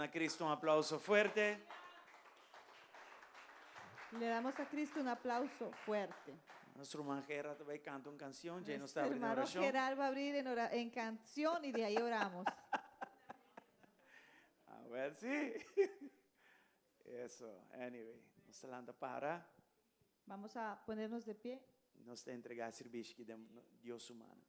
a Cristo un aplauso fuerte. Le damos a Cristo un aplauso fuerte. Nuestro hermano Gerardo va a cantar una canción, ya nos está Nuestro abriendo hermano oración. Gerard va a abrir en canción y de ahí oramos. A ver, sí. Eso, anyway. Nos landa para, Vamos a ponernos de pie. nos está entregar servicio que Dios humano.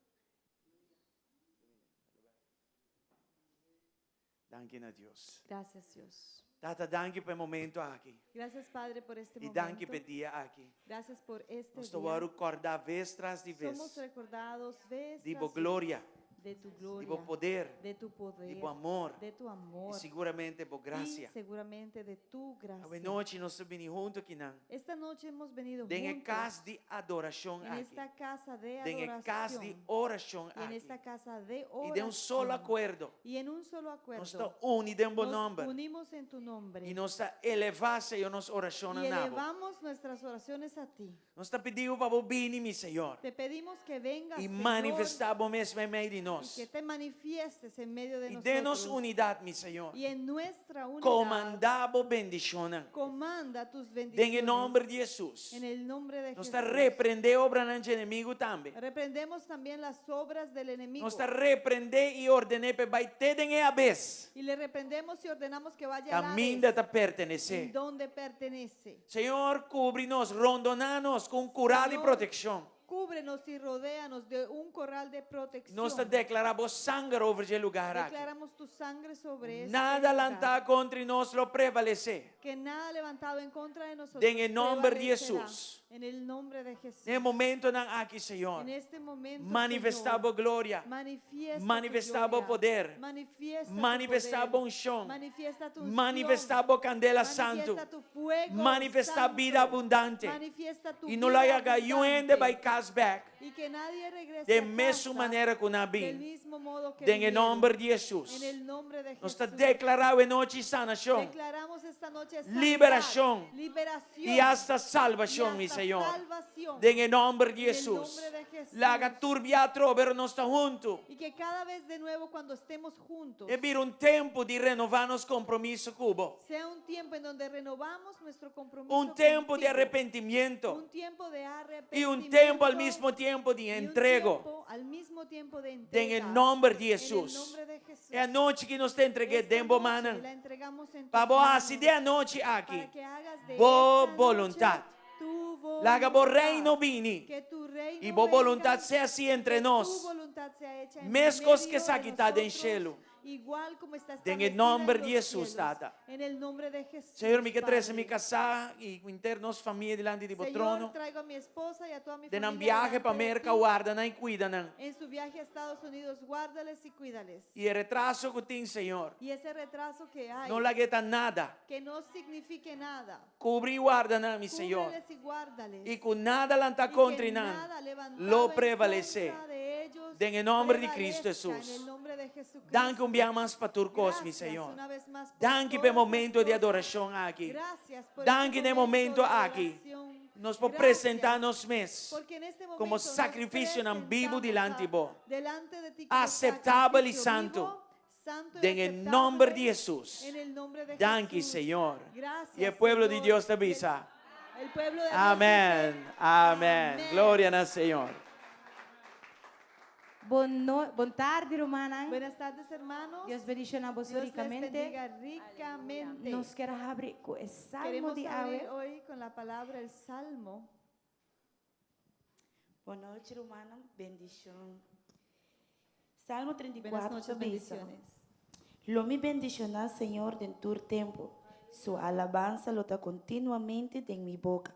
Danke a Deus. Gracias, Dios. Tata, danke por momento aqui. Gracias, Padre, por este E momento. danke por dia aqui. Gracias por este Nós día. vamos recordar vez tras de vez. Somos recordados vez De tras boa vez glória, de tu de gloria, bom poder, de tu poder, de bom amor. de tu amor E seguramente boa y graça. seguramente de tu gracia. Hoje noite nós estamos juntos aqui não. Esta noche hemos venido Dengue juntos casa de adoração en aqui. esta casa de Dengue casa de adoración oração y en aqui. esta casa de E de solo oración acordo. y en un solo Nós acuerdo estamos unidos em bom nos nome. unimos en tu nombre E nós estamos elevando Senhor nossa oração y na nabo. elevamos nuestras oraciones a ti. Nós estamos pedindo para o bem, meu Senhor. Te pedimos que vengas, E Señor, manifestar o mesmo em meio de y nós. que te manifiestes en medio de E dê-nos nosotros. unidade, meu Senhor. Y en nuestra unidad Comandamos bendição. comanda tus Em bendiciones. nome de Jesus. En el nombre de Nós Jesús. está repreender a obra do inimigo também. Reprendemos también las obras del enemigo. Nós está repreender e ordenar para bater em a vez. Y le reprendemos y ordenamos que vaya al Caminho Hades, da pertencer. en donde pertenece. Senhor, cubre-nos, rondonar-nos com curar e Senhor, proteção. Cúbrenos y rodéanos de un corral de protección. Nós declaramos sangue over esse lugar aqui. Declaramos tu sangre sobre este Nada lugar. lantar contra nós lo prevalecer. Que nada levantado en contra de nosotros En el nombre de prevalecerá. Jesús. En el nombre de Jesús. Nesse momento aqui, Senhor, En este momento, manifestar a Señor, glória, manifiesta manifestar tu o gloria. poder, Manifiesta tu manifestar poder. a unção, Manifiesta tu unción. manifestar a candela santo, Manifiesta tu fuego manifestar santo. vida abundante. Manifiesta tu E não vida haja abundante. by cast back. Y que nadie regrese De a mesma casa maneira que del nabi. mismo modo que Em vinieron. nome de Jesus. En el nombre de Nós Jesús. está declarado em noite sanação. Declaramos esta noche sanidad, Liberación. liberación E hasta y salvação, hasta meu Senhor. salvación. Em nome de En el Jesus. nombre de Jesús. Laga turbiatro, pero nós está junto. Y que cada vez de nuevo cuando estemos juntos É vir tempo de renovar nos compromisso cubo. sea un tiempo en donde renovamos nuestro compromiso Tempo de contigo. arrependimento. Un tiempo de E arrepentimiento. tempo ao mesmo tempo de y un entrego. tiempo al mismo tiempo de entrega. Em nome de En el Jesus. nombre de Jesús. É a noite que nós te entreguei Esta tempo, noche mana. la entregamos en tus Para boa manos, se dê a noite para aqui. que hagas de Boa esta voluntad. noche tu voluntad. Laga bo reino vini. Que tu reino E boa venga, voluntad seja assim entre que nós. tu voluntad sea hecha en Mescos medio que de está quitada em nosotros, cielo. igual como está En el establecida nombre en de los Jesus, cielos. Tata. En el nombre de Jesús. Senhor, me que Padre. me casar e internos família delante de Señor, trono. traigo a mi esposa y a toda mi De não familia viaje para delante de América, ti. guarda e cuida não. En su viaje a Estados Unidos, guárdales y cuídales. E o retraso que tem, Senhor, Y ese retraso que hay, não lagueta nada. que no signifique nada. Cubre e guarda, não, meu Senhor. Cúbreles y guárdales. E com nada lanta Y que contra nada não. levantado Lo en prevalecer. contra de ellos En el nombre de prevalezca, Cristo Jesús. En el nombre de Jesucristo. Danke dia mais para turcos, meu Gracias Senhor. una vez más por Danke todas pelo las momento de cosas. adoração aqui. Gracias por Danke este no momento de aqui. adoración. Nós podemos Gracias, apresentar nos mesmos porque en este momento como nos sacrifício não vivo presentamos delante de vós. delante de ti como Aceptável e sacrificio santo. vivo, santo y En el aceptable, nombre de Jesús. en el nombre de Danke, Jesús. Senhor. Gracias, E o povo de Señor. Deus te avisa. El pueblo de Dios Amém. dice, Amém. Amém. Glória ao Senhor. Buon tardi, Romana. Buenas tardes, hermanos. Deus bendiga vos Dios les ricamente. bendiga ricamente. Nos quer abrir com o salmo Queremos de abrir hoje. hoy con la palabra el Salmo. Boa noite, Romana. Bendição. Salmo Buenas 34 noches, dice: bendiciones. Lo me bendicioná, Senhor, en tu tempo. Su alabanza lo está continuamente en mi boca.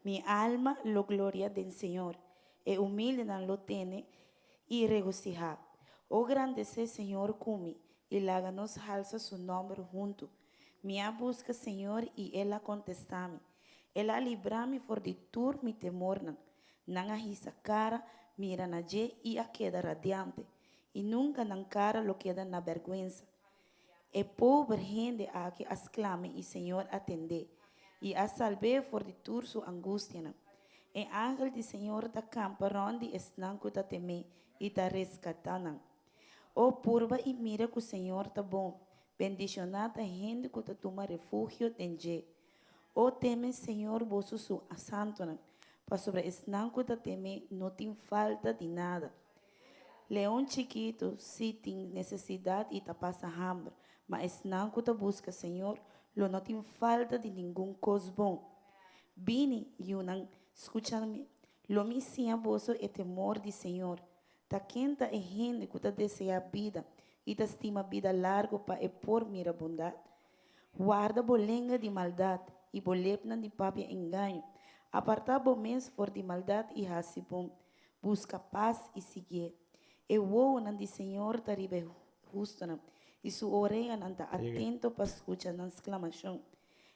Mi alma lo gloria del Señor. E humilde no lo tiene y regocija. Oh grandece, Señor, cumi, y láganos alza su nombre junto. Minha busca, Senhor, e ela contesta-me. Ela libra-me for de tur mi temor. Não arrisca cara, mira na je e a queda radiante. E nunca não cara lo queda na vergüenza. E pobre gente a que exclame e Senhor atende. E a salve for de tur su angústia. E ángel de Senhor da campa ronde estanco da teme e da rescatana. O purba e mira que o Senhor tá bom. Bendicionada gente que te toma refugio en je. O teme, Senhor, vosso su santo, para sobre esnanco te teme, no tem falta de nada. Leão chiquito, se tem necessidade e te passa hambre, mas esnanco te busca, Senhor, lo não tem falta de nenhum coisa bom. Bini, Yunan, escucha-me, lo me sia vosso e temor de Senhor. Ta quenta e gente que te deseja vida e te estima vida largo para e por mira bondade. Guarda bolenga de maldade e bolepna de papia engano. Aparta bomens for de maldade e hasibom. Busca paz e seguir. E woa nan di Senhor taribe justo nan. E su orelha nan ta atento para escuchar nan exclamação.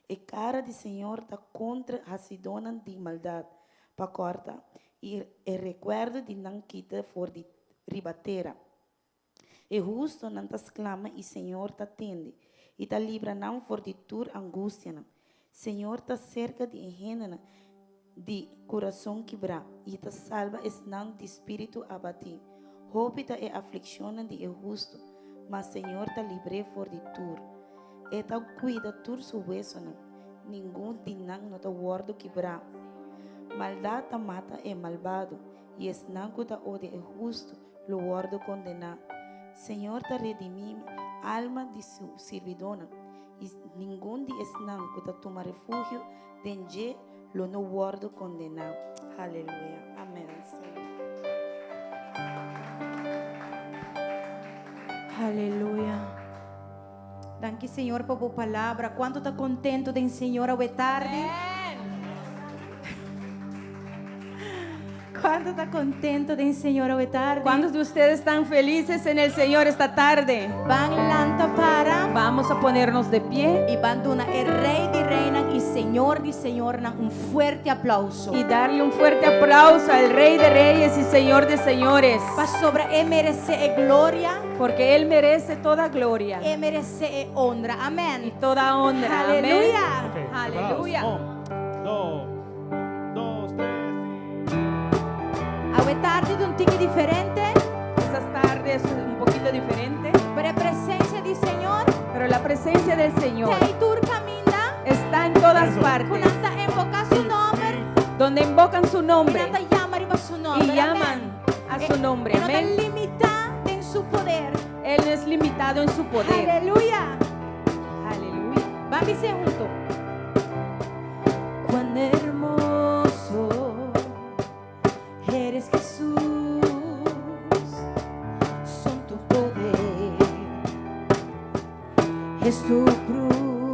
E cara de Senhor ta contra hasidonan de maldade. Pa corta. E recuerdo de nan quita for de ribatera. E justo nan ta exclama e Senhor ta tende. E ta libra nan for de tur angústia nan. Senhor ta cerca de engenana de coração quebrado. E ta salva es nan de espírito abatido. Hopita e aflicciona de justo, mas Senhor ta libre for de tur. E ta cuida tur su hueso nan. Nenhum de nan no ta guardo quebrado. Maldade ta mata e malvado, e es nan que ta ode e justo, lo guardo condenado. Senhor ta redimi alma de su servidona, e nenhum de es nan que ta toma refugio, denje lo no guardo condenado. Aleluia. Amém, Senhor. Aleluia. Danke, Senhor, por tua palavra. Quanto está contento de Senhor hoje tarde? ¿Cuánto está contento de Señor hoy tarde? ¿Cuántos de ustedes están felices en el Señor esta tarde? Van lanta para Vamos a ponernos de pie y van dona el Rey de Reinas y Señor de Señor un fuerte aplauso. y darle un fuerte aplauso al Rey de Reyes y Señor de Señores, Pa sobre Él merece gloria, porque Él merece toda gloria Él merece honra. y Amén. toda honra. Amén. Aleluya. Ok, Aleluya. preparados. 1, 2, 3. Hoy tarde de un tique diferente, Estas tardes es un poquito diferente, pero la presencia del Señor pero la presencia del Señor te tur camina, está en todas Eso. partes, kunanta invoca su nombre, donde invocan su nombre kunanta llama arriba su nombre. y llaman a su nombre. No te Amén. limita en su poder. Él no es limitado en su poder. Aleluya. Aleluya. Vamos a decir juntos. Cuán hermoso eres, Jesús, son tu poder, es tu cruz.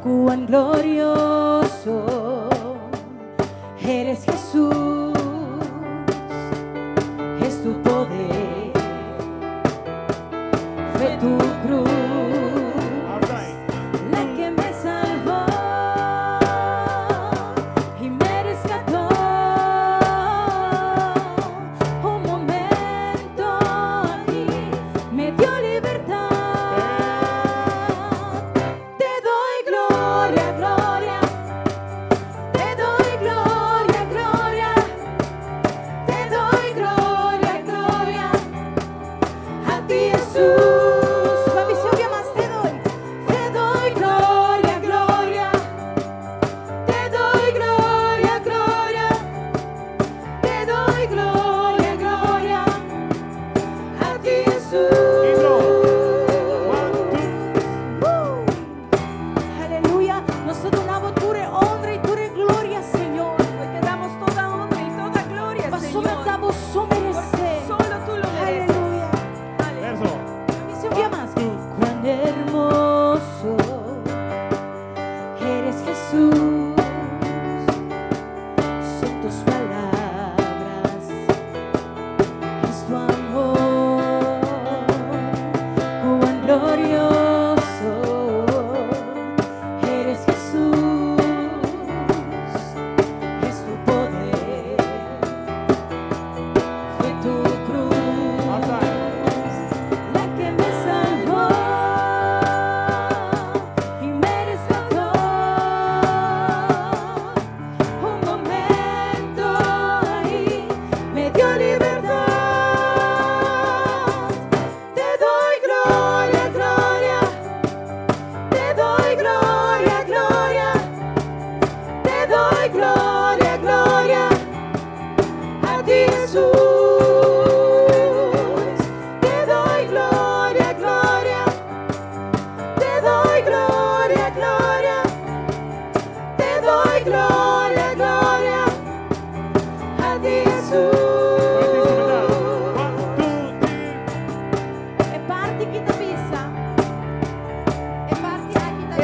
Cuán glorioso eres, Jesús, es tu poder, fue tu cruz All right. la que me salvó y me rescató. Un momento aquí me dio libertad. Te doy gloria, gloria,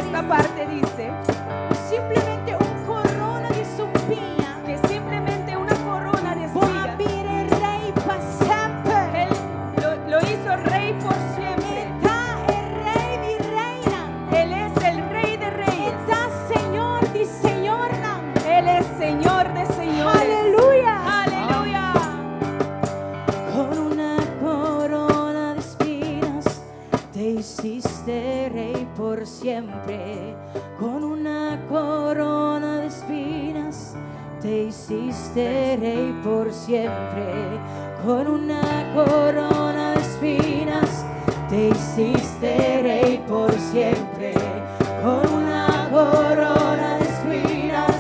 esta parte dice Simplemente un corona de espina. que simplemente una corona de Può espigas, avere il re per sempre. Él lo hizo rey por siempre. Età e re di reina. Él es el rey de reyes. Età Señor di Señorna. Él es Señor de señores. Aleluya. Aleluya. Con una corona de espinas te hiciste rey por siempre. Con una corona de espinas te hiciste rey por siempre. Con una corona de espinas te hiciste rey por siempre. Con una corona de espinas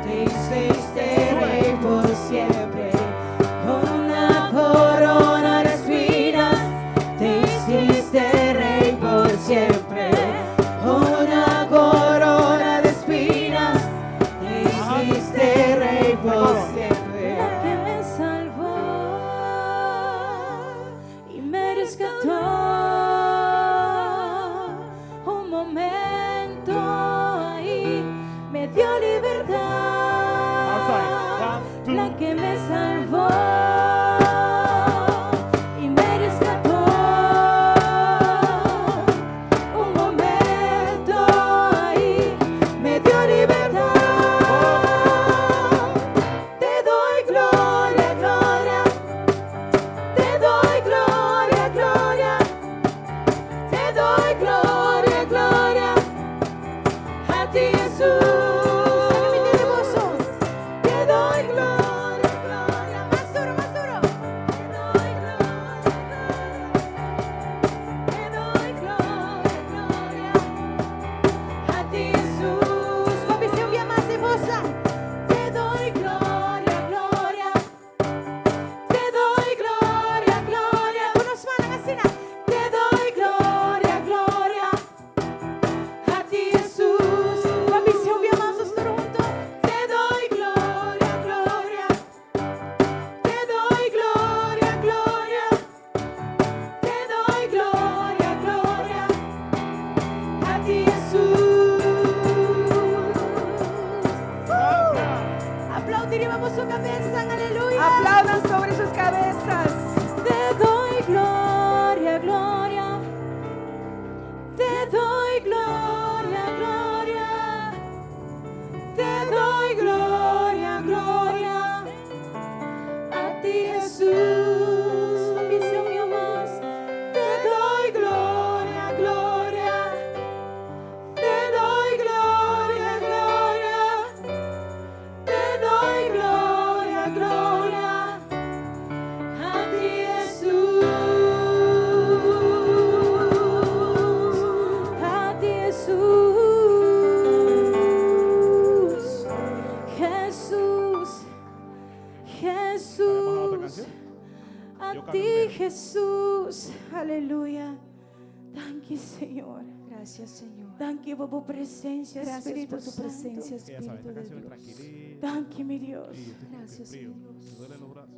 te hiciste rey por siempre. Con una corona de espinas te hiciste rey por siempre. Con una corona de espinas te hiciste rey por siempre. La que me salvó y me rescató. Un momento ahí me dio libertad. La que me salvó y me rescató. Un momento ahí me dio libertad. Te doy gloria, gloria. Te doy gloria, gloria. Te doy gloria, gloria. A ti Jesús. Te doy gloria, gloria. Más duro, más duro. Te doy gloria, gloria. Te doy gloria, gloria. A ti Jesús. Come se ouvia mais em você. Te doy gloria, gloria. Te doy gloria, gloria. Unos manos así, ¿no? Te doy gloria, gloria. A ti Jesús. Come se ouvia mais os juntos. Te doy gloria, gloria. Te doy gloria, gloria. Te doy gloria, gloria. A ti Jesús. Aplaudiremos su cabeza, aleluya. Aplaudan sobre sus cabezas. Te doy gloria, gloria. Te doy gloria, gloria. Te doy gloria, gloria. A ti Jesús. Bendición mío más. Te doy gloria, gloria. Te doy gloria, gloria. Te doy gloria, gloria. A ti Jesús. A ti Jesús. Jesús. Jesús. A ti Jesús. Aleluya. Thank you, Señor. Gracias, Señor. Thank you por tu presencia, Gracias Espíritu por tu Santo. presencia, Ya sabes, Espíritu esta de canción es Dios. tranquilita. Thank you, mi Dios. Sí, estoy como que Gracias, frío. mi Dios. Me duelen los brazos.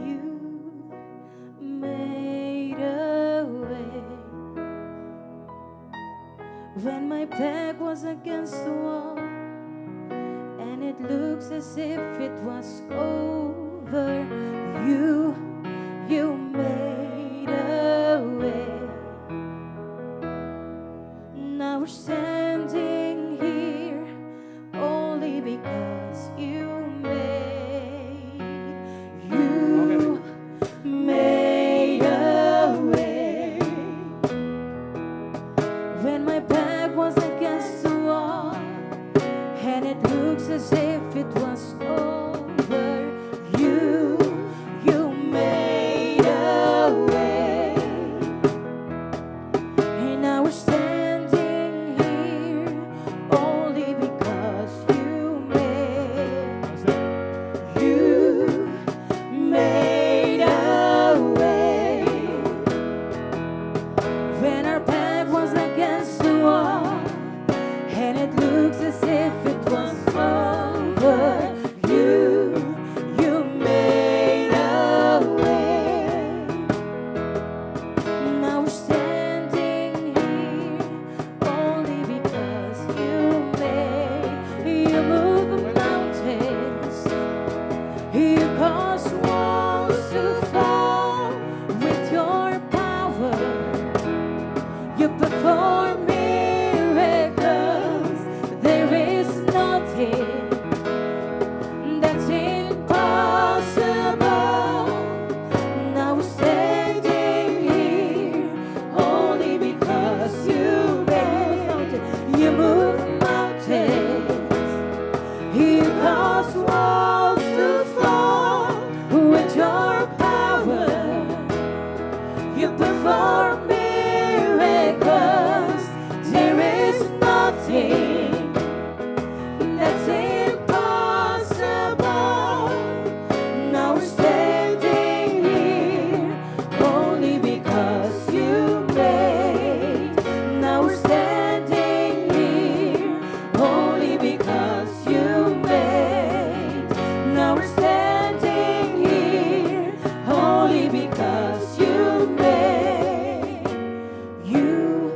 You made a way when my back was against the wall, and it looks as if it was over. You made a way. Now we're standing here only because you made a way. When my back was against the wall, and it looks as if it was over. You made a way. And now we're standing You move mountains. You cause walls to fall with your power. You perform miracles. There is nothing that's impossible. Now we're standing here only because you made. Now we're standing here only because you made. Now we're standing here only because you made. You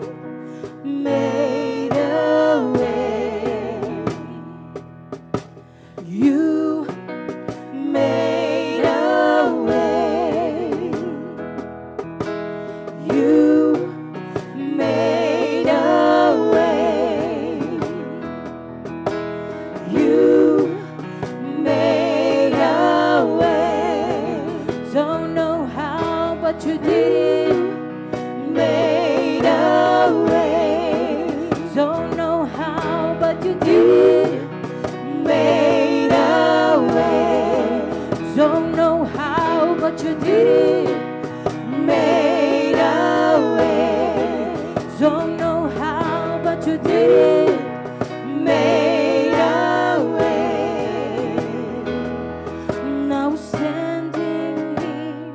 made a way. You made a way. You made a way. You made a way. Don't know how, but you did. Made a way. Don't know how, but you did. Made a way. Don't know how, but you did. Made a way. Don't know how, but you did. Made a way. Now standing here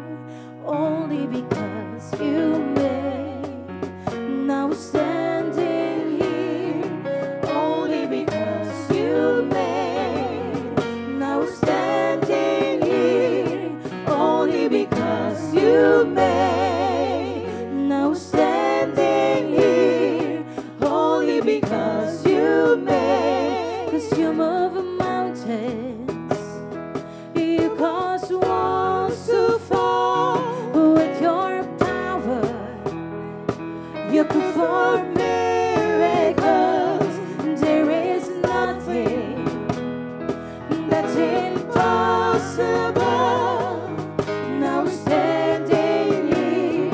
only because you made. Now standing here only because you made. Now standing here only because you made. Now standing here only because you made. 'Cause you move mountains. You cause walls to fall with your power. You perform miracles. There is nothing that's impossible. Now we're standing here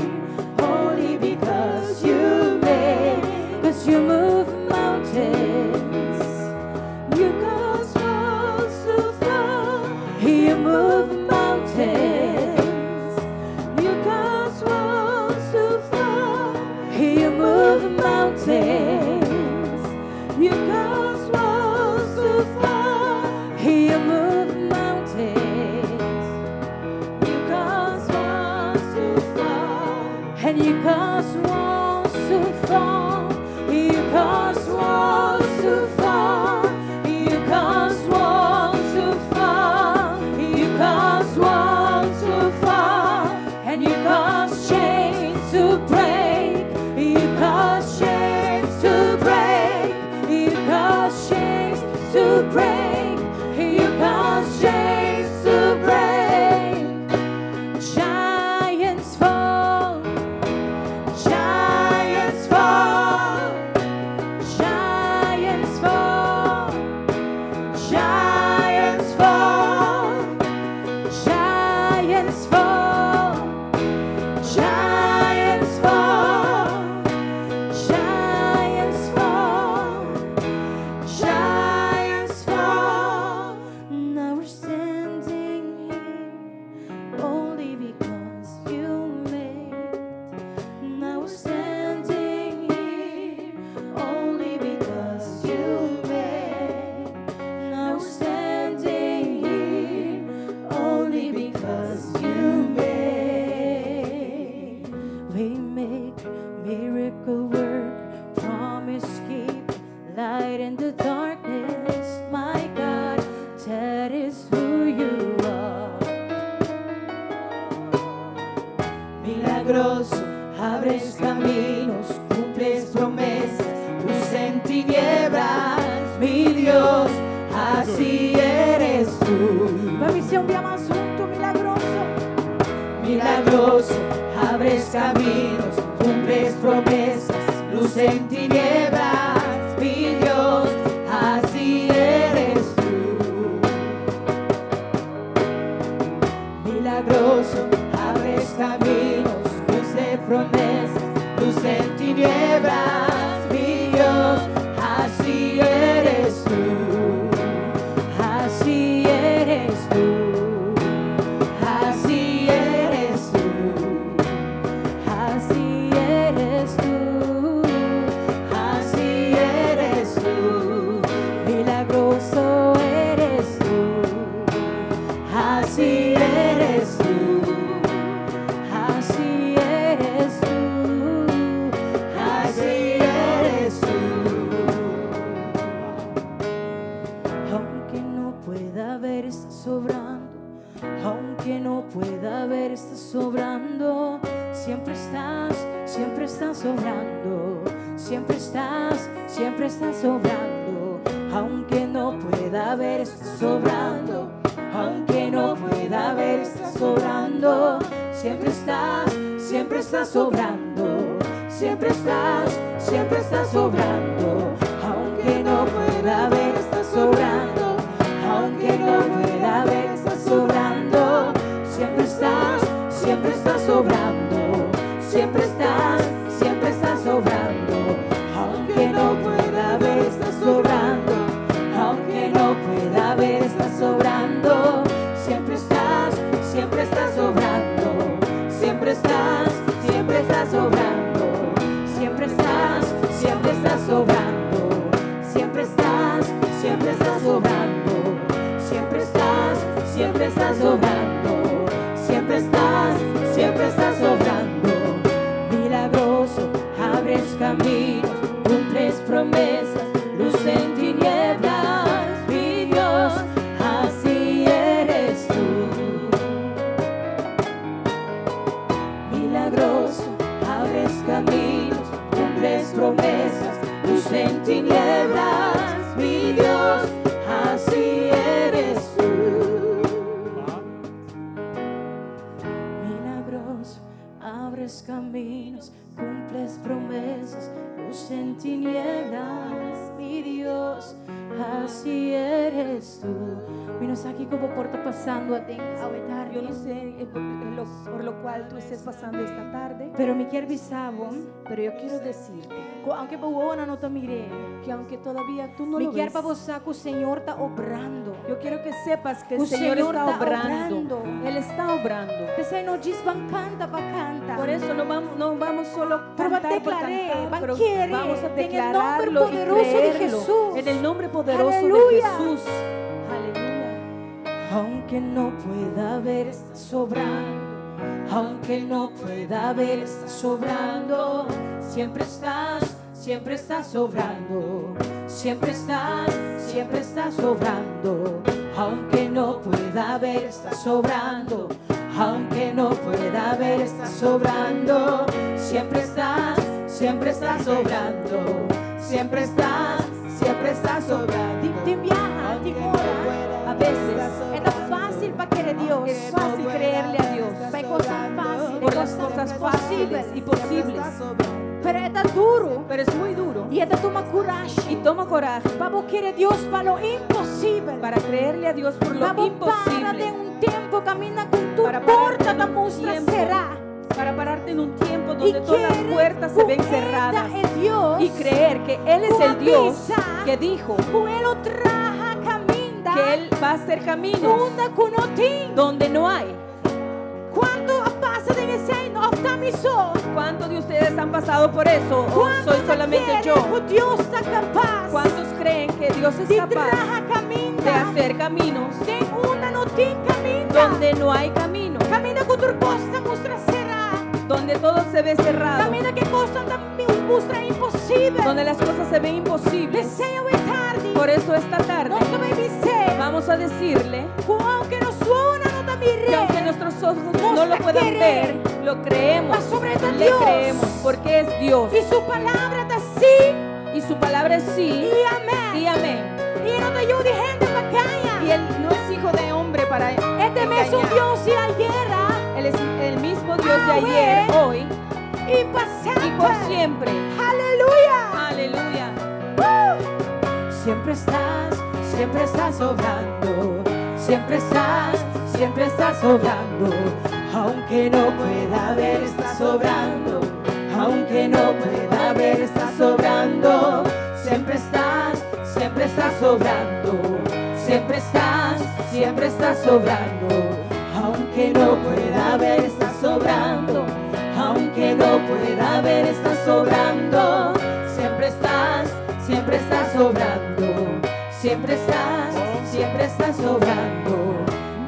only because you made. 'Cause you move mountains. You cause walls to fall. You move mountains. You cause walls to fall. You move mountains. You cause walls to fall. You move mountains. You cause walls to fall. And you cause walls to fall. You cause walls to fall. You cause walls to fall. You cause walls to fall. And you cause chains to break. You cause chains to break. You cause chains to break. You cause chains to break. Giants fall. Giants fall. Giants fall. Giants fall. Giants fall. Giants fall. Giants fall. Giants fall. Now we're standing here only because you made. Now we're standing here only because you made. Now we're standing here only because you made. We make miracle work, promise keep, light in the darkness. My God, that is who you are. Milagroso, abres caminos, cumples promesas, luz en tinieblas, mi Dios, así eres tú. Vamos a un día más juntos, milagroso. Milagroso, abres caminos, cumples promesas, luz en tinieblas, mi Dios, así eres tú. Milagroso, abres caminos, luz de promesas, luz en tinieblas, mi Dios, estás obrando, aunque no pueda ver, estás obrando, aunque no pueda ver, estás obrando, siempre estás obrando, siempre estás obrando, aunque no pueda ver, estás obrando, aunque no pueda ver, estás obrando, siempre estás obrando, siempre estás obrando, aunque no pueda ver, estás obrando, aunque no pueda ver, estás obrando, siempre estás obrando, siempre estás obrando, siempre estás obrando, siempre estás obrando, siempre estás obrando, siempre estás obrando, milagroso, abres caminos, cumples promesas, luz en tinieblas, mi Dios, así eres tú. Milagroso, abres caminos, cumples promesas, luz en tinieblas, mi Dios, así eres tú. Milagroso, abres caminos, cumples promesas, luz en tinieblas, mi Dios, así eres tú. Menos aqui que eu vou porta passando até ao tarde. Eu não sei por lo cual tú estés pasando esta tarde, Pero me quiero avisar, pero yo quiero decirte, aunque eu não te miré, que aunque todavía tú no me lo quero ves, para você que o Senhor está obrando. yo quiero que sepas que O el Señor Señor está está obrando. obrando. Él está obrando. Você não diz van canta para canta. Por eso no vamos solo a Pero va a cantar por declarar, cantar, va a pero querer, vamos a en el declararlo nombre y poderoso de creerlo. Jesús. En el nombre poderoso de Aleluya. Jesús. Aleluya. Aunque no pueda ver, está sobrando. Aunque no pueda ver, está sobrando. Siempre estás sobrando. Siempre estás sobrando. Aunque no pueda ver, está sobrando. Aunque no pueda ver, está sobrando. Siempre estás sobrando. Siempre estás sobrando. Te viaja, te mora. A veces es tan fácil para querer Dios. Es fácil creerle a Dios. Hay cosas fáciles, por las cosas fáciles y posibles. Pero es tan duro. Pero es muy duro. Y esta toma coraje. Y toma coraje Vamos querer Dios para lo imposible. para creerle a Dios por lo Vamos para de imposible. un tiempo, camina con tu Para parar porta, en la un mustra tiempo. será. Para pararte en un tiempo Y donde todas las quiere puertas se ven jugueta cerradas. el Dios. Y creer que Él es el Dios que dijo Puelo traja caminda. que Él va a hacer caminos Nunda kunotin. donde no hay. ¿Cuánto pasa de ese no optimizo? ¿Cuántos de ustedes han pasado por eso? ¿O ¿Cuántos soy solamente yo? Dios está capaz. ¿Cuántos creen que Dios es de capaz traja de caminda. hacer caminos De una no tiene caminda. donde no hay camino? Camina con tu costa mustra será. Donde todo se ve cerrado, Camina que cosa también mustra imposible. donde las cosas se ven imposibles. Deseo es tarde. Por eso esta tarde No se me dice. vamos a decirle Aunque no suena no te mire. que aunque nuestros ojos no lo puedan ver, lo creemos, Va sobre de le Dios. creemos, porque es Dios. Y su palabra está sí Y su palabra es sí y amén. y amén. Y no te ayude gente Y bacana. Él no es hijo de hombre para Este mes un engañar. Dios y ayer Él es el mismo Dios de Amén. ayer, hoy y pasado. y por siempre. Aleluya. Aleluya. Siempre estás obrando. Siempre estás obrando. Aunque no pueda ver, estás obrando. Aunque no pueda ver, estás obrando. Siempre estás obrando. Siempre estás obrando. Aunque no pueda ver, estás obrando. Aunque no pueda ver, estás obrando. Siempre estás obrando. Siempre estás obrando.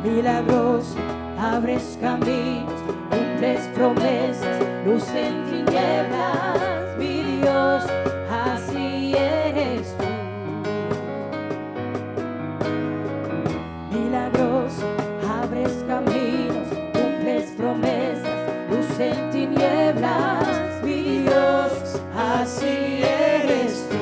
Milagroso, abres caminos, cumples promesas, luz en tinieblas, mi Dios, así eres tú. Milagroso, abres caminos, cumples promesas, luz en tinieblas, mi Dios, así eres tú.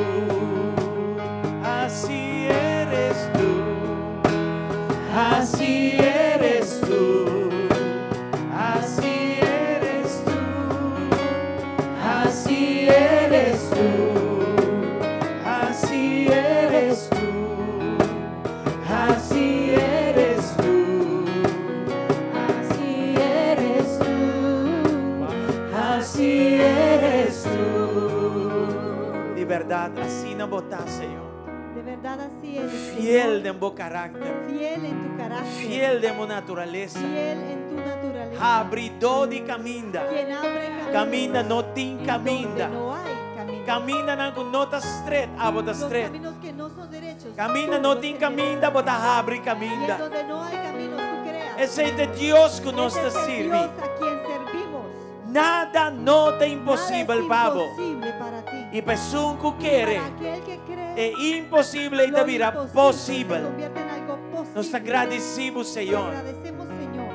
De verdad, así no botar, Señor. De verdad así es. Fiel Señor. de mi carácter. Fiel en tu carácter. Fiel de mi naturaleza. Fiel en tu naturaleza. Abridor de caminda. Quien abre caminos. Camina no tin donde caminda. no hay caminos. Camina na con nota straight, abota Los straight. caminos que no son derechos. Camina tú no los tin enderezas. caminda, bota abre Y en caminda. donde no hay caminos, tú creas. Ese es el Dios que nos Ese es el sirve. Dios a quien servimos. Nada no te Nada imposible, es Pablo. imposible para ti. Y persona que Para quiere aquel que cree, es imposible y lo te virá imposible se posible. convierte en algo posible. Nos agradecemos, Te Señor, agradecemos, Señor,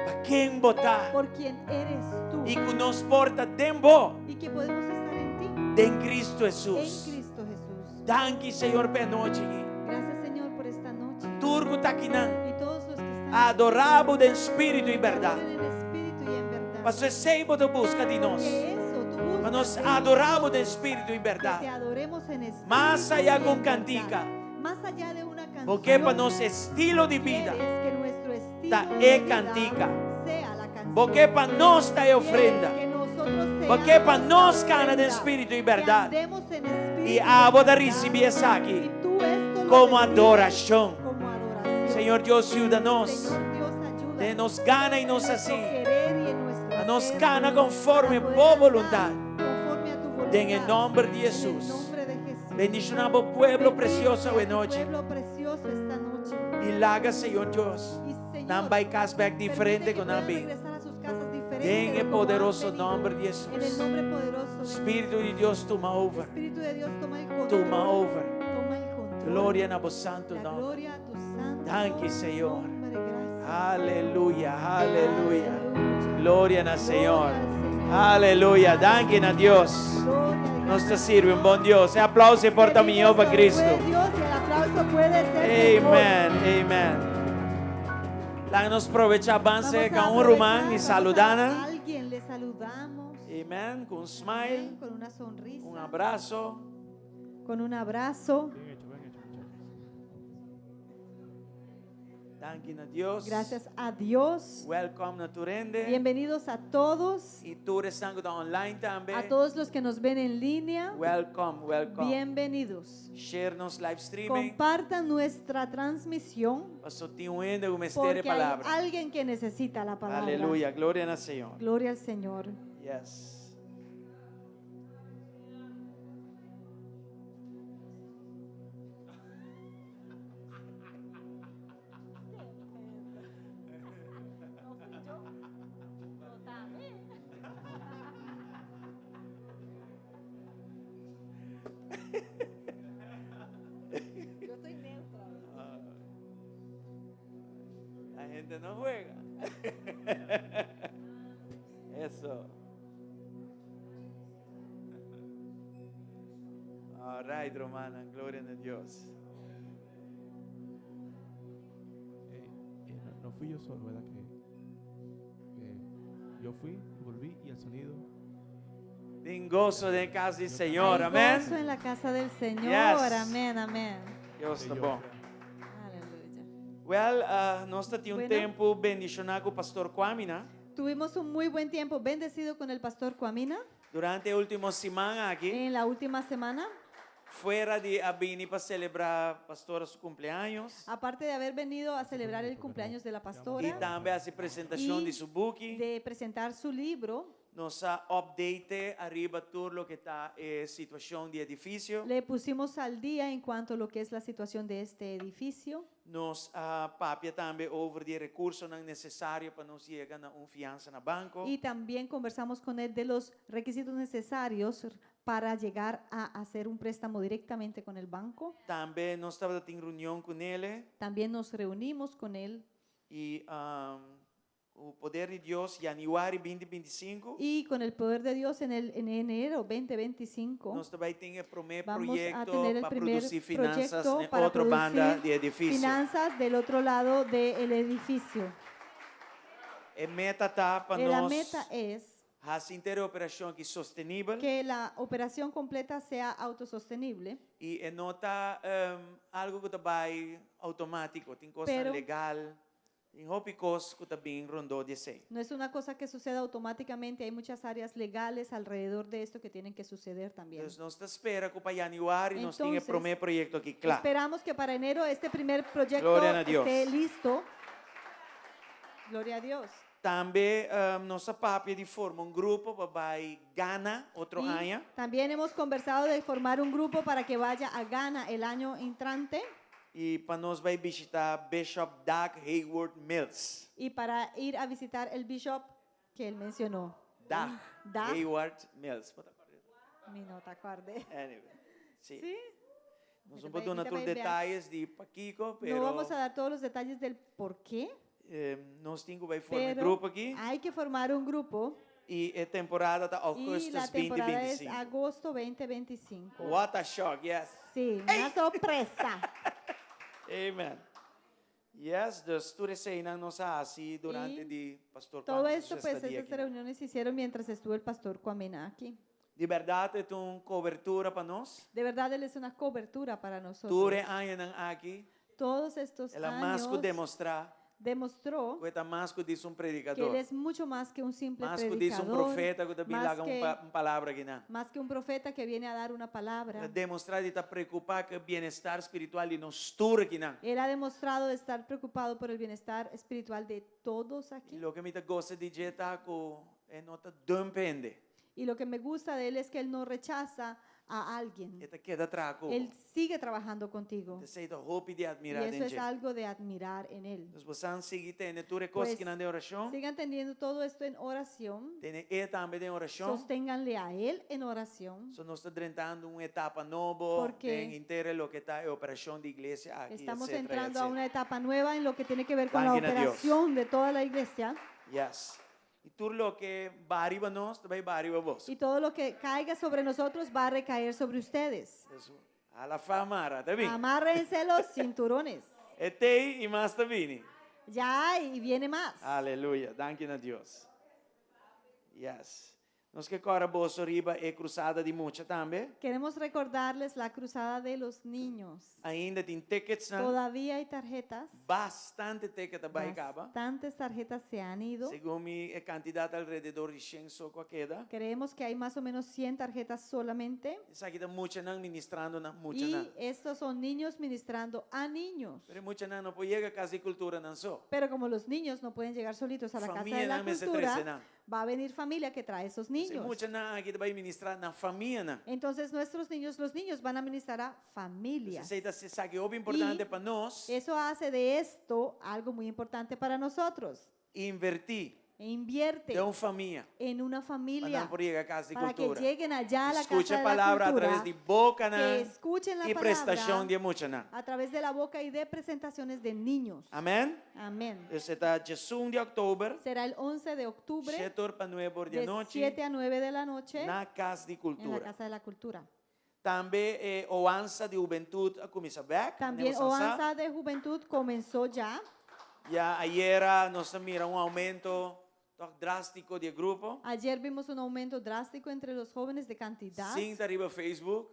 para quien votar por quien eres tú y que nos porta tempo y que podemos estar en ti, de en Cristo en Jesús. Cristo Jesús. Danke, Señor, per noche. Gracias, Señor, por esta noche. Turco taquinan, Y todos los que están adoramos en espíritu y aquí, verdad. adoren en espíritu y en verdad. Pastor, seibo te busca de nos. Que eso, tú buscas Mas nos de adoramos en nosotros, espíritu y que te verdad. adoremos en espíritu Más y allá en con verdad. cantica. Más allá de una canción. Porque para nos estilo de vida. Quieres que nuestro estilo Ta de e vida cantica. sea la canción. Porque para nos está Quieres ofrenda. que nosotros Porque seamos para la nos cana de ofrenda, espíritu y que verdad. andemos en espíritu Y y a en boda verdad. recibir esa aquí. Y tú esto lo Como recibes adoración. como adoración. Señor Dios, ayúdanos. Señor Dios, ayúdanos. De nos gana y nos en nuestro así. querer y en nuestro A nos hacer, gana conforme para poder por andar voluntad. conforme a tu voluntad. En el nombre de En Jesús. el nombre de Jesús. Bendicionamos pueblo Bendice precioso a hoy tu noche. pueblo precioso esta noche. Y laga, Señor Dios. Y Señor, Nan vai casback permite diferente que con puedan Ambi. regresar a sus casas diferentes En de el como han poderoso venido. nombre de En el Jesús. nombre poderoso de Espíritu de Jesús. Dios, toma over. Espíritu de Dios, toma el control. Toma over. Toma el control. Gloria a vos santo La nombre. gloria a tu santo Thank you, Señor. nombre. Gracias. Aleluya, aleluya. Aleluya. Gloria al Señor. Gloria al Señor. Aleluya. Danke a Dios. Gloria al Nos te sirve un buen Dios. Aplauso y porta mi Dios para Cristo. Dios y el aplauso puede ser mejor. Amen, amen. La nos aprovecha avance Vamos a con un román y aprovechar, vamos a saludana. alguien le saludamos. Amen. Con un smile, Con una sonrisa. un abrazo. Con un abrazo. Bien hecho, muchachos. Danke a Dios. Gracias a Dios. Welcome a Turende. Bienvenidos a todos. Y tú estás online también. A todos los que nos ven en línea. Welcome, welcome. Bienvenidos. Share nos live streaming. Compartan nuestra transmisión. Pastor Tiwende, un misterio de Porque hay palabra. alguien que necesita la palabra. Aleluya, gloria al Señor. Gloria al Señor. Yes. La gente no juega. Eso. All right, Romana, gloria a Dios. No fui yo solo, ¿verdad? Yo fui, volví y el sonido. Den gozo de casa del Señor, Hay amén. gozo en la casa del Señor. Yes. Amén, amén. Dios está bom. Aleluya. Well, nós tínhamos Bueno. tempo bendicionar com o pastor Kwamina. Tuvimos un muy buen tiempo bendecido con el pastor Kwamina Durante a última semana aqui, en la última semana. fora de Abini para celebrar pastora su cumpleaños. Aparte de haber venido a celebrar el cumpleaños de la E pastora, também a apresentação Y de seu book. de presentar su libro, Nos update arriba tudo o que está situação de edifício. le pusimos al día en cuanto a lo que es la situación de este edificio. Nos papia também over de recursos não necessários para nos chegar a uma fiança no banco. Y también conversamos con él de los requisitos necesarios para llegar a hacer un préstamo directamente con el banco. Também nós estava em reunião com ele También nos reunimos con él e o poder de Deus, januário 2025. y con el poder de Dios en enero 2025 Nós também temos o primeiro vamos a projeto tener el para primer produzir finanças proyecto em para outra banda producir de edifício. finanzas del otro lado del edificio. A meta está para La nós meta es fazer a operação aqui sustentável que la operación completa sea autosostenible, e não está algo que vai automático, tem coisa Pero- legal, In hopi kos kuta bing rondo de sei. No es una cosa que suceda automáticamente, hay muchas áreas legales alrededor de esto que tienen que suceder también. Dus nós espera que para januário nós tenha Entonces, primeiro projeto aqui claro. Esperamos que para enero este primer proyecto Gloria a Dios. esté listo. Gloria a Dios. Também nossa papia de forma grupo para Ghana outro Y ano. también hemos conversado de formar un grupo para que vaya a Ghana el año entrante E para nós vai visitar Bishop Doug Hayward Mills. y para ir a visitar el bishop que él mencionó. Doug Doug. Hayward Mills. Mi no te acuerdes. Anyway, sim. ¿Sí? Nós Mira, vamos dar mira, todos os mira. detalhes de Paquico, pero No vamos a dar todos los detalles del por qué, nós temos que formar pero grupo aqui hay que formar un grupo e a temporada está y agosto la temporada es 2025. agosto 2025. What a shock, yes. Sí, una sorpresa. Amen. Yes, dus toen zei na nossa assim durante Y de pastor Todo Juan esto, su pues, estadía estas aqui. reuniones se hicieron mientras estuvo el pastor Kwamena aquí. De verdade é uma cobertura para nós. De verdad, él es una cobertura para nosotros. Dure anos aqui, Todos estos ela mais que años demonstrar demostró que está mais que diz que él predicador, es mucho más que un simple mais que diz predicador, profeta que também más laga que- palavra aqui na. más que un profeta que viene a dar una palabra. Demonstrar de estar preocupado com o bem-estar espiritual e nos tudo aqui na. Él ha demostrado estar preocupado por el bienestar espiritual de todos E aquí. o que me gosta de dizer tá com é nota depende. Y lo que me gusta de él es que él no rechaza a alguien. Eta queda trago. Él sigue trabajando contigo. Te sei da hope de Y admirar eso es gente. algo de admirar en él. Dus você seguir tendo tudo coisas Pues, que não de oração. Sigan teniendo todo esto en oración. Tem também de oração. Sosténganle a él en oración. So nós estamos entrando uma etapa nova, Porque tem inteira lo que está a operação de igreja aqui, Estamos etcétera, entrando a etcétera. una etapa nueva en lo que tiene que ver con la Thanking a Dios. operación de toda la iglesia. Yes. E tudo lo que va arriba nós, também va arriba vos. Y todo lo que caiga sobre nosotros va a recaer sobre ustedes. Isso. A la famara, tá bem? Amárrense los cinturones. É tei e mais tá vindo. Ya hay y viene más. Aleluia. Thanking a Deus. Yes. Nós que agora vos arriba é cruzada de mucha também. Queremos recordarles la cruzada de los niños. Ainda tem tickets, né? Todavía hay tarjetas. Bastante ticket vai acabar. Bastantes tarjetas se han ido. Segundo a cantidade alrededor de 100 soco queda. Creemos que hay más o menos 100 tarjetas solamente. Isso aqui está muita não ministrando na muita Y não. estos son niños ministrando a niños. Pero mucha não pode chegar a casa de cultura não só. Pero como los niños no pueden llegar solitos a la casa de Família la não me se cultura, trece não. va a venir familia que trae esos Se niños. muita não aqui vai ministrar na família não. Entonces nuestros niños, los niños van a ministrar a familias. Você se sabe o importante Y para nós Eso hace de esto algo muy importante para nosotros. invertir E invierte de uma família en una para familia não poder chegar a casa de para que cultura. lleguen allá a la Escute casa a de la palavra cultura, através de boca que não escuchen la e prestação palabra de muita não. a través de la boca y de presentaciones de niños. Amém? Amén. Esse está dia 1 de outubro, Será el 11 de octubre setor para 9 de de noite 7 a 9 de la noche na casa de en la cultura. Casa de la Cultura. Também o ANSA de Juventude a começar back. También OANSA de Juventud comenzó ya. Ya ayer nós mira aumento drástico de grupo. Ayer vimos un aumento drástico entre los jóvenes de cantidad Sim, está arriba Facebook.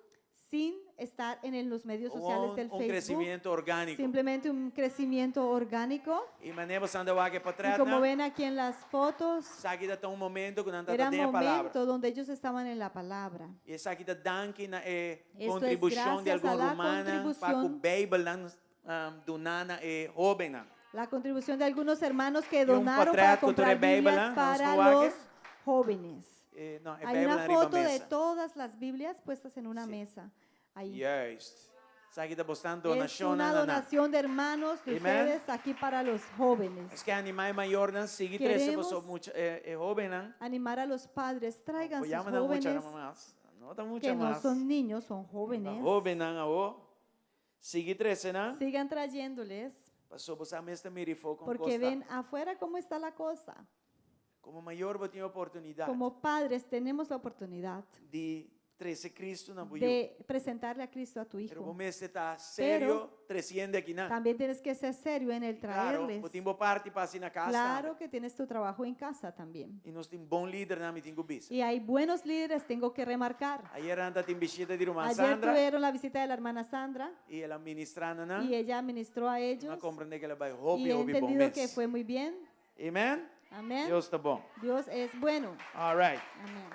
sin estar en los medios sociales del Facebook. Crescimento orgânico. Simplemente un crecimiento orgánico. E manemos andando aqui para Y trás. como ven aquí en las fotos, Aqui está um momento que não está era dando a palavra. momento donde ellos estaban en la palabra. E essa aqui está dando na es contribuição de gracias a alguma la romana para que o contribución. Bíblia do nana é jovem. La contribución de algunos hermanos que un donaron para portrait comprar cultura Bíblia, Biblias ¿no? para Nos los jóvenes. Não, é Hay Bíblia una arriba foto de mesa. todas las Biblias puestas en una mesa. Ahí. Yes. Essa aqui está bastante Es donação. una donación de hermanos de Amen. ustedes aquí para los jóvenes. Es que animar maior não sigue Queremos você muito é jovem não. Animar a los padres, traigan sus Voyamos dar mucha jóvenes más. No da mucha que no más. son niños, son jóvenes. Jovem não, sigue 13 não. Sigan trayéndoles Passou você a mesma mirifo com porque costa. ven afuera cómo está la cosa. Como maior você tem oportunidade Como padres tenemos la oportunidad de 13 Cristo na buio. de presentarle a Cristo a tu Pero hijo. vamos estar sério, 300 aqui na. También tienes que ser serio en el Claro, traerles. eu tenho parte para na casa. Claro que tienes tu trabajo en casa también. E nós temos bom líder na me tenho bis. Y hay buenos líderes, tengo que remarcar. Ayer anda tem visita de irmã Ayer Sandra tuvieron la visita de la hermana Sandra e ela ministrando na. y ella ministró a ellos Não compreende que ela vai y roubar he bom entendido que mês. fue muy bien. Amém? Amén. Deus está bom. Dios es bueno. All right. Amén.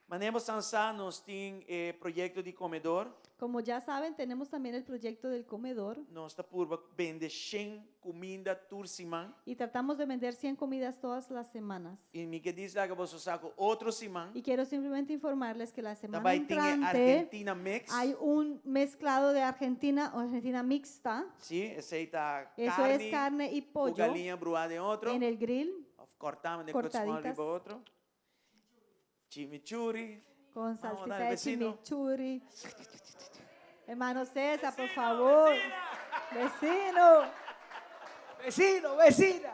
Manemos Sansá nós tem projeto de comedor. Como ya saben, tenemos también el proyecto del comedor Nós está por vender 100 comida turciman. y tratamos de vender 100 comidas todas las semanas. E me que diz lá que você saco outro simão. Y quiero simplemente informarles que la semana Também tem entrante Argentina Mix. hay un mezclado de Argentina o Argentina mixta. Sim, esse aí tá Eso es carne y com pollo galinha bruada em outro. en el grill Cortamos de cortaditas. para outro. Chimichurri. con Vamos a salsita dar, de vecino. chimichurri. Hermano César, por favor. Vecino. Vecino, vecina.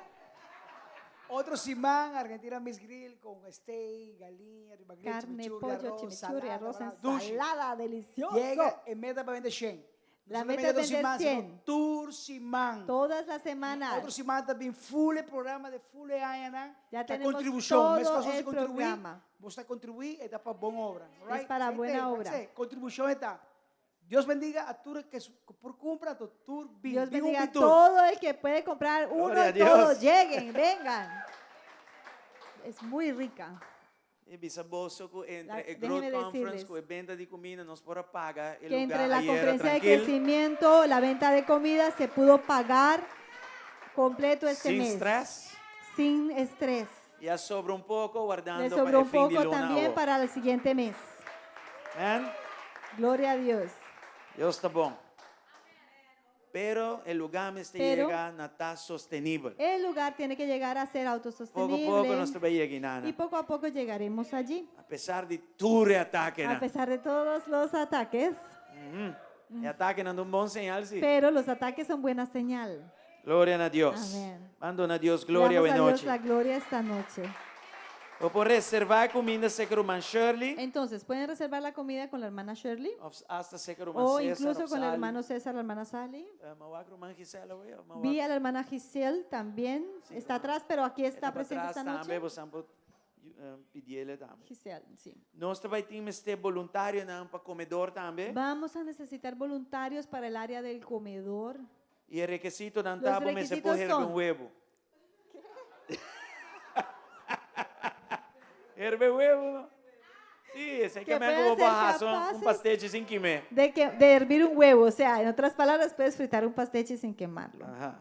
Otro simán, Argentina Miss Grill con steak, gallina, riba grill, Carne, chimichurri, pollo, chimichurri, arroz, dushi. ensalada, delicioso. Llega en meta para vender 100. La No meta es solamente vender simán, 100. sino Tour simán. Todas las semanas. Otro simán también full programa de full ayana. Ya Que tenemos contribución, mes todo cosas el contribuir. programa. Você contribuir está para buena obra. Es para buena obra. Contribución está. Dios bendiga a todos que por compra tu tour. Dios bendiga a todo el que puede comprar uno Gloria a y todos Dios. lleguen, vengan. Es muy rica. E bisaboso que entre Déjeme Growth Conference decirles com a venda de comida nós para pagar el Que lugar entre la aí era conferencia de tranquilo, crecimiento, la venta de comida, se pudo pagar completo este sin mes. estrés. Sin estrés. E sobra pouco guardando Le para sobró o un fim de poco luna. también para el siguiente mes. Amém? Gloria a Dios. Deus está bom. Pero el lugar me está Pero- llega não está sostenível. El lugar tiene que llegar a ser Pouco a autosostenible. pouco nós vai chegar. Y poco a poco llegaremos allí. Apesar de tudo ataque, A pesar de todos los ataques. ataque não é bom sinal, sim. Pero los ataques son buena señal. Glória a Deus. Amén. Mando a Deus glória Damos e a Dios noite. la gloria esta noche. Vou por reservar comida secruman Shirley. Entonces, pueden reservar la comida con la hermana Shirley Hasta secruman o César. incluso con el hermano César, la hermana Sally. Mawakruman Gisela, wey. Vi a la hermana Giselle también. Está atrás, pero aquí está presente esta Também, noche. você pode pedir ele também. Giselle, sí. Nós também temos este voluntário para comedor também. Vamos a necesitar voluntarios para el área del comedor. E o requisito não Los está para me requisitos coger son- um huevo. Herve huevo, ¿no? Sí, ese que Que me puedan hago ser bajazo, un capaces pastel sin quemar. De hervir un huevo, o sea, en otras palabras, puedes fritar un pasteche sin quemarlo. Ajá.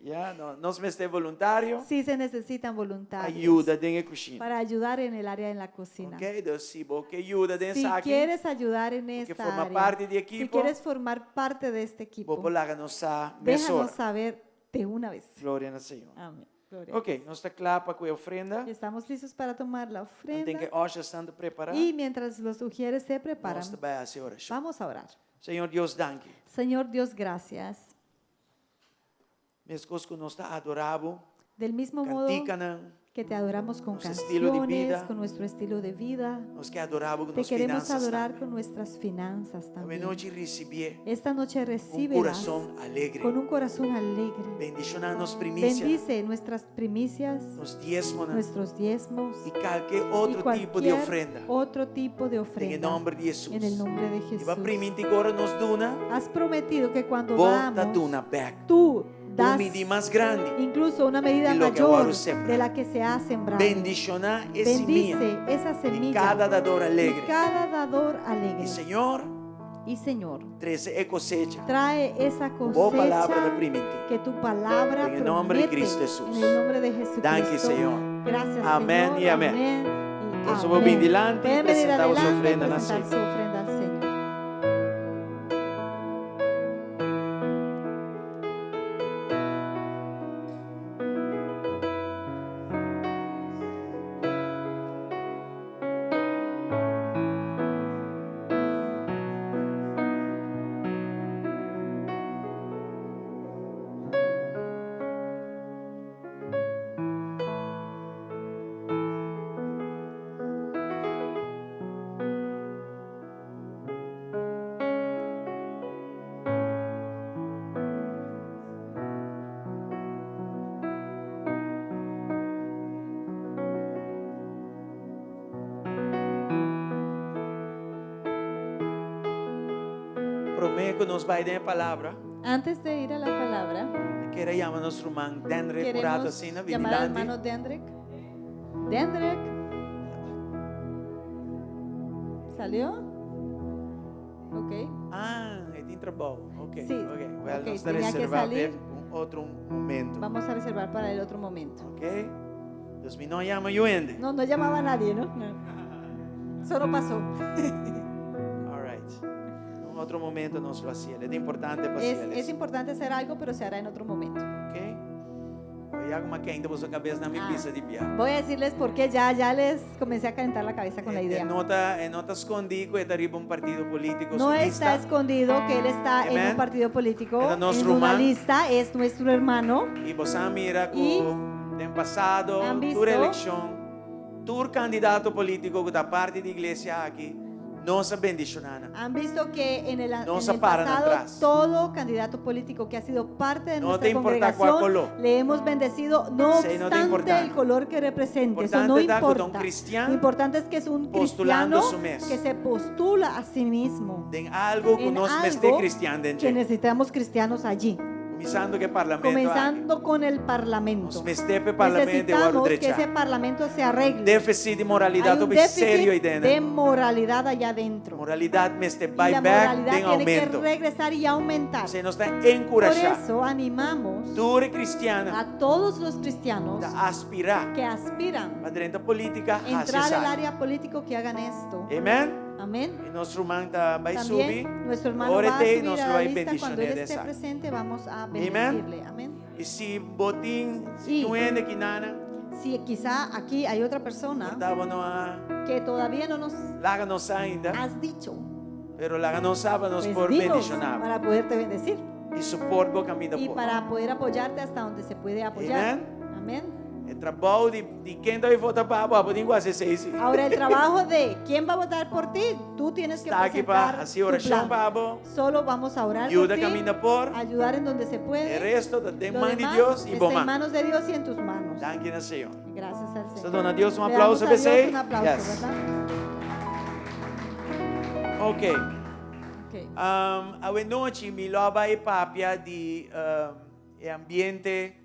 Ya, no, nos me esté voluntario. Sí se necesitan voluntarios Ayuda dentro da cozinha. para ayudar en el área en la cocina. Ok, Deus, se você ajuda dentro Si aqui, quieres ayudar en porque esta forma área, parte de si equipo, quieres formar parte de este equipo, vou pular nossa déjanos mesora. saber de una vez. Glória ao Senhor. Amén. Gloria a Ok, nós está claro com a ofrenda. Dios. Estamos listos para tomar la Tem que ofrenda. hoje estando preparado. Y mientras los ujieres se preparan, Nós também a senhora. vamos a orar. Senhor Deus, danke. Señor Dios, gracias. Mesmo que nós está adorável, Del mismo modo cantican, que te adoramos con nuestro estilo de canciones, vida. con nuestro estilo de vida, nós que adorável com te nossas queremos finanças. adorar também. con nuestras finanzas Também también. noite receber Esta noche recíbelas coração alegre. con un corazón alegre. Bendicionar-nos primícias, Bendice nuestras primicias, nos diezmos nuestros diezmos e qualquer y outro tipo de cualquier ofrenda. otro tipo de Em ofrenda. nome de Jesus. En el nombre de E Jesús. vai permitir agora nos duna, Has prometido que cuando volta damos, duna back. tú das medir mais grande. incluso una medida de lo que mayor ahora sembra. de la que se ha sembrado. Bendicionar esse minha Bendice esa de semilla cada dador y alegre. cada dador alegre. E Senhor, Y Señor, traze a cosecha. trae esa Boa palavra para cosecha permitir. que tu palabra En el nombre de promete. Cristo Jesús. En el nombre de Jesucristo. Danke, Senhor. Gracias, Amén Señor. y amén. Amén y Entonces, amén. vamos a ir adelante y Pueden venir presentamos su adelante y ofrenda al presentar Señor. su ofrenda al Señor. Prometo nos va a ir palabra. Antes de ir a la palabra, Quero chamar nosso irmão Dendre Curato queremos assim na llamar al Vinilandi. hermano Dendrek. Dendrek. ¿Salió? Ok. Ah, ele trabalho. Ok, Sí, ok. Well, ok, nós tenía que reservar salir. outro momento. Vamos a reservar para el otro momento. Ok? Deus me não chama eu ainda. No, no llamaba a nadie, ¿no? No. Solo pasó. All right. Um outro momento nós lo hacemos. É importante para Es importante hacer algo, pero se hará en otro momento. Ok? Hoy hago uma quente por sua cabeça na minha pista de viagem. Voy a decirles por qué ya les comencé a calentar la cabeza con la idea. Não está escondido que está arriba um partido político No está sionista. escondido que él está en Amen. un partido político, Era en nuestro una hermano. lista, es nuestro hermano. E você mira que E tem passado, han visto- toda eleição, todo candidato político da parte da igreja aqui, nossa bendicionana. Han visto que en el se paran pasado atrás. todo candidato político que ha sido parte de No nuestra te importa cuál color. congregación le hemos bendecido, no Sí, no te obstante importa. el color que represente. Eso Importante no está que un importa. cristiano Lo importante es que es un postulando cristiano su mes. que se postula a sí mismo. Tem algo que En nós algo mestre cristiano que dentro. necesitamos cristianos allí. Começando que parlamento Comenzando con el aqui. parlamento. Nós mestre parlamento agora Necesitamos que ese direita. parlamento se arregle. Déficit de Hay moralidade un é sério aí déficit de dentro. moralidad allá adentro. Moralidade mestre Y vai la back moralidad tem tiene que aumento. regresar y aumentar. Você nós está Por encorajar. eso animamos Tu cristiana a todos los cristianos a aspirar que aspiran para dentro da política a entrar al acessar. área político que hagan esto. Amém? Amén. E nosso irmão vai subir. También nuestro hermano va a Órate y subir nos a lo la va a lista. Cuando bendicionar él de esté esa. presente vamos a bendecirle. Amén. E se botim, se Y- tu ende que nana, Si quizá aquí hay otra persona estava no a que todavía no nos laga nos ainda, has dicho, pero laga não sabe nos pues por dinos bendicionar. para poderte bendecir E suporte o caminho y por. para poder apoyarte hasta donde se puede apoyar. Amén. Amén. O trabalho de quem deve votar para a boa, quase seis. Ahora el trabajo de quién va a votar por ti, tú tienes que Está aqui presentar para assim tu oração plan. para a Solo vamos a orar por ajuda ti, caminho por. ayudar en donde se O puede. resto da Lo mão de demás Deus e está bom. en manos de Dios y en tus manos. Danke na Senhor. Gracias al Só Señor. dona Deus Le damos aplauso a para Dios você. un aplauso, Yes. ¿verdad? Ok. Ok. A noite me loba e papia de ambiente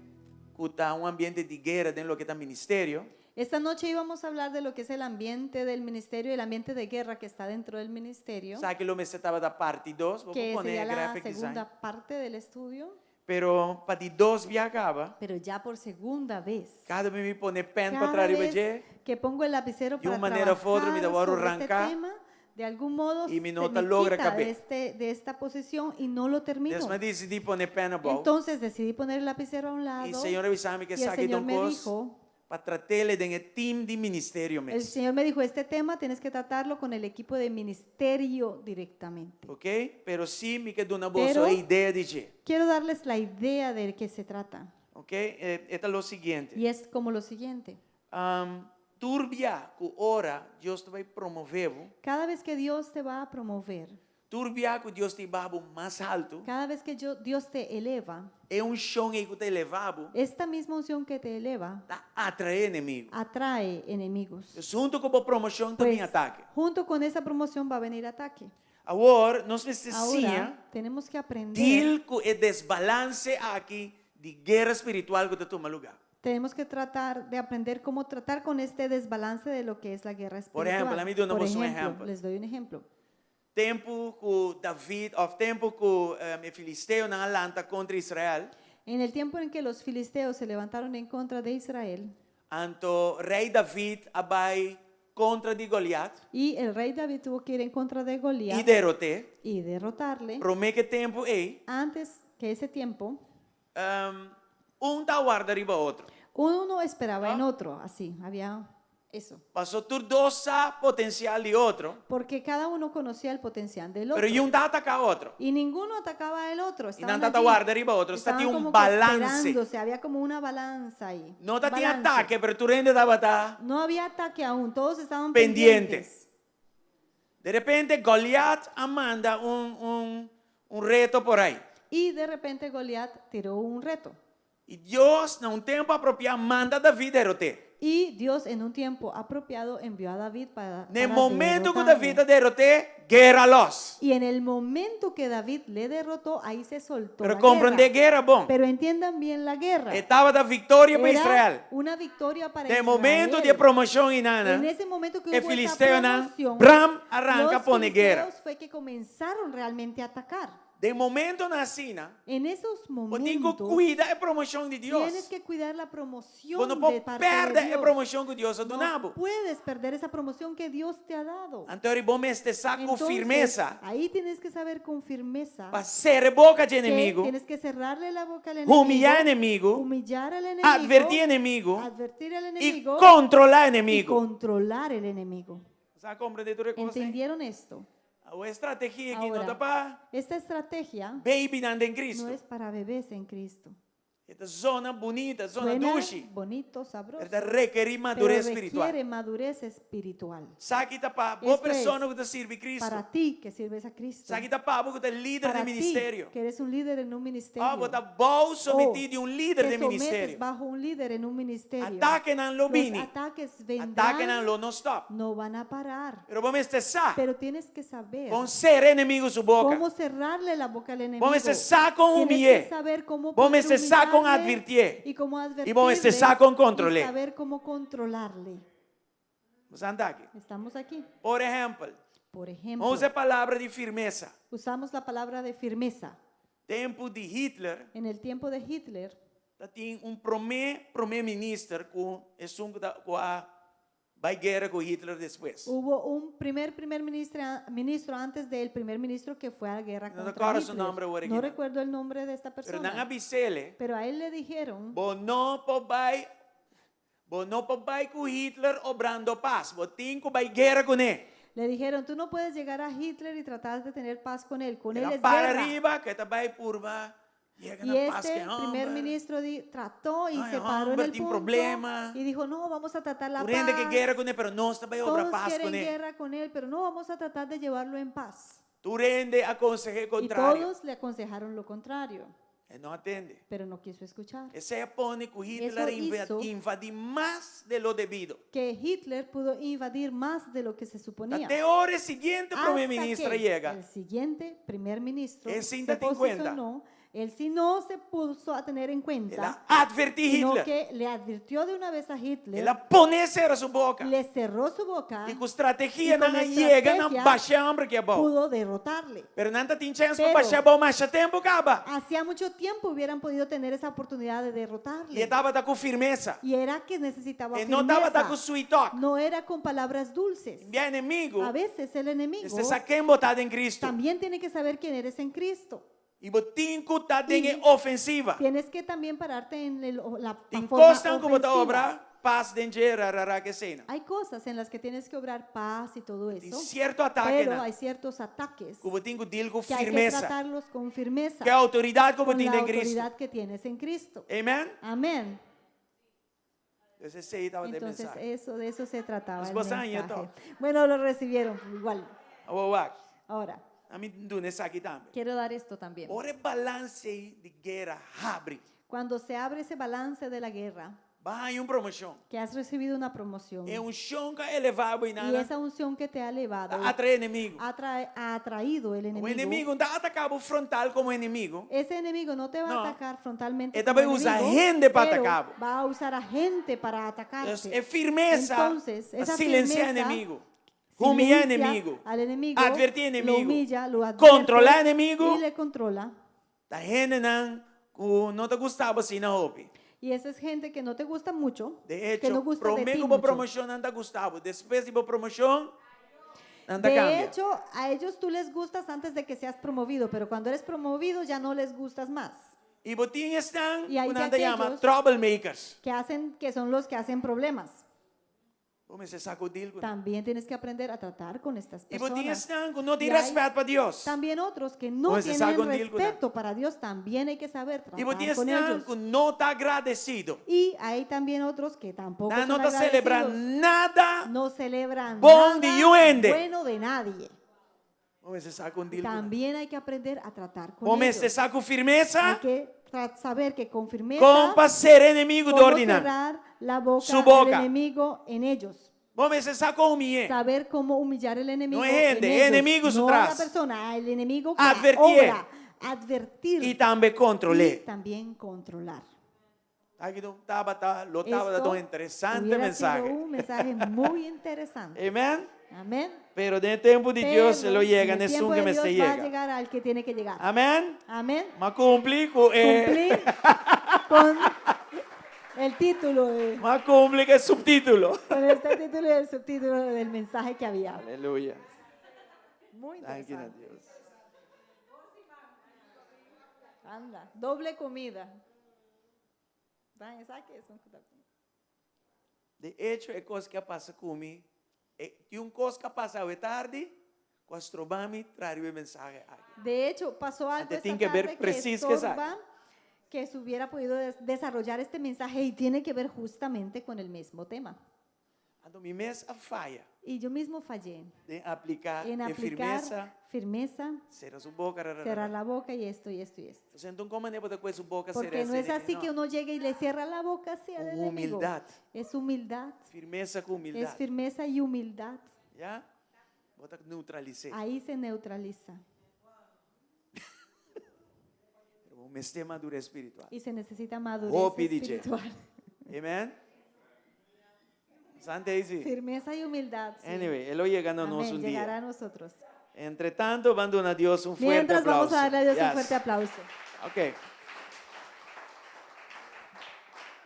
que está ambiente de guerra dentro do que está ministério. Esta noche íbamos a hablar de lo que es el ambiente del ministerio y el ambiente de guerra que está dentro del ministerio, Sabe que lo me estava da parte 2, vou que poner sería la graphic segunda design. parte del estudio, Pero para de 2 viajava, pero ya por segunda vez. cada vez me pone pen para Cada trás de vez veje que pongo el lapicero De una para manera u otra me trabajar debo sobre arrancar, este tema, de algún modo y mi se nota me logra quita caber. de esta posición y no lo termino. Después decidi poner pen a bow. Entonces decidí poner el lapicero a un lado E o Senhor avisava que y el saque de Señor me coisa dijo, para tratarle de team de ministério el mesmo. Señor me dijo, este tema tienes que tratarlo con el equipo de ministerio directamente. Ok? Pero sim me quedou na Pero- bolsa a ideia de G. Quiero darles la idea de qué se trata. Ok? Esta é o seguinte. Y es como lo siguiente. Turbia que ora Deus te vai promover. Cada vez que Dios te va a promover, Turbia que Deus te vai mais alto. cada vez que Dios te eleva, É chão aí que te elevado. esta misma unción que te eleva Tá atrair inimigo. atrae enemigos. Junto com a promoção também Pues, ataque. junto con esa promoción va a venir ataque. Agora, nós precisamos Ahora tenemos que aprender, deal com o desbalance aqui de guerra espiritual que está tomando lugar. tenemos que tratar de aprender cómo tratar con este desbalance de lo que es la guerra Por espiritual. ejemplo, a mí damos un ejemplo, ejemplo. les doy un ejemplo. Tempo que David, of tempo que o filisteu não alanta contra Israel, En el tiempo en que los filisteos se levantaron en contra de Israel anto rei David abai contra de Goliat y el rey David tuvo que ir en contra de e Goliat derrote. y derrotarle, Prome que tempo é antes que ese tiempo, tá guarda arriba outro. uno esperaba en otro, así, había eso. Passou tur dosa potencial de outro, Porque cada uno conocía el potencial del otro. pero tá atacar outro. Y ninguno atacaba al otro. E Estaban não tá allí, guarda arriba outro, está estaban tinha como que balance. esperándose, había como una balanza ahí. Não tá un tinha balance. ataque, pero tu rende dava tá No había ataque aún, todos estaban pendientes. pendientes. De repente Goliat manda reto por aí. Y de repente Goliat tiró un reto. E Deus, num tempo apropriado, manda Davi derrotar. Y Dios en un tiempo apropiado envió a David para Nel para momento que derrotarle. David derroté, guerra los. Y en el momento que David le derrotó, ahí se soltó Pero la comprender guerra. guerra bom. Pero entiendan bien la guerra. Estaba da vitória para Era Israel. una victoria para De Israel. momento de promoção em En Nana, ese momento que el hubo esa filisteo nan, promoción, Bram arranca los pone guerra. filisteos fue que comenzaron realmente a atacar. De momento na Sina, En esos eu tenho que momentos cuidar da promoção de Deus. tienes que cuidar la promoción Você não de pode parte de perder a Dios. promoção que Deus ha No donado. puedes perder esa promoción que Dios te ha dado. Então, é bom estar com Entonces, firmeza ahí tienes que saber con firmeza para ser boca de que inimigo, tienes que cerrarle la boca al enemigo, humilhar inimigo, humillar al enemigo, advertir inimigo advertir al e enemigo controlar y inimigo. controlar el enemigo. Você compreende tudo isso? ¿Entendieron esto? A estratégia aqui não Ahora, está para esta estrategia baby nanda em no Cristo. es para bebés en Cristo. Esta zona bonita, zona Suena dulce, bonito, sabroso, ela requer pero madurez espiritual. requiere madurez espiritual. Sabe que está para boa Esto es pessoa que serve Cristo. Para ti que sirves a Cristo, Sabe que está para você que é líder para de ti ministério. que eres un líder en un ministerio, Ah, você está bom sometido de o líder te de sometes ministério. bajo un líder en un ministerio, Ataque não lo los vini. ataques Ataque vendrán, não lo não stop. no van a parar, Pero vamos cessar pero tienes que saber com ser inimigo su boca. cómo cerrarle la boca al enemigo. Vamos cessar com Tienes que humilhar. saber cómo Vamos poder cessar com humillarle advertir. y cómo advertirle vamos cessar com y controlar. saber cómo controlarle. Você anda aqui. Estamos aquí. Por exemplo, Por ejemplo, vamos usar a palavra de firmeza. usamos la palabra de firmeza. Tempo de Hitler, En el tiempo de Hitler, tinha primeiro-ministro com a vai guerra com Hitler depois. hubo un primer ministro antes del primer ministro que fue a la guerra No contra recuerdo su Hitler. nombre No original. recuerdo el nombre de esta Pero persona. não avisele, Pero a él le dijeron, não vai com Hitler obrando paz, vos tem que vai guerra com ele. tú no puedes llegar a Hitler y tratar de tener paz con él. Con él Ela es para guerra. arriba, que está vai curva, chega Y na paz este que primer hombre. ministro trató y Ay, se paró en hombre, el tiene punto problema. y dijo, no, vamos a tratar la Por ende que paz. guerra com ele, pero não está vai obra Todos paz quieren com ele. guerra con él, pero no vamos a tratar de llevarlo en paz. Tu rende aconseje Y contrário. todos le aconsejaron lo contrario, Ele não atende. pero no quiso escuchar. Esse é pone que Hitler hizo invadir mais de lo debido. Que Hitler pudo invadir más de lo que se suponía. Até hora seguinte, o Hasta primeiro-ministro que chega. el siguiente primer ministro Él sí se date en cuenta. posicionó, él sí no se puso a tener en cuenta, Ela advertiu sino Hitler. que le advirtió de una vez a Hitler, Ela pone cerra sua boca. le cerró su boca E com estratégia Y con não chega, não estrategia, baixa a hambre que é bom. pudo derrotarle. Pero não tem chance Pero- para baixar bom, mas já tempo acaba. Hacía mucho tiempo hubieran podido tener esa oportunidad de E derrotarle. estava com firmeza. Y era que necesitaba E não estava com firmeza. sweet talk. No era con palabras dulces. Meu inimigo, A veces el enemigo você sabe quem botar em Cristo. también tiene que saber quién eres en Cristo. E botin que está Y em ofensiva. Tienes que también pararte en la Tem forma coisas que botar ofensiva. obra, paz de rara que cena. Hay cosas en las que tienes que obrar paz y todo Tem eso, certo ataque, pero né? hay ciertos ataques Que botin que deal com que hay que firmeza. tratarlos con firmeza, Que a autoridade que con botin la em Cristo. autoridad que tienes en Cristo. Amém? Amén. Esse aí estava de Entonces mensagem. de eso se trataba el Esposa, mensaje. nieto. Bueno, lo recibieron igual. Ahora, A mim do nessa aqui também. quiero dar esto también. Ora balance de guerra abre. Cuando se abre ese balance de la guerra, Vai promoção. que has recibido una promoción É chão que elevado e y nada. essa unción que te ha elevado Atrai inimigo. ha atraído el O enemigo. inimigo não está atacando frontal como inimigo. Ese enemigo no te va No. a atacar frontalmente, Esta como va a usar enemigo, gente para pero atacar. va a usar a gente para atacarte. É firmeza Entonces, a esa silenciar firmeza inimigo. Humilhar Silencia inimigo. al enemigo, Advertir lo inimigo. humilla, lo advierte Controlar inimigo. y le controla. Da gente não te gostava assim na roupa. Y esa es gente que no te gusta mucho, De que no hecho, gusta de ti primeiro mucho. promoção não te gostava. Depois de promoção, não te De cambia. hecho, a ellos tú les gustas antes de que seas promovido, pero cuando eres promovido ya no les gustas más. E botinhas estão, E aí quando de anda chama aquellos- troublemakers. Que son los que hacen problemas. Comecei a sacudir. También tienes que aprender a tratar con estas E botinhas personas. estão, não tem Y hay respeito para Deus. También otros que no Pues se sabe tienen con Dios, respeto para Dios, también hay que saber E tratar botinhas con ellos. estão, não está agradecido. Y hay también otros que tampoco Não son está celebrando agradecidos. nada. No celebran Bom nada de yuende. bueno de nadie. Vamos a estar con Dilma. También hay que aprender a tratar con Vamos a ellos. estar con Hay firmeza. que saber que con firmeza Como ser enemigo de cómo ordinar. cerrar la boca Su boca. del enemigo en ellos. Vamos a estar con humillar. Saber cómo humillar al enemigo. No es gente, en es ellos. enemigo no atrás. a la persona, al enemigo que Advertir. obra. Advertir. Y también Y controlar. también controlar. Lo estaba dando interesante hubiera mensaje. sido un mensaje muy interesante. Amén. Amén. Pero en el tiempo de Dios se lo Pero llega, en el nessun tiempo que de me Dios se va a llega. llegar al que tiene que llegar. Amén. Amén. Ma cumpli con Cumplir con el título, ma cumpli que el subtítulo. con este título y el subtítulo del mensaje que había. Aleluya. Muy Thank you, interesante. Dios. Anda, doble comida. De hecho, é coisa que passa comigo. E uma coisa que passa à tarde, quando trobamos, traz o mensagem aqui. De hecho, pasó algo Ante esta tiene que ver tarde que preciso que estorba que se hubiera podido desarrollar este mensaje y tiene que ver justamente con el mismo tema. Então, minha mesa falha Y yo mismo fallé de aplicar en de aplicar firmeza, cerrar su boca. cerrar la boca y esto y esto y esto. Então, como é para su boca Porque cerrar? no es así que uno llegue y le cierra la boca así al Con enemigo. humildad. Es humildad, Firmeza com humildade. es firmeza y humildad. Já? Bota neutralizar. Ahí se neutraliza Vamos ter madura espiritual. y se necesita madurez Hope, DJ. espiritual. Amém? Santaisi. Firmeza y humildad. sí. Anyway, Ele llegando a nós Amén, um llegará a dia. nosotros. Entre tanto, mando a Deus um fuerte Mientras aplauso. vamos a darle a Dios un Yes. fuerte aplauso. Ok.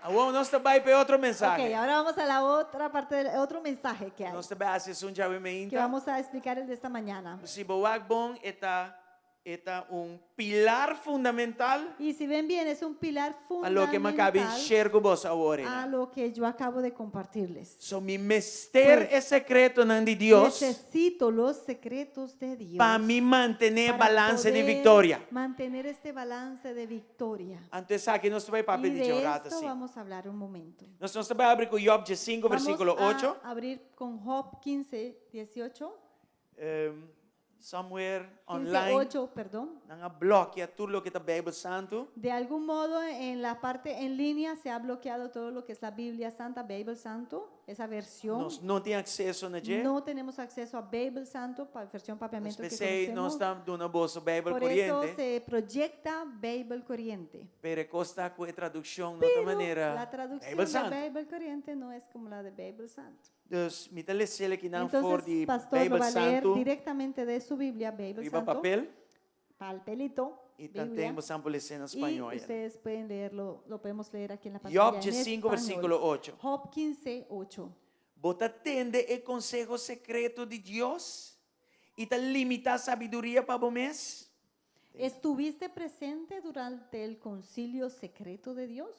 Agora nós também para outro Ok, mensaje. ahora vamos a la otra parte, otro mensaje que hay, Nós também assistimos já que vamos a explicar el de esta mañana. Se boak bom está pilar fundamental Y si ven bien, es un pilar a lo que me cabe fundamental enxergo vos a agora. lo que yo acabo de compartirles. So mi mister Pues, é secreto não de Deus Necesito los secretos de Dios para me manter para balance de poder victoria. mantener este balance de victoria. Antes aqui nós também para Y pedir de orata esto assim. vamos a hablar un momento. Nós também abrir com Job 5 Vamos versículo 8. a abrir con Job 15, 18. Somewhere 15, online. 8, perdón. Nanga bloquea tudo lo que está Bíblia Santo. De algún modo en la parte en línea se ha bloqueado todo lo que es la Biblia Santa, Bible Santo, esa versión. Nós não tem acesso na dia. No tenemos acceso a Bible Santo, versión Nós papiamento que pensei nós conocemos. estamos dando bolsa Bíblia Por eso corriente. se proyecta Bible corriente. Pero costa com a tradução de outra Pero maneira. la traducción Bíblia de Santo. Bible corriente no es como la de Bible Santo. Dus me telecele que não for Entonces, de pastor lo Bíblia va a leer Santo, directamente de su Biblia, Bible riba Santo, papel, papelito, e Biblia, também vamos ler em y espanhol. ustedes pueden leerlo, lo podemos leer aquí en la pantalla. Job en 5 español. versículo 8. Job 15, 8. Bota atende o consejo secreto de Deus e te limita a sabedoria para o mês. ¿Estuviste presente durante el concilio secreto de Dios?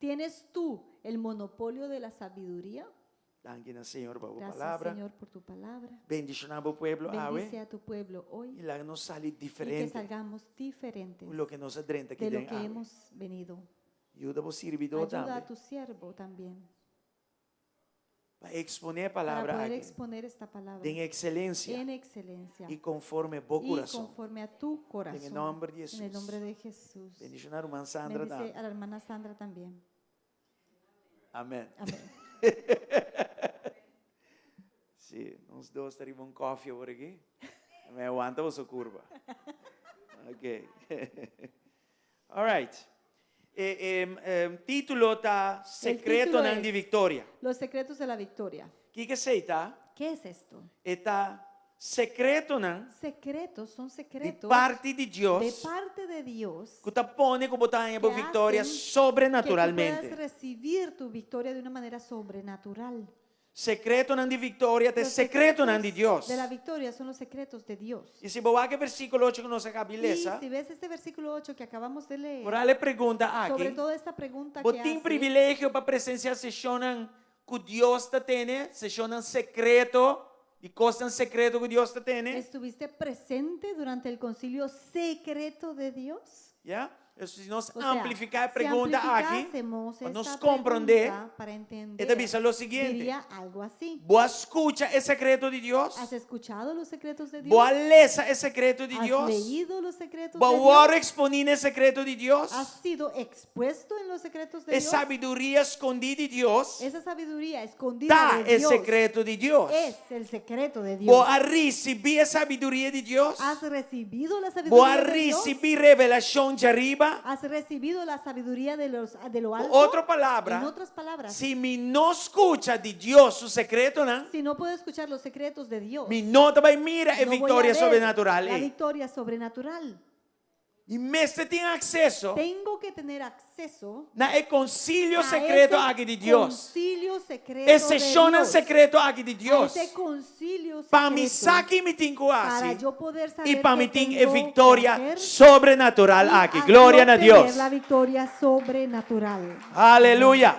¿Tienes tú el monopolio de la sabiduría? Danke, Senhor, por a Gracias, palavra. Señor, por tu palabra. Bendicionar o pueblo, Bendice a tu pueblo hoy e lá nos sale y que diferente salgamos diferentes com o que nos adrenta aqui de lo dentro. que hemos venido. Ajuda o servidor Ayuda a também tu siervo también para exponer a para palavra poder aqui exponer esta palabra em excelência en excelencia e conforme o y coração. conforme a tu corazón. En el nombre de Jesús. En el nombre de Jesús. Bendicionar a irmã Sandra Bendice também. a la hermana Sandra también. Amém. Amén. Sim, nós dois teríamos um coffee por aqui. Me aguanta a sua curva. Ok. All right. Título está Secreto título na es- de Victoria. Los secretos de la victoria. O que sei, tá? ¿Qué es esto? Está secreto na Secretos son de secretos parte de de Deus parte de Dios que está pone como botar em que vitória hacen que tú sobrenaturalmente. puedas recibir tu victoria de una manera sobrenatural. Secreto na de Victoria, é Los secreto na secretos de Deus. de la victoria son los secretos de Dios. E se boa que versículo 8 que nós acabamos de Y ler, si ves este versículo 8 que acabamos de leer, por aí pergunta sobre aqui, todo esta pregunta que botem hace, privilégio para presenciar sessões que Deus está tendo, sessões secreto, de coisas secreto que Deus está tendo, ¿estuviste presente durante el concilio secreto de Dios? yeah? Se nós O sea, amplificar a si pergunta aqui, amplificásemos para nós esta compreender, pregunta para entender, ele diz o seguinte: diría algo así. boa escucha o secreto de Deus, ¿Has escuchado los secretos de Dios? boa lesa o secreto de ¿Has Deus, leído los secretos de boa Dios? ora exponer o secreto de Deus, ¿Has sido expuesto en los secretos de é Dios? sabedoria escondida de Deus, Esa sabiduría escondida dá de o Dios secreto de Deus. es el secreto de Dios. Boa receber a sabedoria de Deus, ¿Has recibido la boa sabiduría de Dios? receber revelação de arriba. ¿Has recibido la sabiduría de lo alto? Outra palavra, En otras palabras, se me não escuta de Deus o secreto, né? si no puedo escuchar los secretos de Dios, Me não vai mirar a no voy a vitória ver sobrenatural. la victoria sobrenatural. E mesmo tem acesso Tengo que tener acceso na concílio a secreto ese aqui de Deus. concilio secreto Esse de sessão Dios. secreto aqui de A Deus. ese concilio Para me secreto, saque me tem para quase. yo poder saber E para me qué tem a tengo que vitória hacer sobrenatural y aqui. así Glória a obtener Deus. la victoria sobrenatural. Aleluia.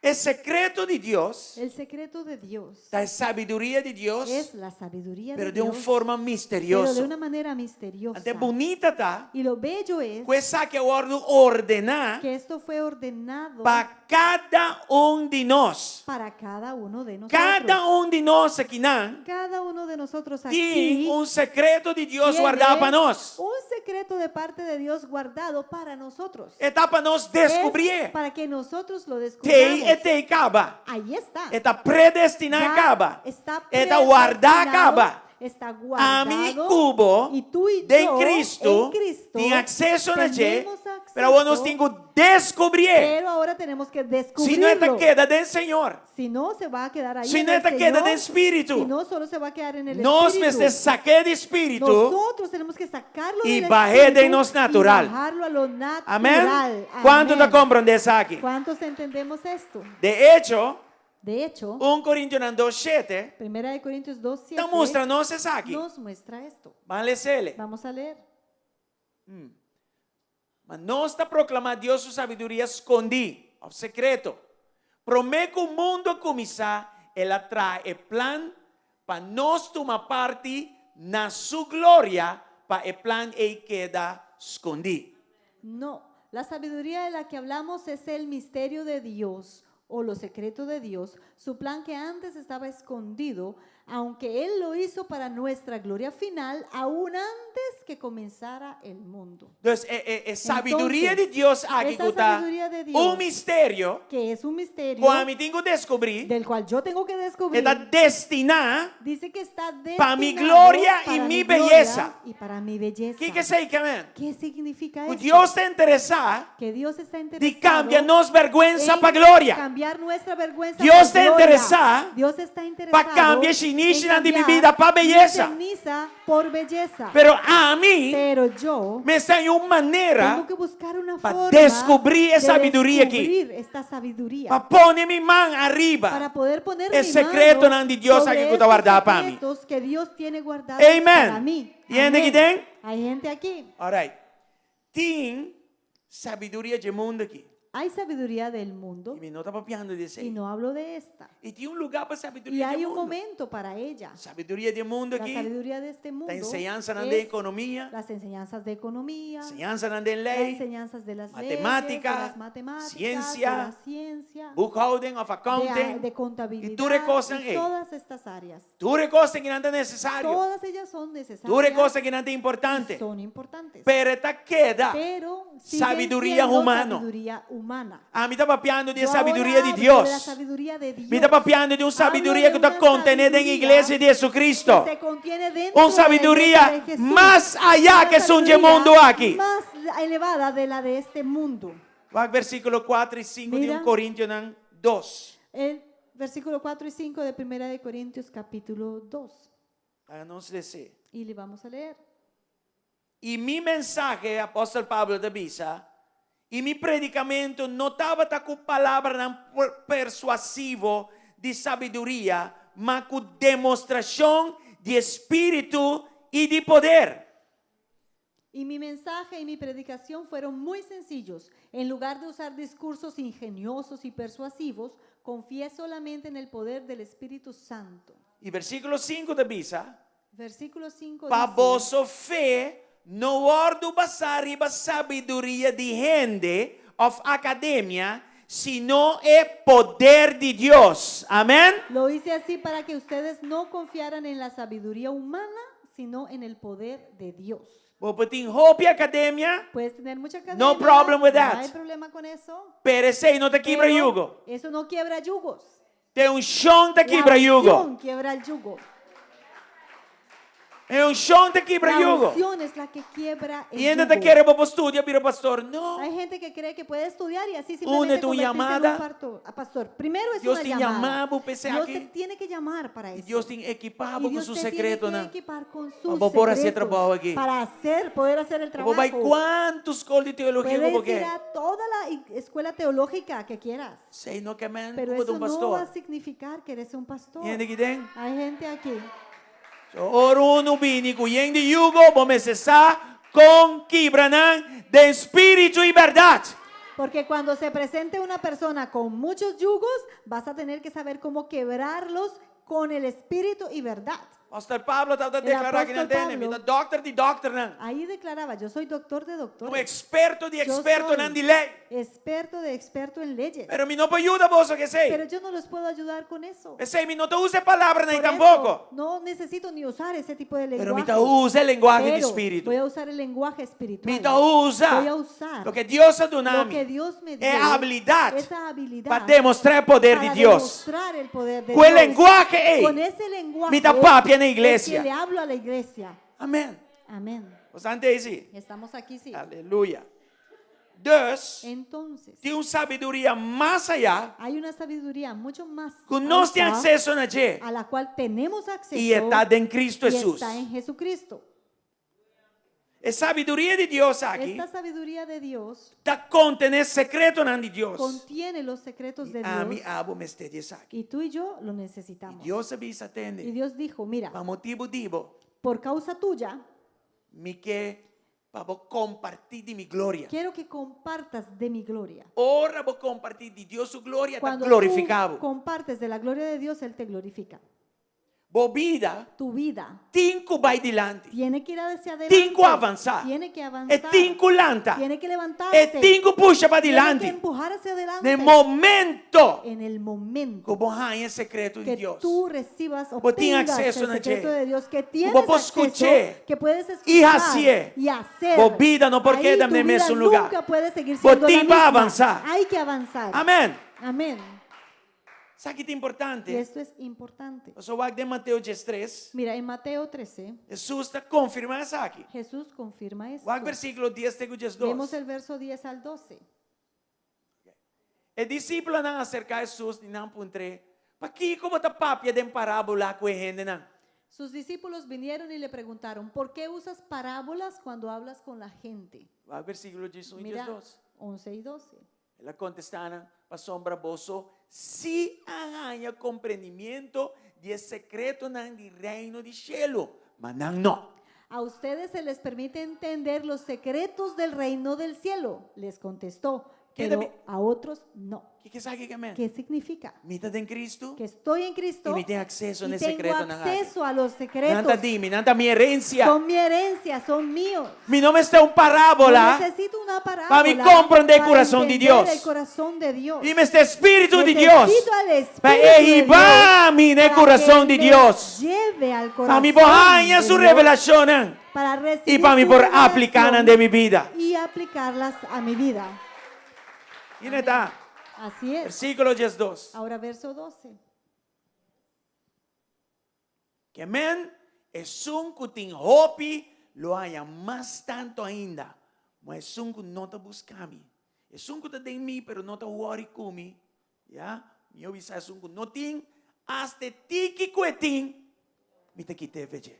O secreto de Deus, El secreto de Dios da sabedoria de Deus, es la sabiduría pero de de uma Dios, forma pero misteriosa. de una manera misteriosa. Até bonita tá? Y lo bello es Coisa que eu ordenar que esto fue ordenado para cada de nós. para cada uno de nosotros. Cada de nós aqui não Cada uno de nosotros tem aquí secreto de Deus tiene guardado para nós. un secreto de parte de Dios guardado para nosotros. Está para nós Es descobrir. para que nosotros lo Tem descubramos. e tem acaba. Ahí está. Está predestinado Ya acaba. está Está guardado predestinado, acaba. está A guardado. mim cubo y tú y de yo Cristo en Cristo tem acesso na gente, tenemos acceso, pero agora nós temos que descobrir. pero ahora tenemos que Se descubrirlo. não está queda do Senhor. Si no, se va a quedar ahí Se en não el está queda Señor. do Espírito. Si no, solo se va a quedar en el Nós Espíritu. me saqué do Espírito. Nosotros tenemos que sacarlo y del bajé de Espíritu nos natural. y bajarlo a lo natural. Amém? Quanto está Amén. compreendendo isso aqui? ¿Cuántos entendemos esto? De hecho, De hecho, 1 Coríntios 2:7 Primera de Corintios 2:7 está mostrando isso aqui. nos muestra esto. Vamos ler. Vamos a leer. Mas nós está proclamando Deus sua sabedoria escondida, o secreto. Promete que o mundo começar, ela traz o plano para nós tomar parte na sua glória, para o plano e queda escondido. No, la sabiduría de la que hablamos es el misterio de Dios o lo secreto de Dios, su plan que antes estaba escondido, aunque Él lo hizo para nuestra gloria final, aún antes que comenzara el mundo. Então, sabedoria de Entonces, Deus aqui esa está sabiduría de Dios, um mistério, Que es un misterio quando me tenho que descobrir, del cual yo tengo que descubrir, está destinado. dice que está para mi destinado gloria y para mi gloria belleza. y para mi belleza. O que é isso aí, amém? ¿Qué significa O eso? Deus está interessado Que Dios está de interesado cambiar nos vergüenza en para glória. cambiar nuestra vergüenza Dios por está gloria. interesado Dios está interesado para cambiar ceniza en de mi cambiar vida para belleza. mi ceniza por belleza. Pero a mim, Pero yo me sai uma maneira tengo que buscar una para forma descubrir de esa sabiduría aquí. descubrir esta sabiduría para pôr minha mão arriba. para poder poner El mi secreto mano de Dios sobre aquí que está estos guardado para mí. secretos que Dios tiene guardados Amen. para mí. ¿Tiene Amén. que ten? Hay gente aquí. Alright. Tem sabedoria de mundo aqui. Hay sabiduría del mundo E me não está papiando disso y aí. no hablo de esta. E tem lugar para Y sabedoria de hay un mundo. momento para ella. Sabedoria de mundo La aqui. sabiduría de este mundo Da enseñanza es de economia. las enseñanzas de economía, Enseñanza de las lei. enseñanzas de las matemática, leyes, de las matemáticas, ciencia, de la ciencia, Bookholding of accounting. de contabilidad, Y tú recoges y todas estas áreas. Tutte cose que não é necessário. Todas ellas son necesarias, Tutte cose que não é importante. son importantes, Pero esta queda. pero siguen Sabiduría siendo humana. sabiduría humana. A mim está papiando de Yo sabedoria ahora de hablo Deus. de la sabiduría de Dios. Me está papiando de uma sabedoria que Hablo de está una contenida em sabiduría igreja de Jesucristo. que se contiene dentro Uma de la sabedoria iglesia de Jesús. mais allá Una que son de sabiduría mundo aqui. más elevada de la de este mundo. Vai versículo 4 e 5 de Mira. 1 Coríntios 2. El versículo 4 y 5 de Primera de Corintios capítulo 2. Para nós descer. Y le vamos a leer. E meu mensagem, apóstolo Pablo da Bisa, e meu predicamento não estava com palavra não persuasivo de sabedoria, mas com demonstração de espírito e de poder. Y mi mensaje y mi predicación fueron muy sencillos. En lugar de usar discursos ingeniosos y persuasivos, confié solamente en el poder del Espíritu Santo. E versículo 5 da Bisa, Versículo 5 para dice, vossa fé não ordo basar riba sabedoria de gente of academia, sino é poder de Deus. Amém? Lo hice así para que ustedes no confiaran en la sabiduría humana, sino en el poder de Dios. Vou botar hope academia, Puedes tener mucha academia, No problem with no that. hay problema con eso. perecei não te quebra pero jugo. eso no quiebra yugos. Tem chão te quebra La jugo. unción quiebra el yugo. É chão te quebra La jugo. unción es la que quiebra el E ainda yugo. te quer para estudiar, pero pastor, não. Hay gente que cree que puede estudiar y así Une simplemente tu convertirse llamada. en un pastor. Primero es Dios una te llamada. llamaba, pensé Dios aquí. te tiene que llamar para E eso. Deus tem equipado Y com Dios seu te secreto, tiene né? que equipar con sus Vamos por hacer secretos trabajo aquí. para poder hacer el trabajo. Vai quantos escolas de teologia Puedes como ir que? a toda la escuela teológica que quieras, Sei não que man, pero como de eso um no va pastor. a significar que eres un pastor. E ainda que tem? Hay gente aquí. So, oro no bini com yeng de yugo, vamos cessar com quebranan de espírito e verdade. Porque cuando se presente una persona con muchos yugos, vas a tener que saber cómo quebrarlos con el espíritu y verdad. Pastor Pablo estava declarando que não apóstol tem, Pablo. me doctor de doctor não. Ahí declaraba, yo soy doctor de Um doctores, experto de Yo experto soy não de lei. experto de experto en leyes. Pero me não pode ajudar você que sei. Pero yo no los puedo ayudar con eso. Que sei, me não te use palavra nem Por tampouco. eso, no necesito ni usar ese tipo de Pero me lenguaje. te use linguagem de Pero espírito. voy a usar el lenguaje espiritual. Me te usa. Voy a usar Lo que Deus ha lo dado que Dios me dio, é a habilidade esa habilidad para demonstrar o poder de para Deus. demostrar el poder de Com o Dios. linguagem, Con ese lenguaje me dá papia na es que igreja. le hablo a la iglesia. Amém. Amén. Você entende? Estamos aquí, sí. Aleluia. Deus Entonces, tem uma sabedoria mais allá hay una sabiduría mucho más que nós alta temos acesso na G a la cual tenemos acceso e está em Cristo y Jesus. está en Jesucristo. A sabedoria de Deus aqui Esta sabiduría de Dios está contendo secreto de Deus. contiene los secretos de A mim, Dios abo me esteja aqui. y tú y yo lo necesitamos. Deus avisa Y atende. Dios dijo, mira, Para motivo divo, por causa tuya, me quer para compartilhar de minha glória. quiero que compartas de mi gloria. Ora vou compartilhar de Deus sua glória, está Cuando glorificado. tú compartes de la gloria de Dios, Él te glorifica. Boa vida, Tu vida tinco vai dilante. tiene que ir hacia adelante. Tinco avançar. Tiene que E avanzar. tinco lanta. Tiene que E levantarse. tinco puxa para Tiene que dilante. empujar hacia adelante. No momento En el momento que vos hay secreto de que Deus. tú recibas o Vos tenés tengas acceso el na secreto G. de Dios, que tienes Vos acceso, escuché. que puedes Y escuchar hacer. y hacer. Vos vida no por Ahí queda tu en el vida mismo lugar. nunca puede seguir Vos siendo la tiene para misma. avanzar. Hay que avanzar. Amém. Amén. Sabe que é Y importante? esto es importante. Eu sou de Mateus 13. Mira, en Mateo 13, Jesus está confirmando isso aqui. Jesús confirma esto. O versículo 10 tego 12. Vemos el verso 10 al 12. E discípulo não acerca a Jesus e não puntre. Para que como tá papia de parábola com a gente não? Sus discípulos vinieron y le preguntaron, ¿por qué usas parábolas cuando hablas con la gente? O versículo 11 e Mira, 12. 11 y 12. Ela contestaram, pastor Boso, se arranha compreendimento de secreto no reino de cielo, mas não. A ustedes se les permite entender los secretos del reino del cielo, les contestó, ¿Qué pero de mí? a otros no. O que sabe que é? ¿Qué significa? Mita em Cristo Que estoy en Cristo e me tem acesso y nesse tengo secreto na acceso a los Nanta secretos. dime, nanta minha herência. Son mi herencia, son míos. Mi nome está parábola. No necesito una parábola para me comprender el corazón de entender Dios. el corazón de Dios. E este Espírito de Deus. Necesito al Espíritu Para de Dios erribar-me no para coração que de me Deus. lleve al Para me corazón borrar de sua Dios, revelação. para E recibir para me su por aplicar revelación na minha vida. y aplicarlas a mi vida. E não está? Así es. Versículo 12. Ahora verso 12. Que amém. É um que tem hope, lo haya mais tanto ainda. Mas é um que não está buscando. É um que está em mim, pero não está worry comigo. Já? Meu bisa é um que não tem. Hasta tiki cuetim. Me te quite veje.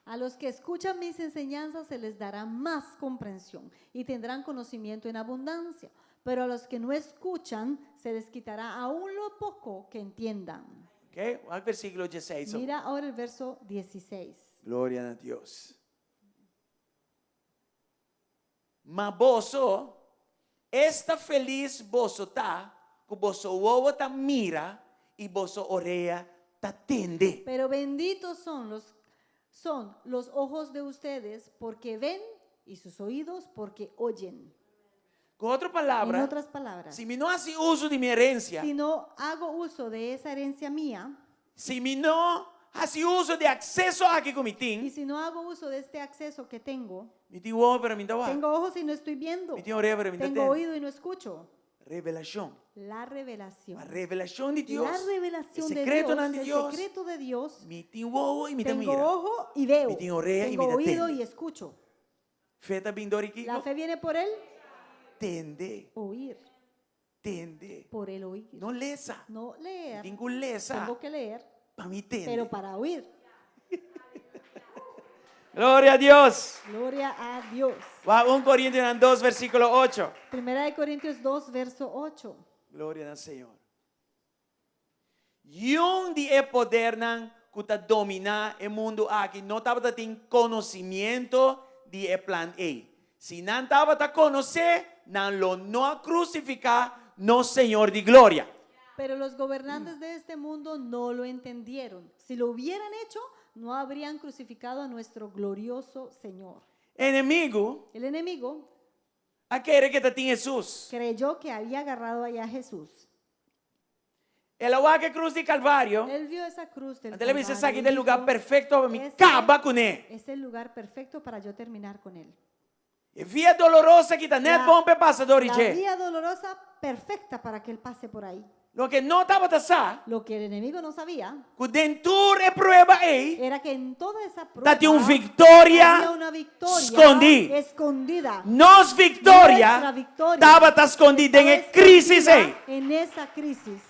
A los que escuchan mis enseñanzas se les dará más comprensión y tendrán conocimiento en abundancia, pero a los que no escuchan se les quitará aún lo poco que entiendan. Ok? Olha o versículo 16. Mira ahora el verso 16. Glória a Deus. Mas vosso, esta feliz vosso tá, que vosso ovo tá mira e vosso orelha tá tende. Pero benditos son los ojos de ustedes porque ven y sus oídos porque oyen. Con otra En palabra, otras palabras, si mi no hace uso de mi herencia, si no hago uso de esa herencia mía si mi no hace uso de acceso a que y comitín, si no hago uso de este acceso que tengo, mi tío para mi tawa, tengo ojos y no estoy viendo, mi tío oreja para mi tengo tatén. oído y no escucho. Revelación. La revelación. La revelación de Dios. La revelación el de secreto Dios, de el Dios. secreto de Dios. Mi tío y mi Tengo mira. ojo y veo. Mi tengo oreja y Tengo mi oído atende. y escucho. Feta bindori kiko. La fe viene por el Tende. oír, Tende. por el oír. No lesa. No leer. Tengo lesa. Tengo que leer, Para mi tende. pero para oír. Gloria a Dios. Gloria a Dios. Va 1 Corintios 2, versículo 8. Primera de Corintios 2, verso 8. Gloria al Señor. Yung di e poder ng kuta domina el mundo aquí. No estaba tin conocimiento di e plan A. Si no estaba ta conocer, nan lo no crucificar, no Señor de gloria. Pero los gobernantes de este mundo no lo entendieron. Si lo hubieran hecho, no habrían crucificado a nuestro glorioso Señor. Enemigo, El enemigo aquel que está en Jesús. creyó que había agarrado allá a Jesús. El agua que cruz de Calvario. Él vio esa cruz del Antes le dice Calvario aquí y del lugar dijo, perfecto, me "Ese acaba con él. es el lugar perfecto para yo terminar con él. E via dolorosa que está net La- bom pe passador La je. vía dolorosa perfecta para que él pase por ahí. Lo que no estaba tasá, Lo que el enemigo no sabía que dentro e prueba aí, era que en toda esa prueba date un victoria había una victoria escondi. escondida. Nos Nuestra victoria victoria estaba escondida estaba en crisis escondida aí. en esa crisis.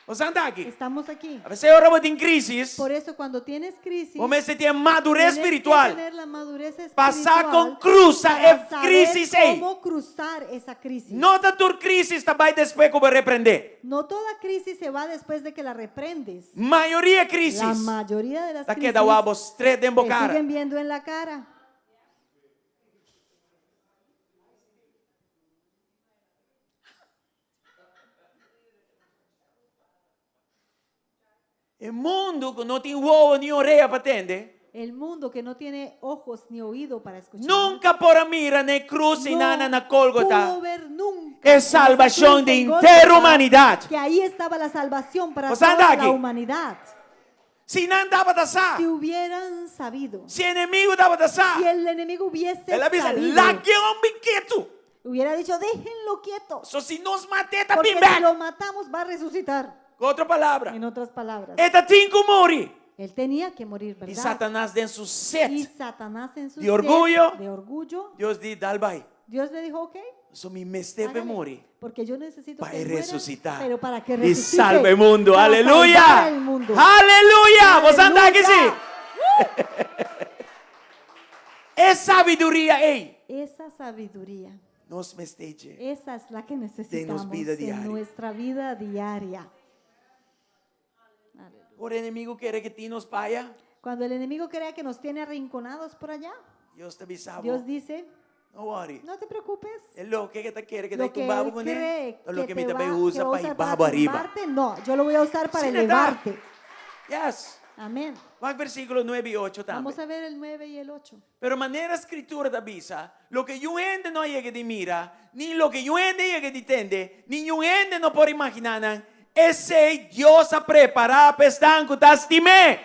O sea, anda aquí. Estamos aquí. A veces ahora en crisis, Por eso cuando tienes crisis, o se tiene madurez tienes que espiritual. tener la madurez Pasar espiritual con cruza para e saber crisis aí. cómo cruzar esa crisis. No da tu crisis também después como reprender. No toda crisis se va después de que la reprendes. Maioria La crisis. mayoría de las Da crisis que da wabos tres de te embocar. siguen viendo en la cara. El mundo que no tiene huevo ni oreja para atender. El mundo que no tiene ojos ni oído para escuchar. Nunca por mira ne cruz y nana na pudo Cólgota. ver nunca Es en esa salvación cruz de en entera Gólgota humanidad. que ahí estaba la salvación para O sea, toda anda la aquí. humanidad. Si no andaba tasá. Si hubieran sabido, Si enemigo estaba tasá. si el enemigo hubiese Él avisa, sabido, la que hombre quieto. hubiera dicho, déjenlo quieto, So si nos mate porque también si lo back. matamos va a resucitar. Con otra palabra. En otras palabras, Esta cinco mori. él tenía que morir, Y ¿verdad? Satanás en su Y set. Satanás en su de orgullo. sed de orgullo, Dios di dalbai. Dios le dijo, ok, So mi mestepe hágale, mori. porque yo necesito Para que él muera, resucitar. pero para que Y resucite, salve el mundo. para Aleluya. salvar el mundo. Aleluya. Vos andás que sí. Aleluya. Es sabiduría, ey. Esa sabiduría, Nos mesteche. esa es la que necesitamos vida diaria. en nuestra vida diaria. Aleluya. Por enemigo quiere que ti nos vaya. Cuando el enemigo crea que nos tiene arrinconados por allá, Dios te avisaba. Dios dice, No worry. no te preocupes. Es lo que te quiere que Lo te que tumbado él con cree él. O lo que me te te va a usa para usar ir para bajo arriba. tumbarte, no, yo lo voy a usar para Sí, neta. elevarte. Yes. Amén. Va al versículo 9 y 8 Vamos también. a ver el 9 y el 8. Pero manera escritura te avisa, lo que yo ende no llegue de mira, ni lo que yo ende llegue de tende, ni yo ende no por imaginar, ese Dios ha preparado pestan kutastime.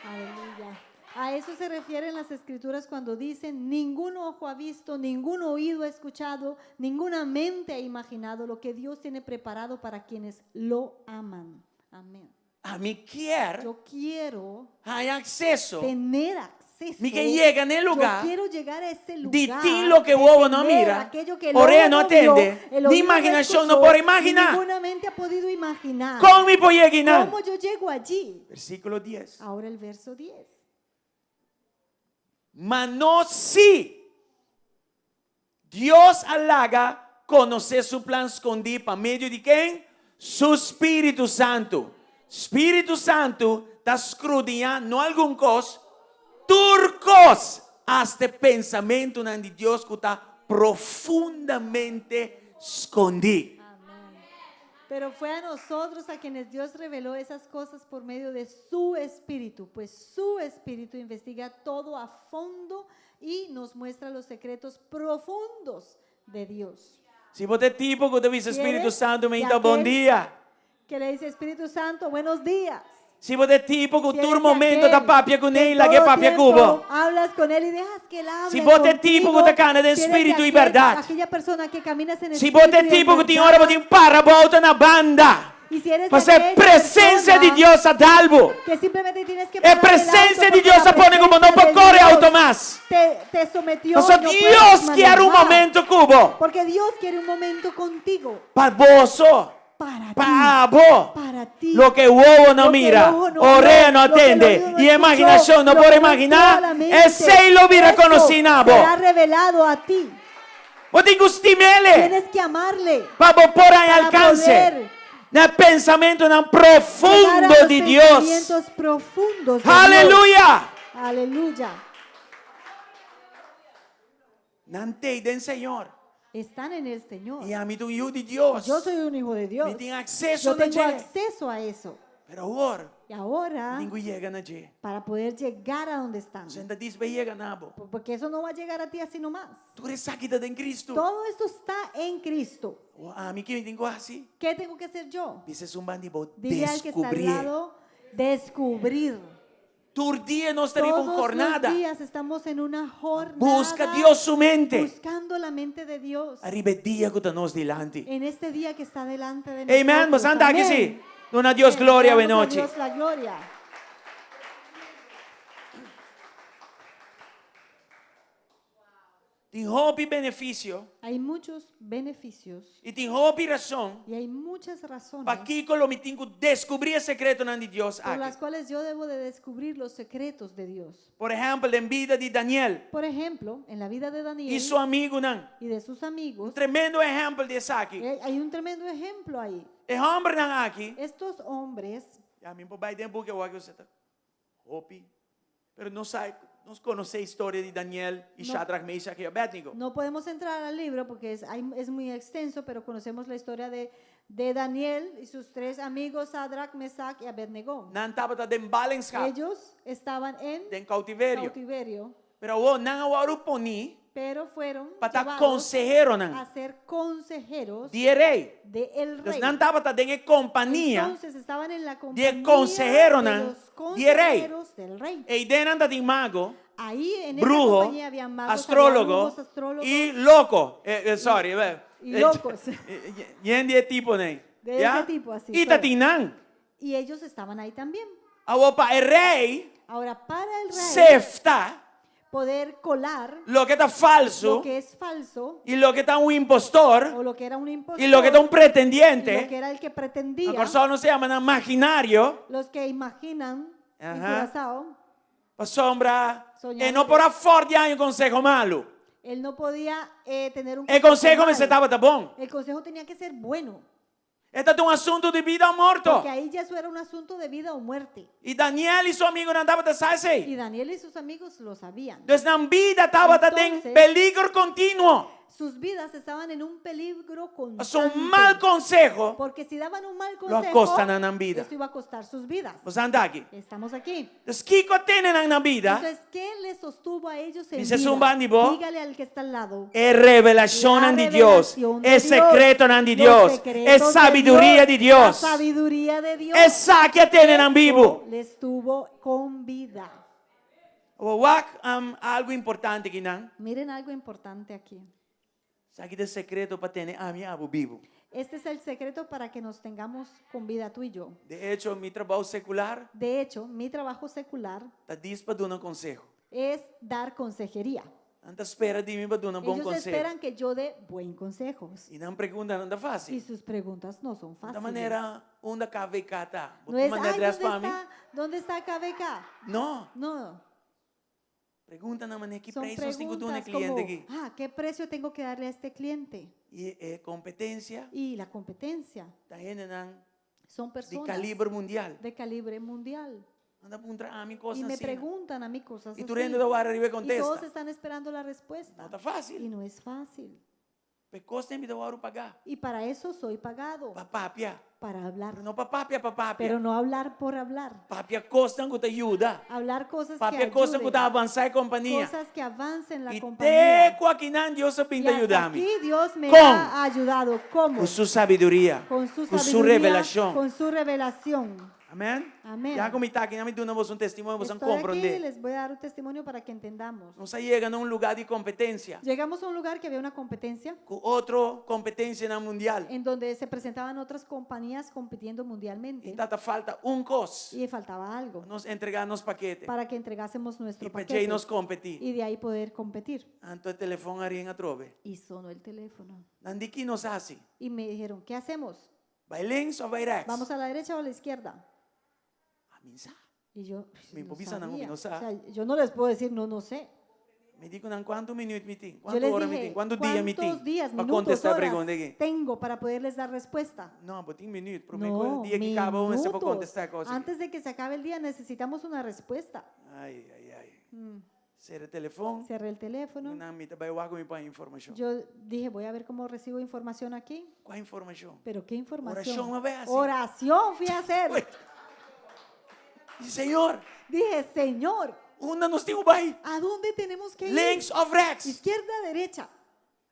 Aleluya. A eso se refieren las escrituras cuando dicen, ningún ojo ha visto, ningún oído ha escuchado, ninguna mente ha imaginado lo que Dios tiene preparado para quienes lo aman. Amén. A mí quiere, Yo quiero hay acceso. tener acceso. Mi que llega en el lugar. Yo quiero llegar a ese lugar. De ti lo que bobo no tener mira, aquello que el oreja ojo no no vio, atiende, el ni oído imaginación no escuchó, puede imaginar. Ninguna mente ha podido imaginar. Con mi polleguinan. ¿Cómo yo llego allí? Versículo 10. Ahora el verso 10. Mas no si Dios halaga conocer su plan escondido para medio de quién? Su Espíritu Santo. Espíritu Santo está escudriñando no algún cos, turcos hasta pensamiento de Dios que está profundamente escondido. Amén. Pero fue a nosotros a quienes Dios reveló esas cosas por medio de su Espíritu, pues su Espíritu investiga todo a fondo y nos muestra los secretos profundos de Dios. Se você é tipo que dice Si Espírito eres Santo, me de dá bom aquel dia. Que le dice Espíritu Santo, buenos días. Se você é tipo que Si todo eres de momento aquel tá papia com que ele, que todo papia tiempo cubo. hablas con él y dejas que él hable Si vos te tipo contigo, que te cana de si eres espíritu y aquel- verdad. aquella persona que caminas en Se espíritu você é y en tipo que tem verdad, hora para para volta na banda. y si eres de Você é aquella presença de persona Deus a salvo. que simplemente tienes que É parar el presença auto de porque Deus la a pone como não presencia de corre Dios auto mais. te sometió Mas y no puedes Deus quer um manejar. momento cubo. Porque Dios quiere un momento contigo Para você, para ti, para vos. para ti. Lo que o ojo no Lo que el mira, ojo no oreja vio, no lo que el atende oído no y escuchó, imaginación no lo puede que no entró a la imaginar, mente, ese lo hubiera eso conocido. será revelado a ti. Vos te gustimele Tienes que amarle para vos por ahí para alcance. poder El pensamiento tan llegar a profundo los de Dios. pensamientos profundos de Aleluya. Dios. Aleluya. Nante den Señor. Están en el Señor. Y a mí tu hijo de Dios. Yo soy un hijo de Dios. Me tiene acceso Yo tengo a Dios. acceso a eso. Pero ahora, Y ahora, ninguém llega na Dios. para poder llegar a donde están. Você ainda diz, vai llegar nabo. Porque eso no va a llegar a ti así nomás. Tu eres aqui em Cristo. Todo esto está en Cristo. A mí que me tengo assim. ¿Qué tengo que hacer yo? Dices un bandido, Dile al que está al descobrir. lado, descubrir. Tu dia não estaria com Todos jornada. los días estamos en una jornada Busca Dios su mente. buscando la mente de Dios Arriba el día que tenemos delante. en este día que está delante de Amen. nosotros. Vamos a andar aquí, Amén. sí. Dona a Dios gloria, Damos buena a noche. Dios la gloria. Tem roupa e benefício. Hay muchos beneficios E tem roupa e razão. y hay muchas razones Para que eu me tenho que descobrir o secreto de Deus por las aqui. cuales yo debo de descubrir los secretos de Dios. Por exemplo, em vida de Daniel Por ejemplo, en la vida de Daniel e seu amigo não. y de sus amigos, Tremendo exemplo desse aqui. hay un tremendo ejemplo ahí. É homem não aqui. Estos hombres, A mim, por baixo porque eu acho que você está roupa. Pero não sai. Nós conhecemos a história de Daniel e No. Shadrach, Meshach e Abednego. no podemos entrar al libro porque es muy extenso, pero conocemos la historia de Daniel y sus tres amigos, Sadrach, Mesach y Abednego. Não estava em ballingschap, Ellos estaban en em cautiverio. cautiverio, Pero não o poni pero fueron para estar llevados consejero a não. ser consejeros De rei. de el rey. Não estava em companhia. Entonces estaban en la compañía consejero, de ¿no? los De rey. consejeros del rey. E dentro de mago, Ahí en brujo, esa compañía había magos, había astrólogo brujos, astrólogos e louco. Sorry. y locos. E de tipo, né? De ese tipo, así, E todo. tatinang. Y ellos estaban ahí también. A opa, o rei Ahora, para el rey sefta poder colar lo que está falso lo que es falso e lo que está un impostor o lo que era un impostor e lo que está un y lo pretendiente. que era el que pretendía, Agora só não se chama imaginario. los que imaginan en Ajá. Curazao, Pa sombra. Sognare. E não porá forte um consejo malo. él no podía tener un O consejo me malo. se estava tá bom. El consejo tenía que ser bueno, Este é um assunto de vida ou morte. porque ahí ya eso era un asunto de vida o muerte. E Daniel e seu amigo não estavam assim. Y Daniel y sus amigos lo sabían. Então, na vida estava em Entonces, peligro contínuo. Sus vidas estaban en un peligro Mas um constante. mal consejo Porque si daban un mal lo consejo, acostan na vida. esto iba a costar sus vidas. Você anda aqui. Estamos aquí. Então, Kiko tem na vida Entonces, ¿qué les sostuvo a ellos en Dice vida? Zumba, Nibo. Dígale al que está al lado. é revelação La de Deus. revelación de É Dios, secreto de los Deus. secretos É de sabedoria de La Deus. sabiduría de Dios. É saque tem Eso vivo. les tuvo con vida. Algo importante aqui, não? Miren algo importante aquí. Sabe de secreto para ter a minha abo vivo. Este es el secreto para que nos tengamos con vida tú y yo. De hecho, meu trabalho secular De hecho, mi trabajo secular está diz para dar um conselho. es dar consejería. Anta espera de mim para dar um bom Ellos conselho. esperan que yo dé buen consejos. E não pergunta nada Y fácil. sus preguntas no son Da fáciles. maneira, onde a KVK está? No Você es, manda ay, atrás para mim? ¿dónde está KVK? Não. No, Pergunta na maneira que son preços tenho que dar um preguntas cliente como, aqui. ¿qué precio tengo que darle a este cliente? E competência Y la competencia está indo son de personas calibre mundial. de calibre mundial. Anda para a mim Y coisas me assim. preguntan a mí cosas E tu así. rende do ar arriba e Y todos contesta. están esperando la Não respuesta. está Y fácil. no es fácil. Pecosta me deu pagar. Y para eso soy pagado, Papapia. para hablar. Não papapia, papapia. Pero no hablar por hablar. Papia costa que te ajuda. Hablar cosas que Papia costa que te ayuden, avançar em companhia. cosas que avancen la E compañía. teco aqui não Deus Y pinta hasta ajudar-me. aquí Dios me ¿Cómo? ha ayudado. ¿Cómo? Com sua sabedoria. Con su Com sua sabiduría, revelação. con su revelación. Amém? Amén. Já como está aqui, não me damos testemunho, vocês Estoy aquí, compreender. les voy a dar un testimonio para que entendamos. Não se chega num lugar de competência. Llegamos a un lugar que había una competencia Com outra competência na mundial. en donde se presentaban otras compañías compitiendo E mundialmente tata falta coisa. y faltaba algo Nos entregar nos paquete. para que entregásemos nuestro E para paquete nos competir. y de ahí poder competir. Anto o telefone ali em trove. Y sonó el teléfono Nandi que nos hace? y me dijeron, ¿qué hacemos? Vai links ou vai rechts? ¿Vamos a la derecha o a la izquierda? A mim sabe. Y yo Me no improvisa, no, sabía. no O sabe. sea, yo no les puedo decir, no sé. Me digo, quantos minutos me tem? Yo Quantas les horas me dije, tem? Quantos dias me tem? ¿cuántos días, Para minutos, contestar a horas pergunta aqui. tengo para poderles dar respuesta? Não, mas tem minutos. Para No, o dia que acaba, você pode minutos. contestar coisas. Antes de que se acabe el día necesitamos una respuesta. Ai, ai, ai. Mm, Ser o telefone. Cerré el teléfono. Não, me vai o me põe informação. Yo dije, voy a ver cómo recibo información aquí. Qual informação? Pero ¿qué información? Oración, ¿no ves así? Oración fui a hacer. Ué. E Senhor, Dije, Señor, onde nós temos vai? ¿a dónde tenemos que ir? Links of rechts? Izquierda, derecha.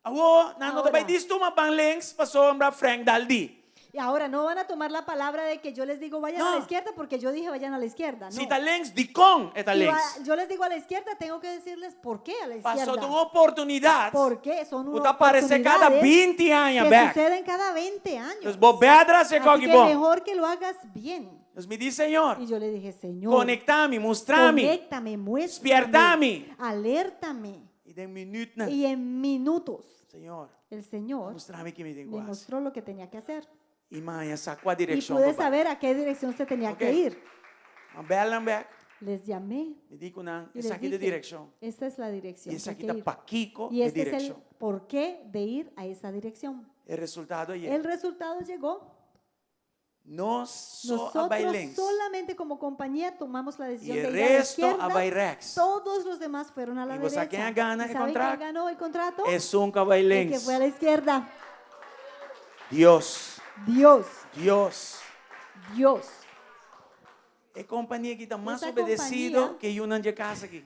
Awo, nano Ahora. vai disto uma bang links, passou para Frank Daldi. Y ahora no van a tomar la palabra de que yo les digo vayan a No. la izquierda porque yo dije vayan a la izquierda. No. Se está links, de com está Si links. yo les digo a la izquierda, tengo que decirles por qué a la izquierda. Passou de uma oportunidade. ¿Por qué? Son O unas te aparece cada oportunidades 20 anos que back. suceden cada 20 años. Entonces, bobedra se Así coge que bom. mejor que lo hagas bien. Entonces, me diz, Senhor, Y yo le dije, Señor, conectame, mostrame. conéctame, Despiértame. muéstrame, alértame. E de minuto, né? Y en minutos Senhor, el Señor mostrame que me tem me quase. mostró lo que tenía que hacer. E manhã, sacou a Y direção. pude papai. saber a qué dirección se tenía Ok. que ir. Uma bela back. Les llamé Me digo, não, y essa les aqui é de dije, direção. esta es la dirección E essa que aqui hay está que ir. paquico Y de este es el direção. porqué de ir a esa dirección. O resultado aí. El resultado llegó. Nós só a Nosotros bailens. solamente como compañía tomamos la decisión E de o ir a la resto a izquierda. Bairex. Todos los demás fueron a la ¿Y vos a derecha. quién gana ¿Y el saben contrato? quién ganó el contrato? É um El que bailens. fue a la izquierda. Dios. Dios. Dios. Dios. É companhia que está mais Essa obedecido companhia- que uma de casa aqui.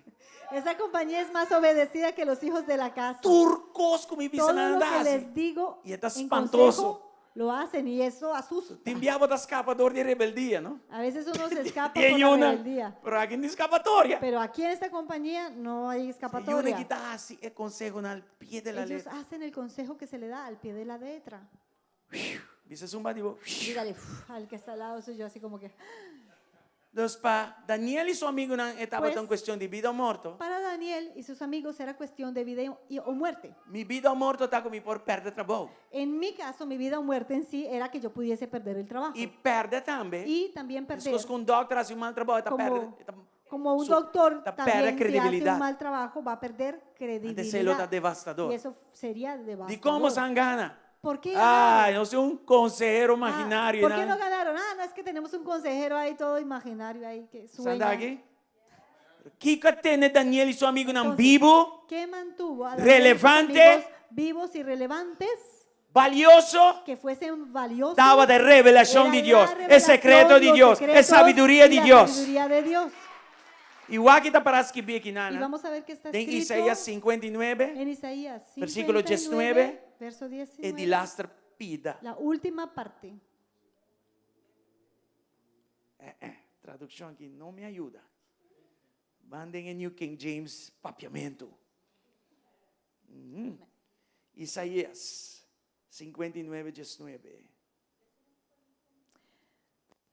Esa compañía es más obedecida que los hijos de la casa. Turcos como me Todo pisam lo que andar. les digo Y está en espantoso. consejo, lo hacen y eso asusta. Te enviava da escapador de rebeldia, não? A veces uno se escapa E por em la uma, rebeldía. pero aqui não escapatória. Pero aquí en esta compañía no hay E uma que escapatoria. está assim, é consejo no pé de la Ellos letra. hacen el consejo que se le da al pie de la letra. Viste zumba digo. Dígale al que está al lado suyo así como que. Dos pa Daniel e seu amigo não estava Pues, tão questão de vida ou morto. Para Daniel y sus amigos era cuestión de vida o muerte. Mi vida ou morto está comigo por perder trabalho. En mi caso, mi vida o muerte en sí era que yo pudiese perder el trabajo. E perde também. Y también perder. Después com um doctor hace um mal trabalho, está Como, perde. como un su- doctor ta también perde si hace credibilidad. un mal trabajo va a perder Antes credibilidad. ele está devastador. Y eso sería devastador. De como se engana. ¿Por qué Ai, ganaron? não sou um consejero Ah, imaginário. ¿Por qué no ganaron? Ah, no, es que tenemos un consejero ahí todo imaginario ahí que sueña. aqui? Que tem Daniel e seu amigo não Entonces, vivo, ¿Qué mantuvo a Daniel y sus relevante, amigos vivos y relevantes? valioso, Que fuesen valiosos. daba de revelación Era de la Dios, es revelación, secreto de los Dios, es secretos sabiduría y de la Dios. sabiduría de Dios. Igual que está para escrever aqui, Y Nana, vamos a ver qué está em escrito Isaías 59, en Isaías versículo 59, 19, verso é de 19. lastra pida. La última parte. Tradução aqui não me ajuda. Mandem em New King James, papiamento. Isaías 59, 19.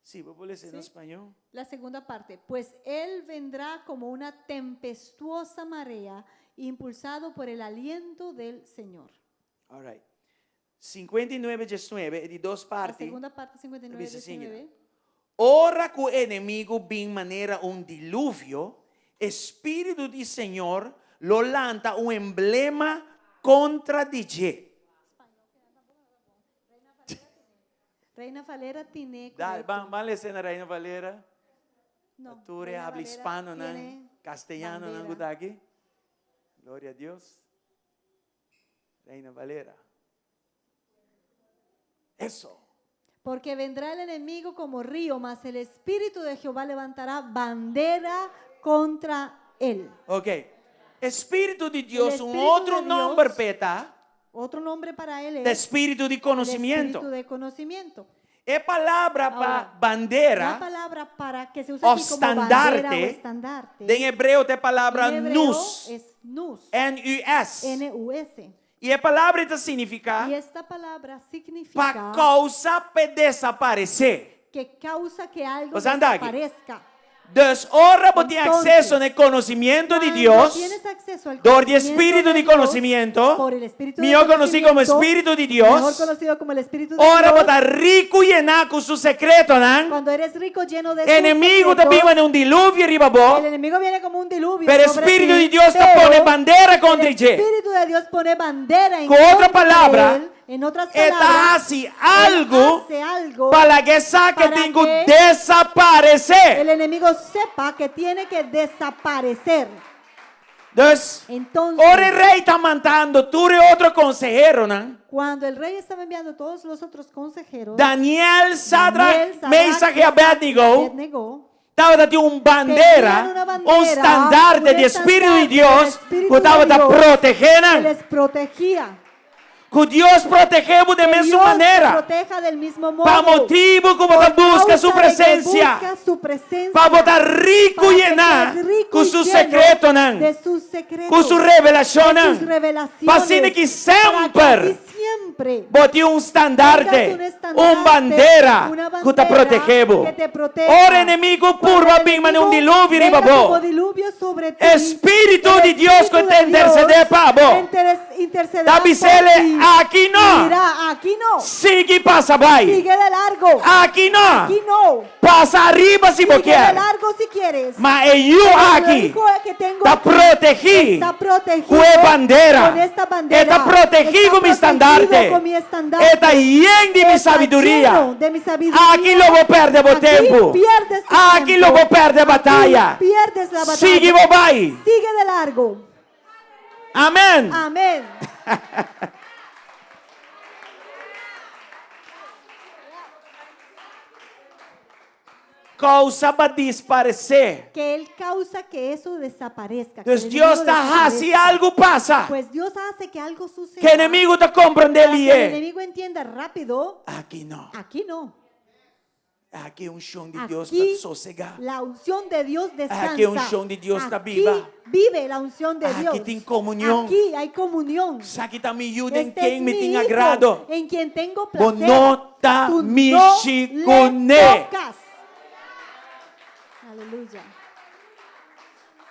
Sí, voy a leer en Sí. español. La segunda parte. Pues él vendrá como una tempestuosa marea, impulsado por el aliento del Señor. All right. 59, 19, é de duas La partes. segunda parte, 59, Dice assim, 19. Ora que o inimigo vem maneira dilúvio, Espírito do Senhor lo lanta emblema contra DJ. Reina Valera tiene. Dale, correcto. vamos a leer na Reina Valera. No, Tú Reina habla Valera hispano, ¿no? tiene Castellano, ¿no? bandera. Aquí. Gloria a Dios. Reina Valera. Eso. Porque vendrá el enemigo como río, mas el Espíritu de Jehová levantará bandera contra él. Ok. Espíritu de Dios, El un Espíritu otro de Dios, nombre, Peta, Otro nombre para él de es espíritu de el conocimiento. Espíritu de conocimiento. Es palabra para Ahora, La bandera, palabra para que se usa o aquí como bandera o estandarte, estandarte, en hebreo te palabra en hebreo nus, es nus, N-U-S. N-U-S. Y la palabra esta significa Y esta palabra para significa causa para desaparecer. que causa que algo Pues anda aquí. desaparezca. Entonces, ahora vos tienes Entonces, acceso al conocimiento de Cuando Dios, tienes acceso al por el conocimiento espíritu de Dios, conocimiento, por el espíritu de mío conocí como conocimiento, espíritu de mejor Dios. conocido como el espíritu de Ahora vos Dios. estás rico y lleno con su secreto, ¿no? Cuando eres rico, lleno de Enemigo te secretos, vive en un diluvio arriba el vos, enemigo viene como un diluvio pero el sobre espíritu ti, de Dios te pero pone bandera contra el ti. espíritu de Dios pone bandera en Con otra contra palabra, de él. En otras Está palabras, así él algo hace algo para que saque para tengo que desaparecer. el enemigo sepa que tiene que desaparecer. Entonces, Entonces, ahora el rey está mandando, tú eres otro consejero, ¿no? cuando el rey estaba enviando a todos los otros consejeros, Daniel, Sadrach, Daniel, Mesach y Sadrach, Abednego Abednego, estaba dando un tenían bandera, una bandera, un estandarte un de Espíritu de estandarte Dios, del Espíritu que estaba de Dios, que protegiendo, les protegía. que Dios protegemos de Que la Dios misma manera, te proteja del mismo modo. para motivo como Por te busca causa su de que presencia, busca su presencia, para botar rico para y que llenar seas rico con y su lleno secreto, ¿no? de sus secretos, Con su revelación, de sus ¿no? revelaciones, Para así que para que siempre así siempre bote un estandarte, tengas un estandarte, un bandera una que te protegemos. que te proteja. Ora enemigo Cuando purva el bingman enemigo un diluvio venga riba como bo. diluvio sobre ti, Espíritu el de Dios Espíritu que te de Dios intercede pa bo. intercederá por Tabisele, ti. aquí no. Dirá, aquí no. Sigue pasa by. Sigue de largo. Aquí no. Aquí no. Pasa arriba si vos Sigue de quieres. largo si quieres. Ma eu Pero lo aquí único que tengo está aquí protegido está protegido con bandera. con esta bandera. Está protegido con mi estandarte. Con mi estandarte. Está lleno de mi Está sabiduría. lleno de mi sabiduría. Aquí lo voy a perder vos Aquí tiempo. pierdes tu Aquí tiempo. lo voy a perder batalla. Aquí pierdes la batalla. Sigue vos vai. Sigue de largo. Amén. Amén. Causa para desaparecer. Que Él causa que eso desaparezca. que Entonces el Dios enemigo está así desaparezca. algo pasa. Pues Dios hace que algo suceda. Que el enemigo te comprende para que el y enemigo entienda rápido. aquí no. Aquí no. Aquí un show de Dios Aquí está sosegado. la unción de Dios descansa. Aquí un show de Dios está Aquí viva. vive la unción de Aquí Dios. tiene comunión. Aquí hay comunión. Aquí está mi ayuda en Este quien es me mi tiene hijo, agrado. en quien tengo Vos placer. no ta Tú mi no chicune. le tocas. Aleluya.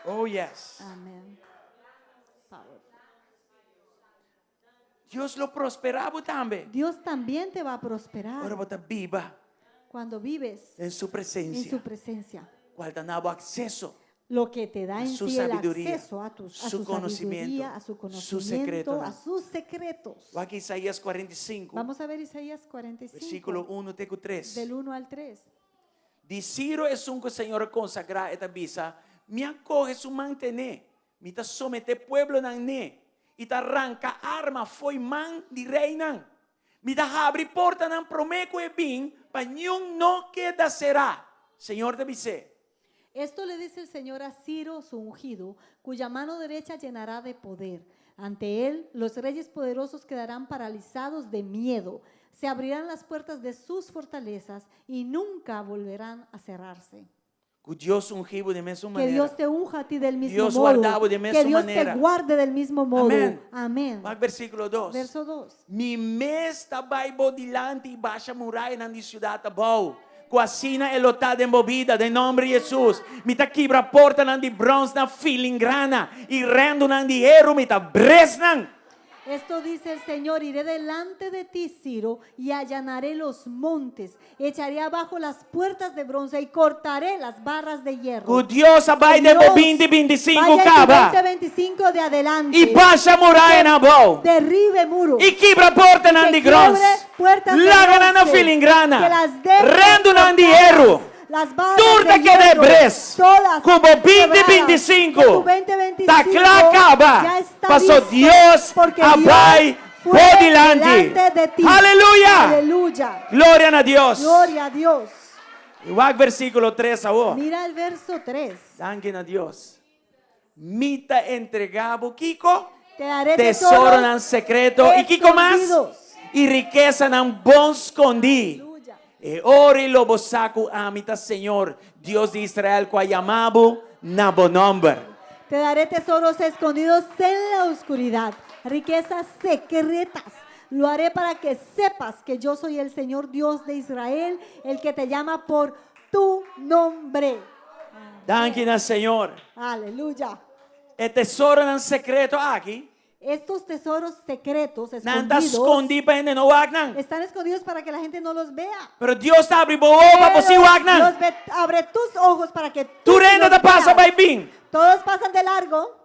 Oh yes. Amén. Powerful. Dios lo prosperaba también. Dios también te va a prosperar Ahora vos estás viva cuando vives en su en presencia. su presencia. Cual te daba acceso. Lo que te da en Su sí el sabiduría, acceso a su su conocimiento, sabiduría, a su su conocimiento, secreto, a sus secretos. O aquí Isaías 45, Vamos a ver Isaías 45, versículo 1 teco 3. del 1 al 3. De Ciro es un Señor consagra esta visa, me acoge su mantener, me ta somete pueblo nané, y ta arranca arma foi man de reina, me ta abre porta nan promeco e bin, pa no queda será, Señor te dice. Esto le dice el Señor a Ciro, su ungido, cuya mano derecha llenará de poder. Ante él, los reyes poderosos quedarán paralizados de miedo. Se abrirán las puertas de sus fortalezas y nunca volverán a cerrarse. Que Dios ungido de mesma Que maneira. Dios te unja a ti del mismo Dios modo. guardado de mesma Que Dios manera. te guarde del mismo modo. Amén. Amén. Vai versículo 2. Verso 2. Mi mes trabalho dilante e baixa muralha na cidade tá bom. Coacina e lotada movida, em nome de Jesus. Me tá quebra a porta na de bronze na filingrana e rendo na de hierro me tá bresnan. Esto dice el Señor, iré delante de ti, Ciro, y allanaré los montes, echaré abajo las puertas de bronce y cortaré las barras de hierro. O Deus vai de 20-25 vaya cava. 20-25 de adelante. E baixa muralha na bom. Derribe muros. E quebra a porta na de Que bronze. quiebre puertas de Larga na bronce, filingrana. que las deje Rendo na de cortadas, hierro. las barras Turda de que de hierro, bres. todas Como quebradas. 20-25. Que tu 20-25 Tá clara ya acaba. está Passou listo, Deus porque a Dios vai por delante. de ti. Aleluya. Aleluya. Gloria a Dios. Gloria a Dios. Igual versículo 3 ahora. Mira el verso 3. Danken a Dios. Mita entregabo Kiko. Te daré Tesoro tesoros en secreto. ¿Y Kiko más? escondidos. Y riqueza en bon escondi. Aleluya. E ora lo bosaku amita Señor, Dios de Israel, qua llamabo Nabonomber. Te daré tesoros escondidos en la oscuridad, riquezas secretas. Lo haré para que sepas que yo soy el Señor Dios de Israel, el que te llama por tu nombre. Danken al Señor. Aleluya. El tesoro en secreto aquí. Estos tesoros secretos Nanta escondidos escondi para no wagnan. están escondidos para que la gente no los vea. Pero Dios abre boca para Pero si wagnan. Dios abre tus ojos para que Tu tú reino los te pasa veas. by bin. Todos pasan de largo,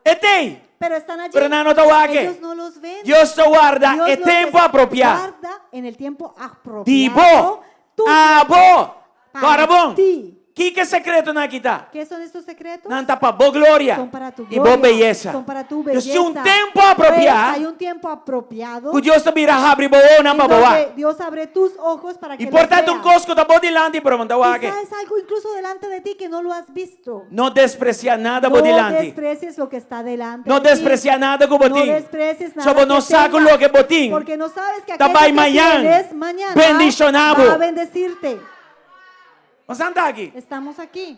Etei. pero están allí. Pero no te wague. Ellos no los ven. Dios te guarda Dios el los tiempo apropiado. guarda en el tiempo apropiado. Dibo. Tu Abo. tiempo Para para bon. ti. ¿Qué secreto na kita? ¿Qué son estos secretos? Nanta pa bo gloria. Son para tu Y gloria. bo belleza. Son para tu Pero belleza. si un tiempo Pues apropiado, hay un tiempo apropiado. que Dios te mira abre bo na en pa donde boa. Dios abre tus ojos para que Y los por tanto un veas. cosco ta bo delante pero manda wage. Quizá es algo incluso delante de ti que no lo has visto. No desprecia nada No bo delante. desprecies lo que está delante No de ti. desprecia nada con No botín. desprecies nada Sobo no que saco tengas, lo que botín. porque no sabes que Tabay aquello que mañana, tienes mañana bendicionado. va a bendecirte. Vamos a andar aquí. Estamos aquí.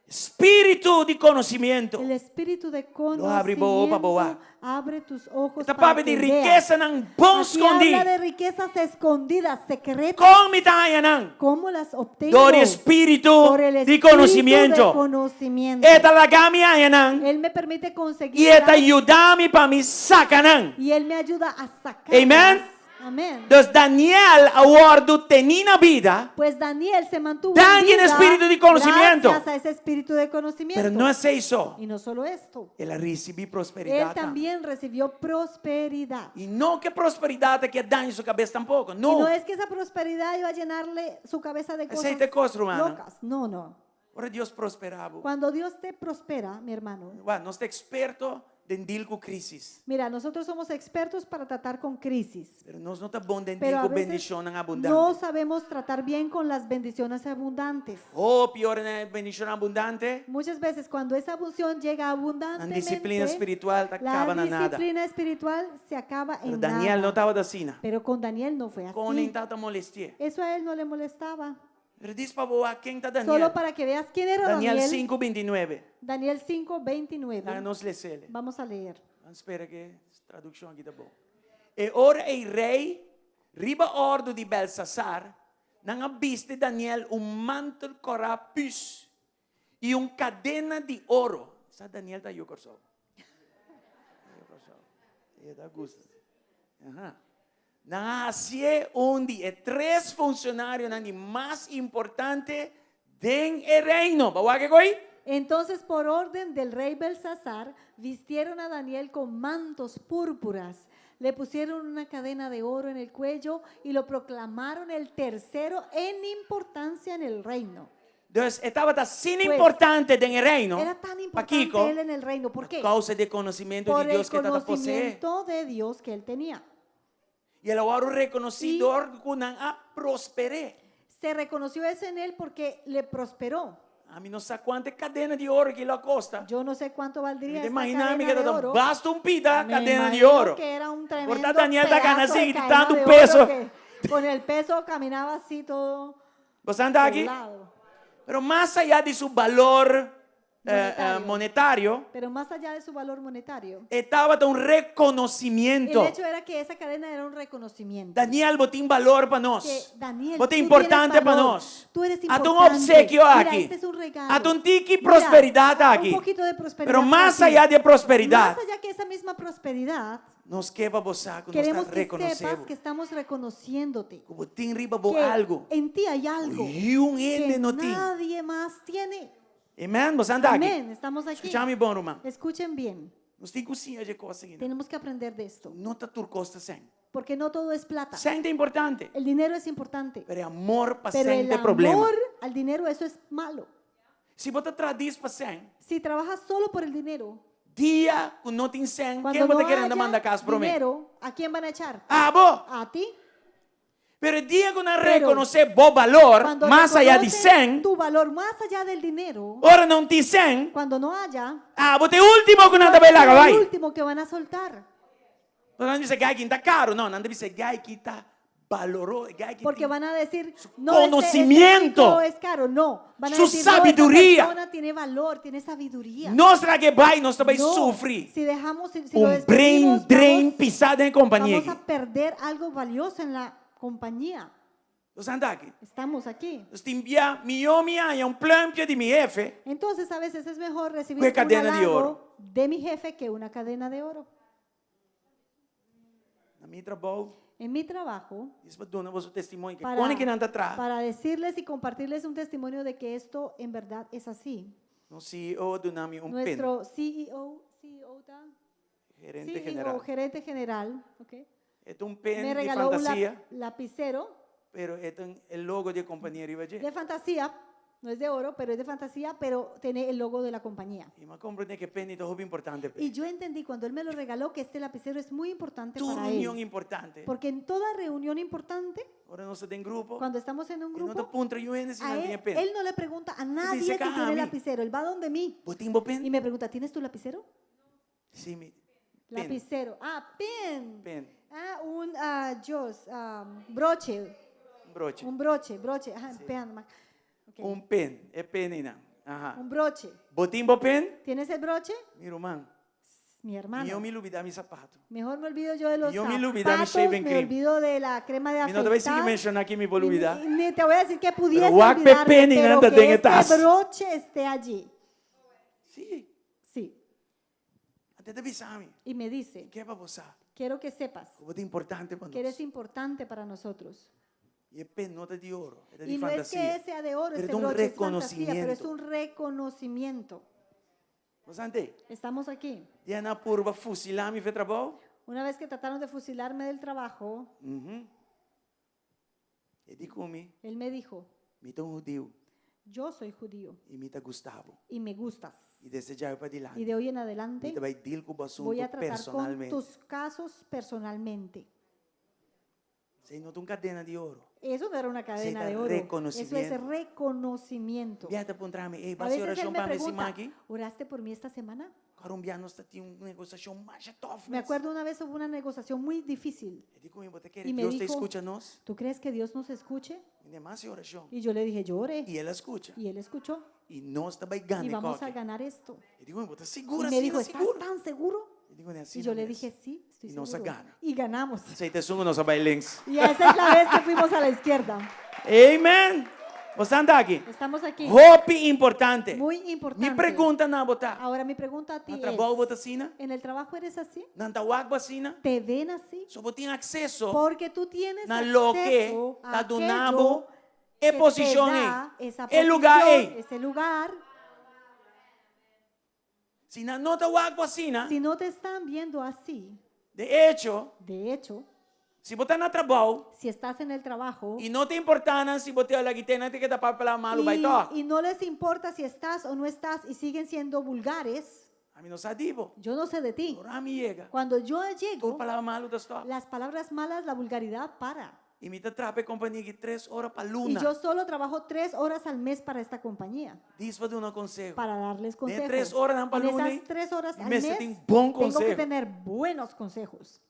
Espíritu de conocimiento. El espíritu de Lo abre boa pa boa. conocimiento abre tus ojos Esta para papi que de veas. riqueza nan bon Aquí escondi. habla de riquezas escondidas, secretas. Con mi tayanan. ¿Cómo las obtengo? Dori espíritu Por el de espíritu conocimiento. de conocimiento. Eta la gami ayanan. Él me permite Y conseguir eta ayudami pa mi sacanan. y él me ayuda a sacar. Amen. Amén. Entonces Daniel aguardo tenía vida. Pues Daniel se mantuvo Dan en vida en espíritu de conocimiento. gracias a ese espíritu de conocimiento. Pero no se hizo. Y no solo esto, Él recibí él prosperidad. también recibió prosperidad. Y no que prosperidad que dañe su cabeza tampoco. Y No. no es que esa prosperidad iba a llenarle su cabeza de cosas Aceite costo, hermano. locas. No, no. Ahora Dios prosperaba. Cuando Dios te prospera, mi hermano, Bueno, no está experto de deal con crisis. mira, nosotros somos expertos para tratar con crisis. Pero no está bom de Pero deal a con veces bendición no abundante. sabemos tratar bien con las bendiciones abundantes. O peor en bendición abundante. Muchas veces cuando esa unción llega La abundantemente, disciplina espiritual te la acaba en nada. disciplina espiritual se acaba Pero en Daniel no nada. estaba de así. Pero con Daniel no fue Con así. tanta molestia. Eso a él no le molestaba. Pero dice para boa, ¿quién está Daniel? Solo para que veas quién era Daniel Daniel. 5:29. Daniel 5:29. Nos le cele. Vamos a leer. Espera que traducción aquí está boa. E ora il rei, riba ordo di Belsasar, non avviste Daniel un mantel corapus e un cadena di oro. Sa Daniel da io corso. E da gusto. Ajá. Nacie un di e tres funcionarios nani más importante den el reino. ¿Va que coi? Entonces, por orden del rey Belsasar, vistieron a Daniel con mantos púrpuras, le pusieron una cadena de oro en el cuello y lo proclamaron el tercero en importancia en el reino. Entonces, estaba tan sin Pues, importante en el reino. Era tan Pa' importante Kiko, él en el reino. ¿Por qué? causa de conocimiento Por de el Dios que está posee. conocimiento de Dios que él tenía. Y el ahora reconocido a prosperé. Se reconoció eso en él porque le prosperó. A mí no sé cuántas cadenas de oro que lo acosta. Yo no sé cuánto valdría esta Imagíname cadena que de te oro. basta un pita Me cadena de imagino oro. que era un tremendo Por tanto, Daniel está pedazo así de gritando cadena un de oro peso. que con el peso caminaba así todo ¿Vos andás aquí? doblado. Pero más allá de su valor Monetario. monetario, Pero más allá de su valor monetario, estaba de un el reconocimiento. hecho era que esa cadena era un reconocimiento. Daniel, botín valor para Que nos. Daniel, Bote tú importante tienes para valor, nos. tú eres A importante. tu obsequio Mira, aquí. este es un regalo. A tu tiki Mira, prosperidad aquí. Un poquito de prosperidad. Pero más para ti. allá de prosperidad, Más allá que esa misma prosperidad, nos queda bosaco, nos queremos está que reconociendo. sepas que estamos reconociéndote. Como tin riba bo Que algo. en ti hay algo Y un que ende no tin. nadie más tiene. Amen. Vos anda aquí. Amén, estamos aquí. Escuchame bom, irmão. Escuchen bien, Nos tem cozinha de coisa ainda. tenemos que aprender de esto, Não tá tur costa sem. porque no todo es plata. Sem é importante. El dinero es importante, Pero é amor para pero sem el tem problema. amor al dinero, eso es malo. Se você traduz para sem, Si trabajas solo por el dinero, dia que não tem 100, Cuando quem no você querendo mandar haya casa para mim? dinero, ¿a quién van a echar? Ah, bom. A ti. Pero el dia que não Pero reconhecer bom valor, Cuando mais allá de reconocen 100, tu valor más allá del dinero, ora não tem 100, cuando no haya, ah, você é o último que não vas deve a lá, ser el vai. último que van a soltar. Não diz gai que está caro, não deve ser gai que está valoroso, gai que Porque tem van a decir, no, conocimiento, este es caro. No, van a su decir, sabiduría. no, esta persona tiene valor, tiene sabiduría. nós será que vai, nós também No, sofre si dejamos, si lo brain despedimos, drain pisada em companhia. vamos a perder algo valioso en la compañía. Nós andamos aqui. Estamos aquí. Nós temos enviar um plano de meu jefe, Entonces a veces es mejor recibir ¿Qué un cadena de halago oro? de mi jefe que una cadena de oro. na minha trabalho, En mi trabajo, isso para dar o testemunho que para, quando que não está atrás, para decirles y compartirles un testimonio de que esto en verdad es así. no CEO do nome pen, Nuestro CEO, gerente general. gerente general, okay, É pen me de regaló un fantasia, lapicero pero é o logo de companhia arriba de fantasía, no es de oro, pero es de fantasía, pero tiene el logo de la compañía. E me compreende que pen é muito importante. Y yo entendí cuando él me lo regaló que este lapicero es muy importante Tu para reunião él. importante. Porque en toda reunión importante, Agora nós temos grupo, cuando estamos en un e não te grupo, punta e se a não él, tem pen. él no le pregunta a nadie dice si que a tiene mí. lapicero. Él va donde mí Botem y pen? me pregunta, ¿tienes tu lapicero? Sim, pen. Lapicero. Ah, pen. Pen, Ah, un broche. broche. Un broche. Ah, pen. Ok. Pen, é penina. Aham. Un broche. Botem pen? ¿Tienes el broche? Meu irmão, Mi e eu hermano. me olvidar meu sapato. Mejor me olvido yo de los Yo me olvidé mi zapatos, shaving me cream. olvido de la crema de E não te vai seguir afeitar. mencionar aqui, me vou olvidar. Ni te voy a decir que pudiese Pero guac olvidarme, pepeni pero nanta que den etas. este broche esté allí. Sim, Sí. até te avisar-me. Y me dice, Que é para você? quiero que sepas O que é importante para que eres nós. importante para nosotros. E é pen nota de ouro, é de Y no es que fantasia. sea de oro, Pero este es un broche es fantasía, pero es reconocimiento. un reconocimiento. Você ante? Estamos aquí. E na purba fusilar-me para trabalho? Una vez que trataron de fusilarme del trabajo, E di come, él me dijo, me tão judeu yo soy judío e me tá Gustavo. y me gustas. E desejar para Y adiante. de hoy en Me adelante vai deal com o voy assunto a tratar con personalmente. tus casos personalmente. Você não tem uma cadena de ouro. Eso no era una cadena da de oro. Eso es reconocimiento. reconocimiento. Viaja para encontrar-me. Ei, A vai veces oração él me para me pregunta, aqui? ¿oraste por mí esta semana? Colombiano está tendo uma negociação mais tough. Me acuerdo una vez hubo una negociación muy difícil. E digo, você quer? Y me Deus te dijo, escucha nós? ¿Tú crees que Dios nos escuche? E mais oração. Y yo le dije, yo oré. E ela escucha. Y él escuchó. E nós também Y ganhamos. vamos a ganar esto. E digo, você Y segura, me dijo, segura, ¿estás segura. tan seguro? E digo, é assim. Y yo le dije, sí, estoy Y nos seguro. gana. Y ganamos. Aceita sungo, nós bailemos. Y esa es la vez que fuimos a la izquierda. Amen. Você anda aqui. Estamos aquí. Hope importante. Muy importante. Me pergunta na botar. Ahora mi pregunta a ti Na es, trabalho bota sina? ¿en el trabajo eres así? Na tawag ba sina? ¿Te ven así? So botin acceso Porque tú tienes na lo que acceso a tá aquello donabo que e te posição da em. esa E lugar posición, em. ese lugar. Se na não tawag ba sina, Si no te están viendo así, de hecho, de hecho, se botar na trabalho si estás en el trabajo e não te importa se botar la guitena te que tapar pela malo vai to. y no les importa si estás o no estás y siguen siendo vulgares, A mim não sadibo. yo no sé de ti. Ora me llega. Cuando yo Tu llego, palavra malo da stop. las palabras malas, la vulgaridad para. E me trape companhia que 3 horas para Y luna. yo solo trabajo 3 horas al mes para esta compañía, Diz para dar um conselho. para darles De consejos. 3 horas dan para En luna. esas 3 horas al Me mes tem bom tengo que conselho. tener buenos consejos.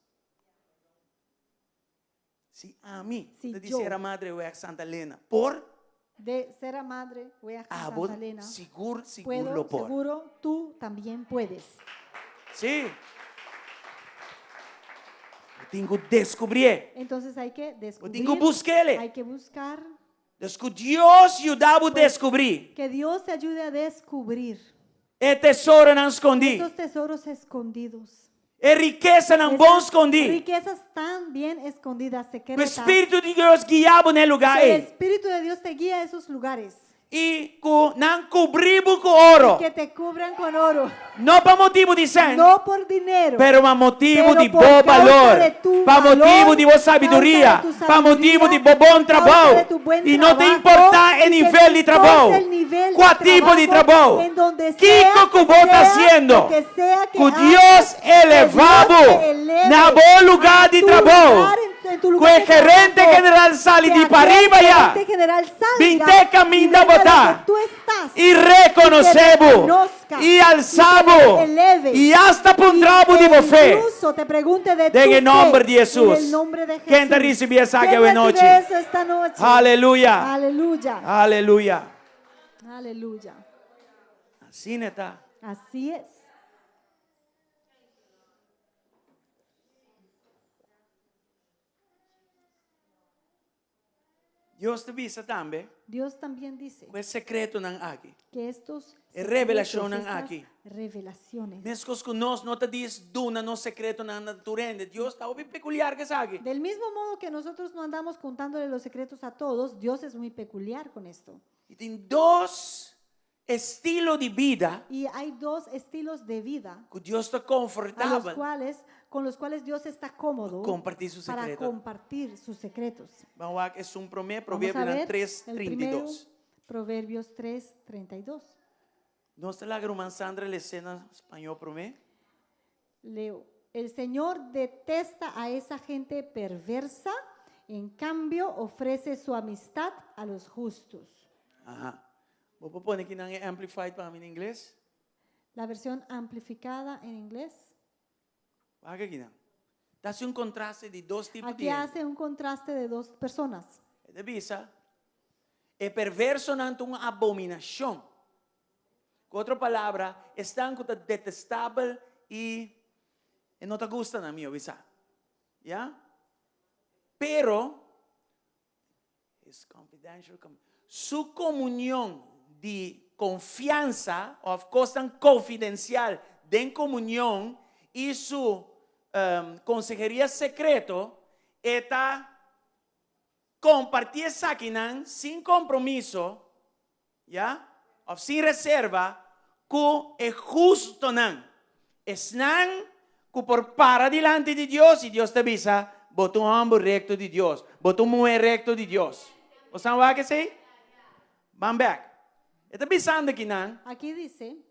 Se a mim, Si te yo- disser a madre eu é Santa Helena, por De ser a madre, voy a ah, Santa Elena. seguro Puedo, lo por. seguro, tú también puedes. Sim. Eu tenho que descobrir. Entonces hay que Eu descubrir, tenho que buscar ele. hay que buscar Dios ajudava a descobrir. que Dios te ayude a descubrir É tesouro não escondi. esos tesoros escondidos. É riqueza não bom escondi. Riquezas tan bien escondidas, O secretas. Espírito de Deus guiava no lugar. Que el Espíritu de Dios te guía a esos lugares. e non cobrivo con oro. que te cubran con oro, Non per motivo di senso, no por dinero, per un motivo pero di por buon causa valore, de tu per motivo valor, di buona sabiduria, causa de tu per motivo di buon causa de trabajo. tu buen E non ti trabajo, importa il y que no livello di importa trabajo. el nivel de Qual tipo di trabajo? en donde Kiko sea, que vos está haciendo. lo que sea que Que hagas, Dios que elevado Dios te eleve na buen lugar a de tu trabajo. lugar, en tu lugar Que de gerente trabajo. general sale Que de para aquel arriba ya. gerente general salga Vinte camino y venga a votar. donde tú estás Y reconocemos reconozca, y y alzamos te eleve, y hasta por un trabajo de fe. incluso te pregunte de En tu el nombre fe, de Jesús. en el nombre de Jesús. ¿Quién te recibe esa ¿Quién que hoy recibe noche? eso esta noche? Aleluya. Aleluya. Aleluya. Aleluya. Así está. Así es. Dios te avisa también. Dios también dice Quel secreto non aqui. que estos Es revelación secretos, en estas aquí. revelaciones Mesmo que nós não te diz duna no secreto na natureza. Deus está bem peculiar que sabe. del mismo modo que nosotros no andamos contándole los secretos a todos, Dios es muy peculiar con esto. E tem dois estilos de vida Y hay dos estilos de vida que Deus está a los confortável con los cuales Dios está cómodo compartir su para secreto. compartir sus secretos. Vamos lá, é um primeiro Vamos provérbio a na ver 3:32. Proverbios 3:32. Nós te la irmã Sandra le cena espanhol para mim. Leo, el Señor detesta a esa gente perversa, en cambio ofrece su amistad a los justos. Aham. Vou pôr aqui na Amplified para mim em inglês. La versión amplificada en inglés. Paga aqui não. Dá-se contraste de dois tipos Aquí de gente. hace un contraste de dos personas. É de visa. É perverso não uma abominação. Com outra palavra, estão detestável e não te gusta na minha visa. ¿Ya? Pero, es confidential. Su comunión de confianza, o cosa confidencial de comunión y su consejería secreto, está compartir saquinan sin compromiso, ¿ya? O sin reserva, que es justo nan. Es nan que por para delante de Dios y Dios te avisa, botou um homem recto de Deus, botou uma mulher recto de Deus. Você não vai que sei? Vamos back. Está pensando aqui não? Aquí dice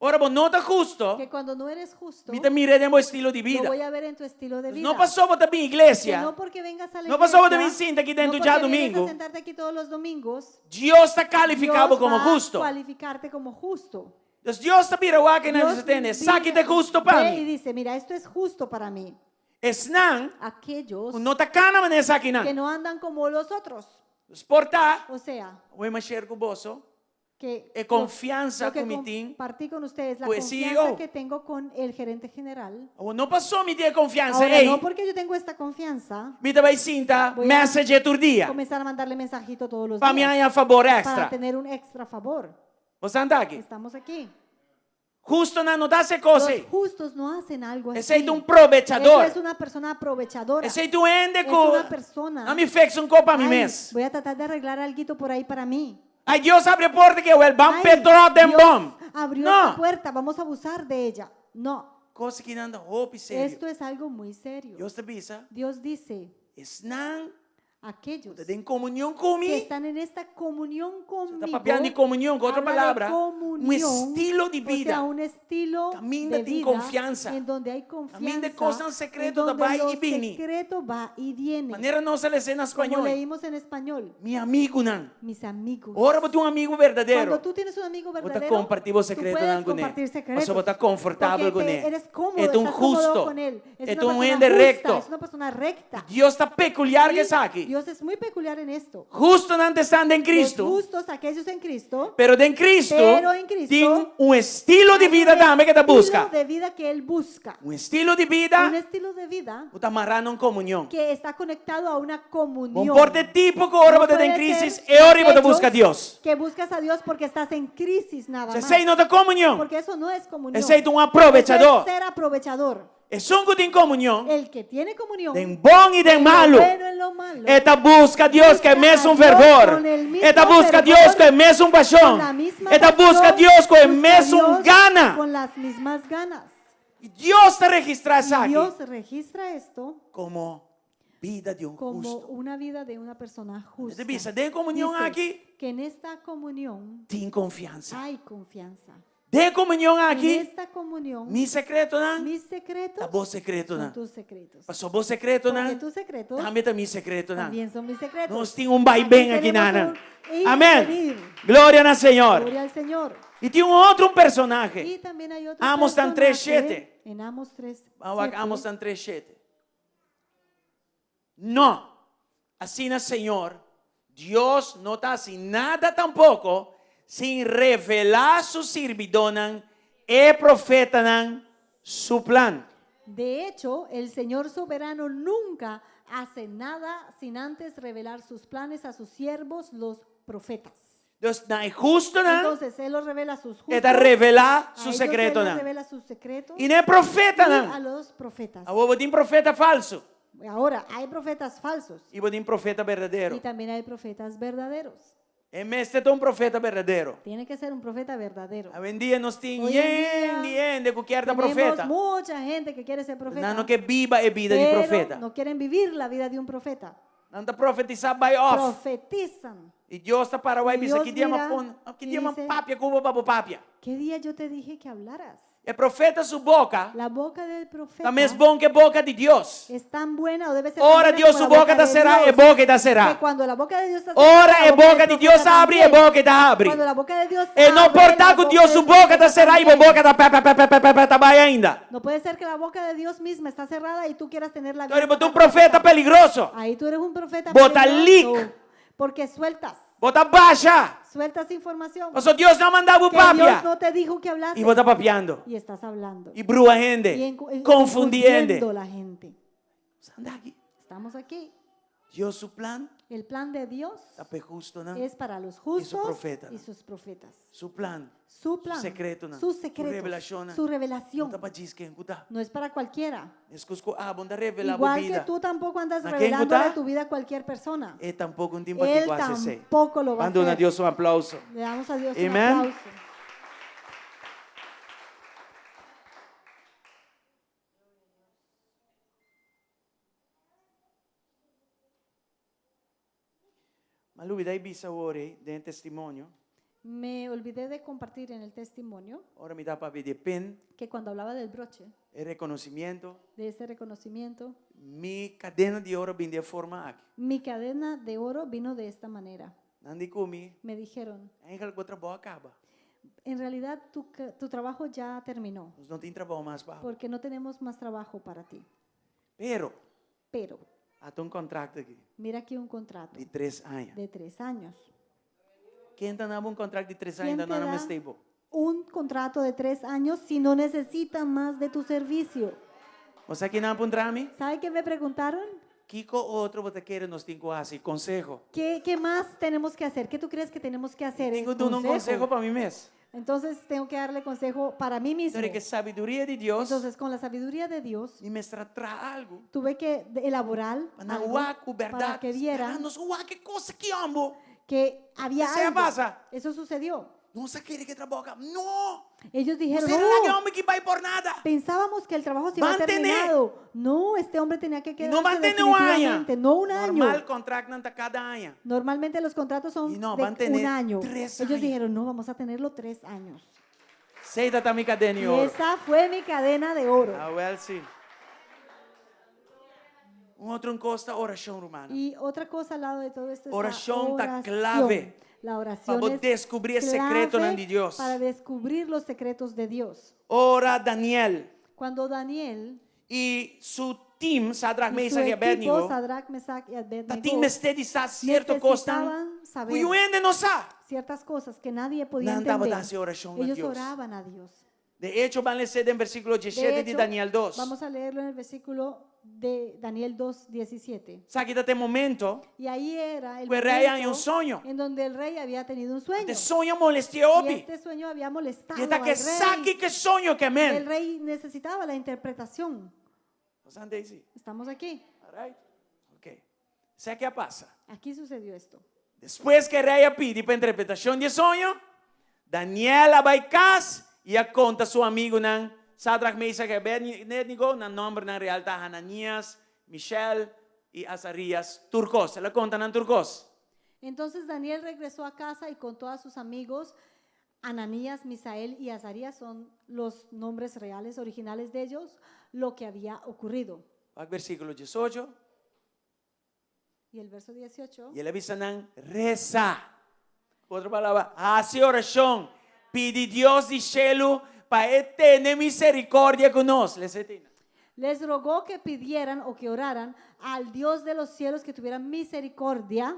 Ora, bom, não está justo. que cuando no eres justo, Me mira de meu estilo de lo vida. voy a ver en tu estilo de vida. Não passou para a Que igreja. no porque vengas a la No iglesia, pasó porque me sienta aquí dentro no ya porque vienes domingo. a sentarte aquí todos los domingos, Deus está calificado Dios como va justo. a cualificarte como justo. Deus está pirando que Dios nós temos. viene- Saque de justo para ve y mim. dice, mira, esto es justo para mí. Es não, Aquellos não está cana maneira aqui que não. no andan como los otros. Portar, O sea, o mexer com o bolso. que É confiança lo que com o mitim. compartí con ustedes, la Pues confianza CEO. que tengo con el gerente general. Não passou me ter confiança. Ahora, Ei, no porque yo tengo esta confianza, me vai sinta Voy a message todo dia. comenzar a mandarle mensajito todos los Para mim días é a favor para extra. tener un extra favor. Você anda aqui. Estamos aquí. Justo não dá essa Los coisa. justos no hacen algo Esse é así. um aprovechador. Eso es una persona aprovechadora. Esse é um ende Es com. una persona. Não me fez um copo a mim Ay, mesmo. voy a tratar de arreglar algo por ahí para mí. Aí Deus abre a porta que eu el bom Ay, petróleo dem Dios bom. abrió esta Não. puerta, vamos a abusar de ella. No, Coisa que não anda roupa sério. esto es algo muy serio. Deus te avisa. Dios dice, Es não. aquellos Te tem comunhão que comigo. están en esta comunión conmigo, Está papiando de comunhão, com outra habla de palavra. comunión, estilo de o vida. sea, un estilo Caminha de tem vida confiança. en donde hay confianza, Caminha de coisas secretas en donde vai lo e viene. secreto va y viene. Maneira não se lê em Como espanhol. leímos en español, Meu amigo não. mis amigos. Ora, você um amigo Cuando verdadeiro. tú tienes un amigo Você verdadero, compartilha o tú secreto puedes não com compartir ele. secretos. Você está confortável porque com ele. eres cómodo, É um estás cómodo justo. con él. Es É una um persona ende justa, recto. es una persona recta. Deus está peculiar que Y está aqui. Dios es muy peculiar en esto. Justo não estando em Cristo. Los justos, aquellos en Cristo, Pero en Cristo, Pero en Cristo tem um estilo de hay vida un também que te estilo busca. de vida que él busca. Um estilo de Un vida estilo de vida que está amarrado em comunhão. que está conectado a una comunión. Comporte tipo que ora No você tem puede crisis ser e ora você aquellos busca a Deus. que buscas a Dios porque estás en crisis nada Se más. sei não da comunhão, Porque eso no es comunión. esse é um Eso aprovechador. es ser aprovechador. E sono che in comunione, El que tiene comunión del buon e del en lo malo. bueno en lo malo, Esta busca a Dios que Busca es a un Dios fervor. con el mismo Esta busca a Dios fervor, que es un pasión. con la misma Esta busca a pasión, Dios que busca a es un Dios gana. con las mismas ganas. Y Dios te registra Y aquí Dios registra esto como vida de un como justo. una vida de una persona justa. Te dice, de comunión Dice aquí, que en esta comunión ten confianza. hay confianza. De comunión En aquí, esta comunión, mi secreto, ¿no? mis secretos La voz secreto, son ¿no? tus secretos. Pasó vos secreto, Porque ¿no? tus secretos También está mi secreto, ¿no? también son mis secretos. Nos tiene un vaivén aquí, tenemos nana. un ir y Amén. venir. Gloria al Señor. Gloria al Señor. Y tiene un otro personaje. Y también hay otro Amos tan personaje 3:7. en Amos 3. Vamos a Amos 3:7. No, así no, Señor, Dios no está sin nada tampoco, sin revelar su sirvidonan e profetanan su plan. De hecho, el Señor soberano nunca hace nada sin antes revelar sus planes a sus siervos, los profetas. Entonces, no es justo, ¿no? Entonces, Él los revela a sus justos. Está revelar a su ellos secreto, Él les ¿no? revela sus secretos. Y no es profeta, y a ¿no? los profetas. A vos un profeta falso Ahora, hay profetas falsos. y vos un profeta Y verdadero. también hay profetas verdaderos. En vez de un profeta verdadero. Tiene que ser un profeta verdadero. Hoy en día nos tienen Hoy en día bien de cualquier Tenemos profeta. mucha gente que quiere ser profeta. No que viva es vida de pero profeta. no quieren vivir la vida de un profeta. Não está profetizar by off. Profetizan. E Deus está para o Y bisa Dios que dia mira que y dia uma dice, papia cuba para papia. ¿Qué día yo te dije que hablaras? É profeta su boca, La boca del profeta também é bom que boca de Deus. es tan buena o debe ser Ora tan buena Deus como su la boca de está será, Dios, é boca está que será. cuando la boca de Dios está Ora cerrada, é la boca boca del de Deus profeta abre, é también. boca está abre. Cuando la boca de Dios E não abre, portar la que boca Deus del su boca profeta está será e a también. boca está tá vai ainda. No puede ser que la boca de Dios misma está cerrada y tú quieras tenerla Então ele abierta. botou um profeta peligroso. Ahí tú eres un profeta Bota peligroso, leak. porque Bota baixa. sueltas información Mas Deus não mandava o que Dios papia. no te dijo que hablases E bota papiando. y estás hablando E brua y gente. confundiendo Confundiendo. la gente. Anda aqui. Estamos aquí. Deus su plan El plan de Dios está justo, ¿no? es para los justos profeta, y ¿no? sus profetas. Su plan. Su plan, secreto, ¿no? sus Su secretos, revelación, ¿no? su revelación. Não tá para dizer quem cuta. No es para cualquiera. Escusco bunda revelar a Igual que vida. tú tampoco andas ¿Na revelando quem de cuta? tu vida a cualquier persona. É tampouco um tempo Él aqui quase sei. tampoco lo va a Manda a hacer. Deus um aplauso. Le damos a Dios Amen. un aplauso. Malubi, dai bisa ore de testimonio. Me olvidé de compartir en el testimonio Ora mi dá para pedir pen, que cuando hablaba del broche, e reconhecimento. de ese reconocimiento, Mi cadena de ouro vem de forma aqui. mi cadena de oro vino de esta manera. Nandi comi, Me dijeron, ainda outra boa acaba. en realidad tu trabajo ya terminó, Nós não tem trabalho mais para. porque no tenemos más trabajo para ti. Pero, Pero, há um contrato aqui mira aquí un contrato de 3 anos. de 3 años. Quem está dando contrato de 3 ¿Quién anos te ainda não é da stable? un contrato de 3 años si no necesita más de tu servicio? Você aqui não apontar mim? ¿Sabe qué me preguntaron? Kiko outro você quer nos tem quase consejo. ¿Qué más tenemos que hacer? ¿Qué tú crees que tenemos que hacer? Tenho dando um consejo para mim mesmo. Entonces tengo que darle consejo para mí mismo. Então, que sabedoria de Deus Entonces con la sabiduría de Dios e me traz algo. tuve que elaborar Na algo uaco, para verdade. que viera Nos uaco, que coisa que amo. que había ¿Qué algo. pasa? Eso sucedió. Nossa, querer que trabalha. Não! Ellos dijeron, Você era que no, homem que vai por nada. pensábamos que el trabajo se iba a Mantener. terminado. No, este hombre tenía que E quedarse não manter um ano. definitivamente, no un año. Normal contrato não está cada ano. Normalmente los contratos son Y no, de van a tener un año. 3 Ellos años. dijeron, no, vamos a tenerlo 3 años. Seita está mi cadena de Y ouro. esa fue mi cadena de oro. Ah, well, sim. Outro encosta, oração romana. Y otra cosa al lado de todo esto es Oración la está oración. clave La oración para es descobrir el secreto clave de Dios. para descubrir los secretos de Dios. Ora Daniel Cuando Daniel e su team, Sadrach, y su Mesach e equipo, Abednego, Sadrach, Mesach y ta Abednego, team estedi sa certo costa. necesitaban saber O ainda não sabe. ciertas cosas que nadie podía Não estava entender. dando oração a Ellos Deus. oraban a Dios. De hecho, van a leer en versículo De 17 de hecho, Daniel 2. vamos a leerlo en el versículo de Daniel 2, 17. Sabe que até momento, Y ahí era el o rei momento tinha um sonho. en donde el rey había tenido un sueño. De sonho molestou Y Obi. este sueño había molestado E está al que rey. sabe que sonho que El men. rey necesitaba la interpretación. Bastante easy. Estamos aquí. All right? Ok. ¿Sabe qué pasa? Aquí sucedió esto. Después que el rey pide para interpretación de sueño, Daniel vai a casa e conta seu amigo nan Sadrach, Mesach e Abednego, nan nombre nan realidad Hananias, Michel y Azarias, turcos. Ela conta nan turcos. Entonces Daniel regresó a casa y contó a sus amigos, Ananías, Misael y Azarías son los nombres reales, originales de ellos, lo que había ocurrido. Vai versículo 18. Y el verso 18, E ele avisa nan reza. Outra palavra, hace oração. Pide Deus de cielo para tener misericórdia conosco. les rogó que pidieran o que oraran al Dios de los cielos que tuvieran misericordia.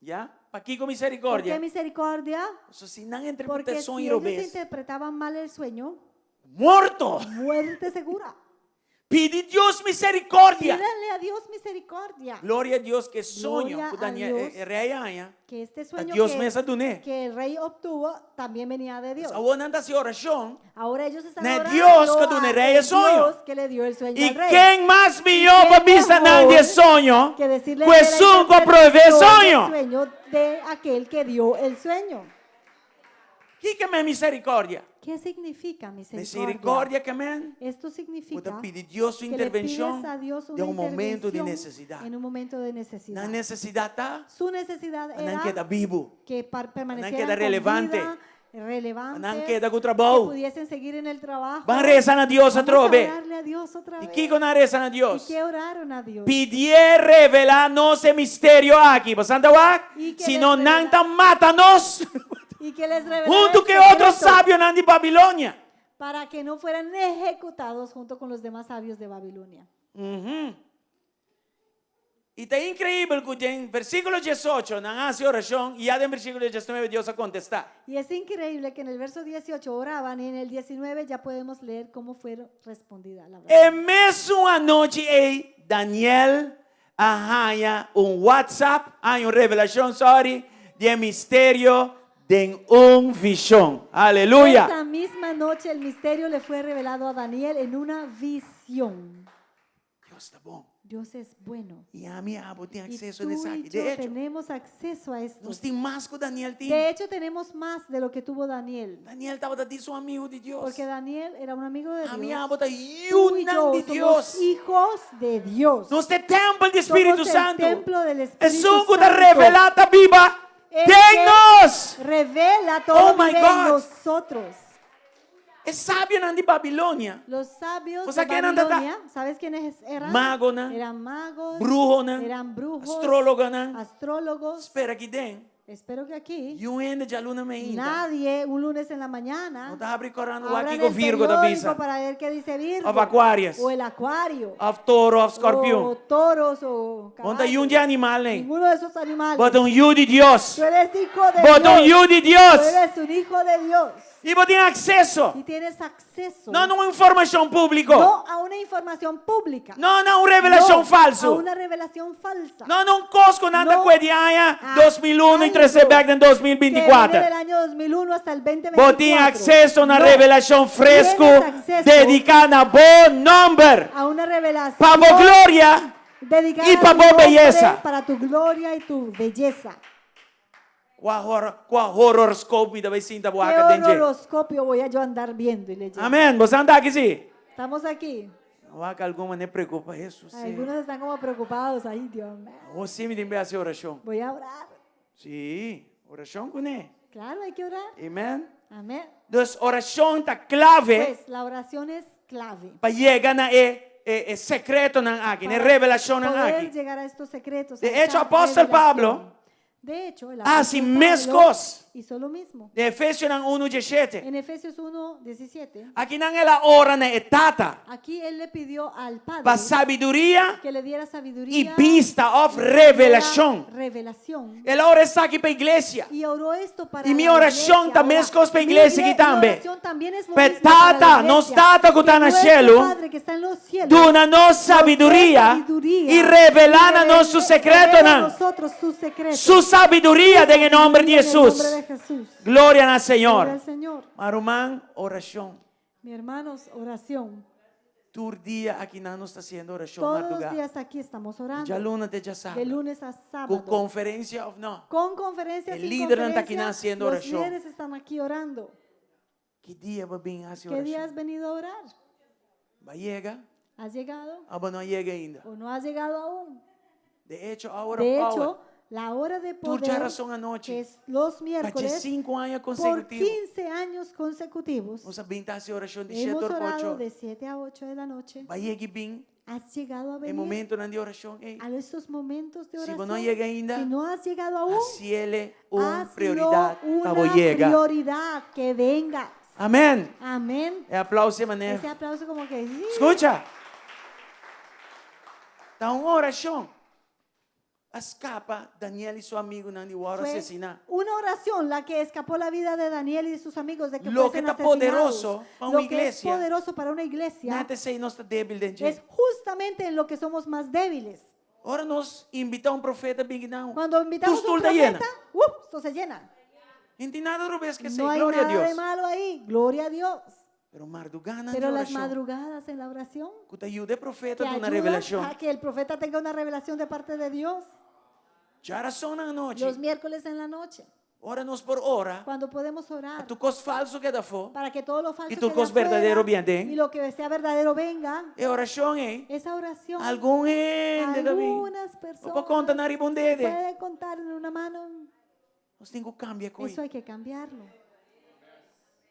Já? Para que com ¿Por misericórdia? qué misericordia? So, se não Porque interpretação si ellos irobês, interpretaban mal el sueño, morto. muerte segura. Pide Deus misericórdia. Pídanle a Dios misericordia. Glória a Deus que sonho Gloria com a Daniel, Dios. rei Anha. Que este A sueño Deus mesmo do que el rei obtuvo también venía de Dios. A onda essa oração. Ahora ellos están Ne orando Dios que done a rey el sueño. Dios que le dio el sueño E al rey. quem mais melhor para bisa nan de sonho? Que decirle Que sun com prover el sonho. sueño de aquel que dio el sueño. Que é misericórdia? ¿Qué significa misericordia? Misericórdia que man. Esto significa Puta pedir Deus sua que le intervenção pides a Dios de una momento de intervención necessidade. en un momento de necesidad. Na necessidade tá, Su necesidad não era queda vivo, que permanecieran queda con relevante. vida, relevantes, não queda com que trabalho. pudiesen seguir en el trabajo. Van rezando a Deus a Vamos trove. orarle a Dios otra E vez. que com a rezando a ¿Y Deus? qué oraron a Dios? Pedir revelar nosso mistério aqui, passando lá. E que Senão les não revela- tá mata-nos. Y que les revelara Junto el que outros secreto sábios nan de Babilônia. para que no fueran ejecutados junto con los demás sabios de Babilonia. Uhum. E tá incrível que em versículo 18 não hace oração e já em versículo 19 Deus a contestar. Y es increíble que en el verso 18 oraban y en el 19 ya podemos leer cómo fue respondida la oración. E mesmo a noite Daniel arranha WhatsApp, há revelação, de mistério de visão. Aleluia. Esa misma noche el misterio le fue revelado a Daniel en una visión. Deus está bom. Dios es bueno. E a minha abo tem Y acesso tú nessa y aqui. yo De hecho, tenemos acceso a esto. nós temos mais que Daniel tinha. De hecho, tenemos más de lo que tuvo Daniel. Daniel estava dando um amigo de Deus. Porque Daniel era un amigo de A minha Dios. abo está Tú y yo de somos Deus. hijos de Dios. Nós temos templo do Espírito Somos el Santo. templo del É Espíritu suco da Santo. revelada viva. El Tem que nós. Revela todo Oh my vive en God. nosotros. É sábio nan de Babilônia. Los sabios O sea, de ¿quién anda Babilonia, ¿sabes quiénes eran? Mago, ¿no? Eran magos, Brujo nan. eran brujos, Astrólogo nan. astrólogos. Espera aqui dentro. Espero que aquí E um ende de aluna me ainda. nadie un lunes en la Não mañana está preparando abran aqui el com Virgo da periódico bisa. para ver qué dice Virgo Of Aquarius. o el acuario Of Toro, of o Scorpion. toros o Onde caballos. de animal, né? Ninguno de esos animales. Bota you de Deus. Tú eres hijo de Bota Dios. you de Tú Deus. eres un hijo de Dios E você tem acesso. y tienes acceso Não uma informação pública. no a una información pública, Não uma revelação no a falso. una revelación falsa. Não cosco nada No. com de aia Ah, 2001 e 13 back em que viene 2024. del año 2001 hasta el 2024. Você tem acesso a uma No, revelação fresco Tienes acceso dedicada a bom número. a una revelación Para a glória. dedicada y a pa' tu vos nombre, belleza. para tu gloria y tu belleza. Qual horoscope da vecina ¿Qué boaca dentro? horoscopio voy a yo andar viendo y leyendo? Amém. Você anda aqui sim? Estamos aquí. Boaca alguma nem preocupa isso. Algunos están como preocupados. Ay, Dios mío. Você me tem que fazer oração. Voy a orar. Sim, oração com ele. Claro, hay que orar. Amém. Amén. Então, oração está clave Pues la oración es clave. para chegar na secreto aqui, na revelação poder aqui. llegar a estos secretos. De a esta hecho, apóstol revelación. Pablo de hecho, el hace apóstol mesmas Pablo coisas. hizo lo mismo. De Efésios 1:17. En Efesios 1:17, Aqui não ela ora na etata aquí él le pidió al Padre para sabedoria que le diera e sabiduría vista of y revelação. revelación. Ela ora está aqui para a igreja. Y oró esto para Y mi la oración iglesia. también Ahora, es cosa para la mi iglesia aquí mi también. oración también es lo Pero mismo para la tata, no iglesia. tata que está en el nuestro cielo, Padre que está en los cielos, Duna nos sabedoria y revelándonos su secreto. revela a ¿no? nosotros sus secretos. Su sabedoria en el nombre de En el Jesús. nombre de Jesús. Gloria al Gloria Señor. al Señor. Marumán, oración. Mi hermanos, oración. todo día aquí no está haciendo oración Todos los madrugada. días aquí estamos Ya orando. luna te ya De sabe. lunes a Con sábado. conferencia o no. Con conferencias El y líder no está aquí conferencias, haciendo los oración. líderes están aquí orando. ¿Qué día va a venir a hacer ¿Qué día has oración? venido a orar? Va a llegar. ¿Has llegado O no llega ainda. o no has llegado aún? De hecho, ahora De power. hecho, la hora de Tú ya poder, razón que anoche. es los Para miércoles, 5 años por consecutivos. 15 años consecutivos, Vamos a venir a hacer oración de hemos 7 orado 8. de 7 a 8 de la noche. Va a llegar bien. ¿Has llegado a En venir momento de oración. a esos momentos de Si oración? vos no llega ainda, Si no has llegado aún, hacele una hazlo prioridad para una llegar. prioridad, que vengas. Amén. Amén. Aplauso, mané. Ese aplauso como que sí. Escucha. Está una oración. Escapa Daniel y su amigo Nandi Wara Fue asesinar. una oración la que escapó la vida de Daniel y de sus amigos de que Lo fuesen que está asesinados. poderoso para una Lo que es iglesia. poderoso para una iglesia Nada sei não está débil dentro. es justamente en lo que somos más débiles. Ora nos invita um profeta bem não. Cuando invitamos a Tu un estúl está profeta, esto se llena. Não tem nada rubes que No sei. hay Glória a nada de Deus. malo ahí, gloria a Dios. Pero madrugada Pero de las oração. madrugadas en la oración Que te ajude profeta que de uma ayudan revelação. a que el profeta tenga una revelación de parte de Dios. Já oração na noite. Los miércoles en la noche, Ora nos por hora. cuando podemos orar Tu cos falso que da for. para que todo lo falso Y tu quede cos afuera verdadero bien den. y lo que sea verdadero venga. É oração, Esa oración, Algum ende, Davi. algunas personas Opa conta na ribondede. puede contar en una mano. Nós temos que cambiar Eso coisa. hay que cambiarlo.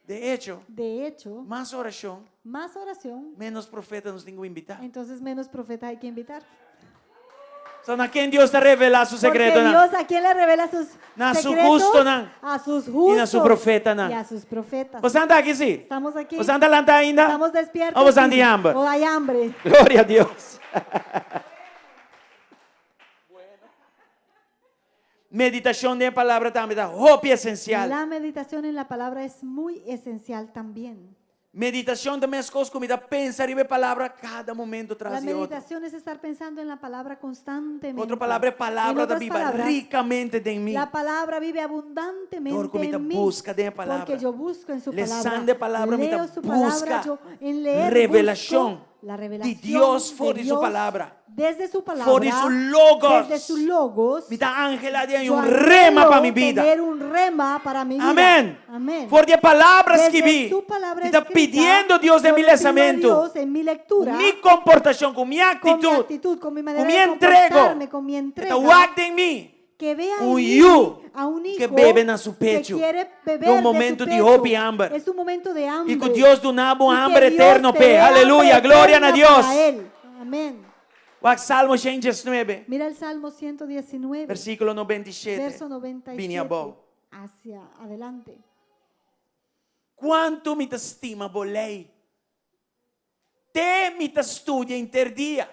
De hecho, De hecho, mais oração, más oración, menos profeta nos temos que invitar. entonces menos profeta hay que invitar. Só na quem Deus está revelar seu Porque segredo, não. Dios a quién le revela sus Na su secretos, justo, não. a sus E justos na su profeta, não. y a sus profetas. Você anda aqui, sim? Estamos aquí, Você anda lá ainda? estamos despiertos. Ou você anda sí, em hambre? o hay hambre. Glória a Deus. Meditação de palavra também da roupa essencial. La meditación en la palabra es muy esencial también. Meditação também é coisas comida pensar e ver palavra cada momento La tras de outro. meditación es estar pensando en la palabra constantemente. Outra palavra é palavra En da otras Bíblia palabras, ricamente em mim. la palabra vive abundantemente Todo comida en mí. busca de palavra. Porque yo busco en su Le palabra. san de palavra, Leo mita su busca palabra. Yo en leer revelación busco la revelación de Dios por de su Dios palabra. Desde su palabra. Por su logos. Desde su logos. Me dá ángela de yo um anhelo rema para minha vida. tener un rema para mi vida. Amém. Amén. Por de palavras que Desde vi. su palabra Me está escrita, pedindo Deus de yo mi le pido a lançamento. Dios en mi lectura, Mi comportação, com minha con mi atitude. actitud, con mi manera Com mi de entrego. comportarme, con mi Está entrega, guarda em mim. que vea en Un mí you a un hijo que bebe na su pecho. que quiere beber Es un de momento su de pecho. hope y hambre. Es un momento de hambre. E que Deus do nabo Y que hambre Dios eterno, te pe. dé Aleluia, hambre glória a eterna Deus. para Él. Amén. O Salmo 119, Mira el Salmo 119, versículo 97. verso 97, Vini a bom. hacia adelante. Quanto me te estima, bolei. Te me te estudia interdia.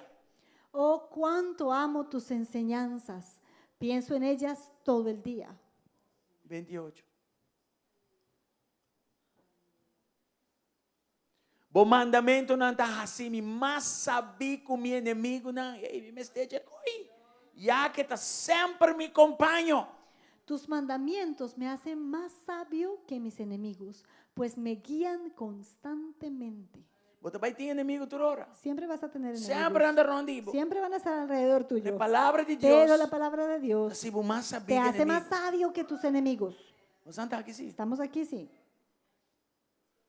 Oh, cuánto amo tus enseñanzas. Pienso en ellas todo el día. 28. Bom mandamento não está assim, mas sabi com meu inimigo não, ei, me esteja coi. Já que está sempre me acompanho. Tus mandamientos me hacen más sabio que mis enemigos, pues me guían constantemente. Você vai ter inimigo toda hora. Siempre vas a tener Sempre enemigos. anda rondivo. Siempre van a estar alrededor A tuyo. palavra de Pero Deus, la palabra de Dios assim, mais te sabido hace más inimigo. sabio que tus enemigos. Você está aqui sim. Estamos aquí, sí.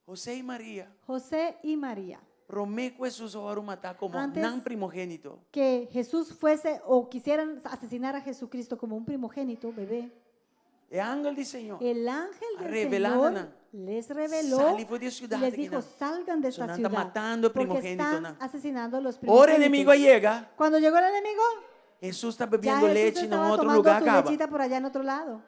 José e Maria, José y María. Romeu com Jesus oram matar como Antes- não primogênito. Que Jesús fuese o quisieran asesinar a Jesucristo como un primogénito, bebé. É ángel do Senhor. El ángel del Revelando, Señor les reveló Sali foi de y cidade les aqui, dijo, não. salgan de esta Sonanda ciudad matando porque primogénito, están ¿no? asesinando a los Ora inimigo primogénitos. chega, Cuando llegó el enemigo, Jesus está ya bebendo Jesús leite em estaba outro tomando lugar, su acaba. lechita por allá en otro lado.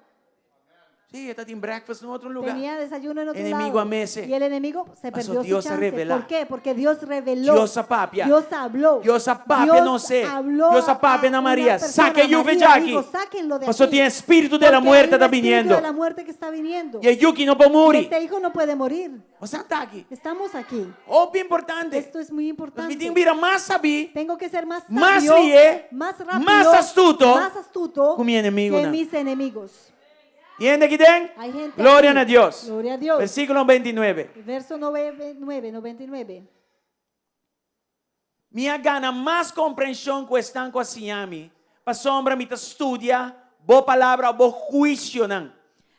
Sim, está em breakfast em outro lugar. Tenía desayuno en otro Enemigo lado. a meses. Y el enemigo se Mas perdió Dios su se chance. revela. ¿Por qué? Porque Dios reveló. Dios apapia. Dios habló. Dios apapia, Dios não sei. habló Dios apapia a na una Maria. persona. Saque eu María veja aqui. dijo, sáquenlo de Pastor aquí. tem espírito Porque de la muerte hay está un espíritu viniendo. de la muerte que está viniendo. E aí que não pode Y morrer. este hijo no puede morir. Você está aqui. Estamos aquí. Oh, bem importante. Esto es muy Nós importante. me tem que virar mais saber Tengo que ser más Más sabio, lié, más rápido, más astuto más astuto con mi enemigo, que ¿no? mis enemigos. Entende aqui tem? Hay gente Glória aquí. a Deus. Gloria a Dios. Versículo 29. Verso 99. minha gana mais compreensão que estão com a Siami. Para sombra, me estudia, boa palavra, boa juízo, não.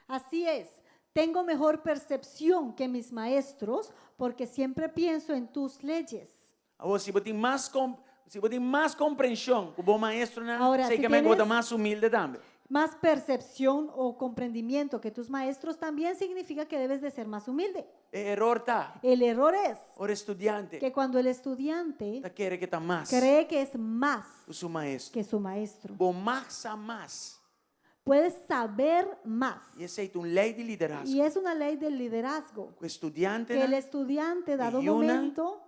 Así es, tengo mejor percepción que mis maestros porque siempre pienso en tus leyes. Agora, se você tem mais compreensão que o bom maestro, não, Ahora, sei si que me tienes- mais humilde também. Más percepción o comprendimiento que tus maestros también significa que debes de ser más humilde. Error tá. El error es O estudante que cuando el estudiante tá querer que tá mais cree que es más o seu maestro. que su maestro, Bom mais a mais. puedes saber más. E aceita lei de liderazgo. Y es una ley del liderazgo, O estudante, que el né, estudiante, dado y una- momento,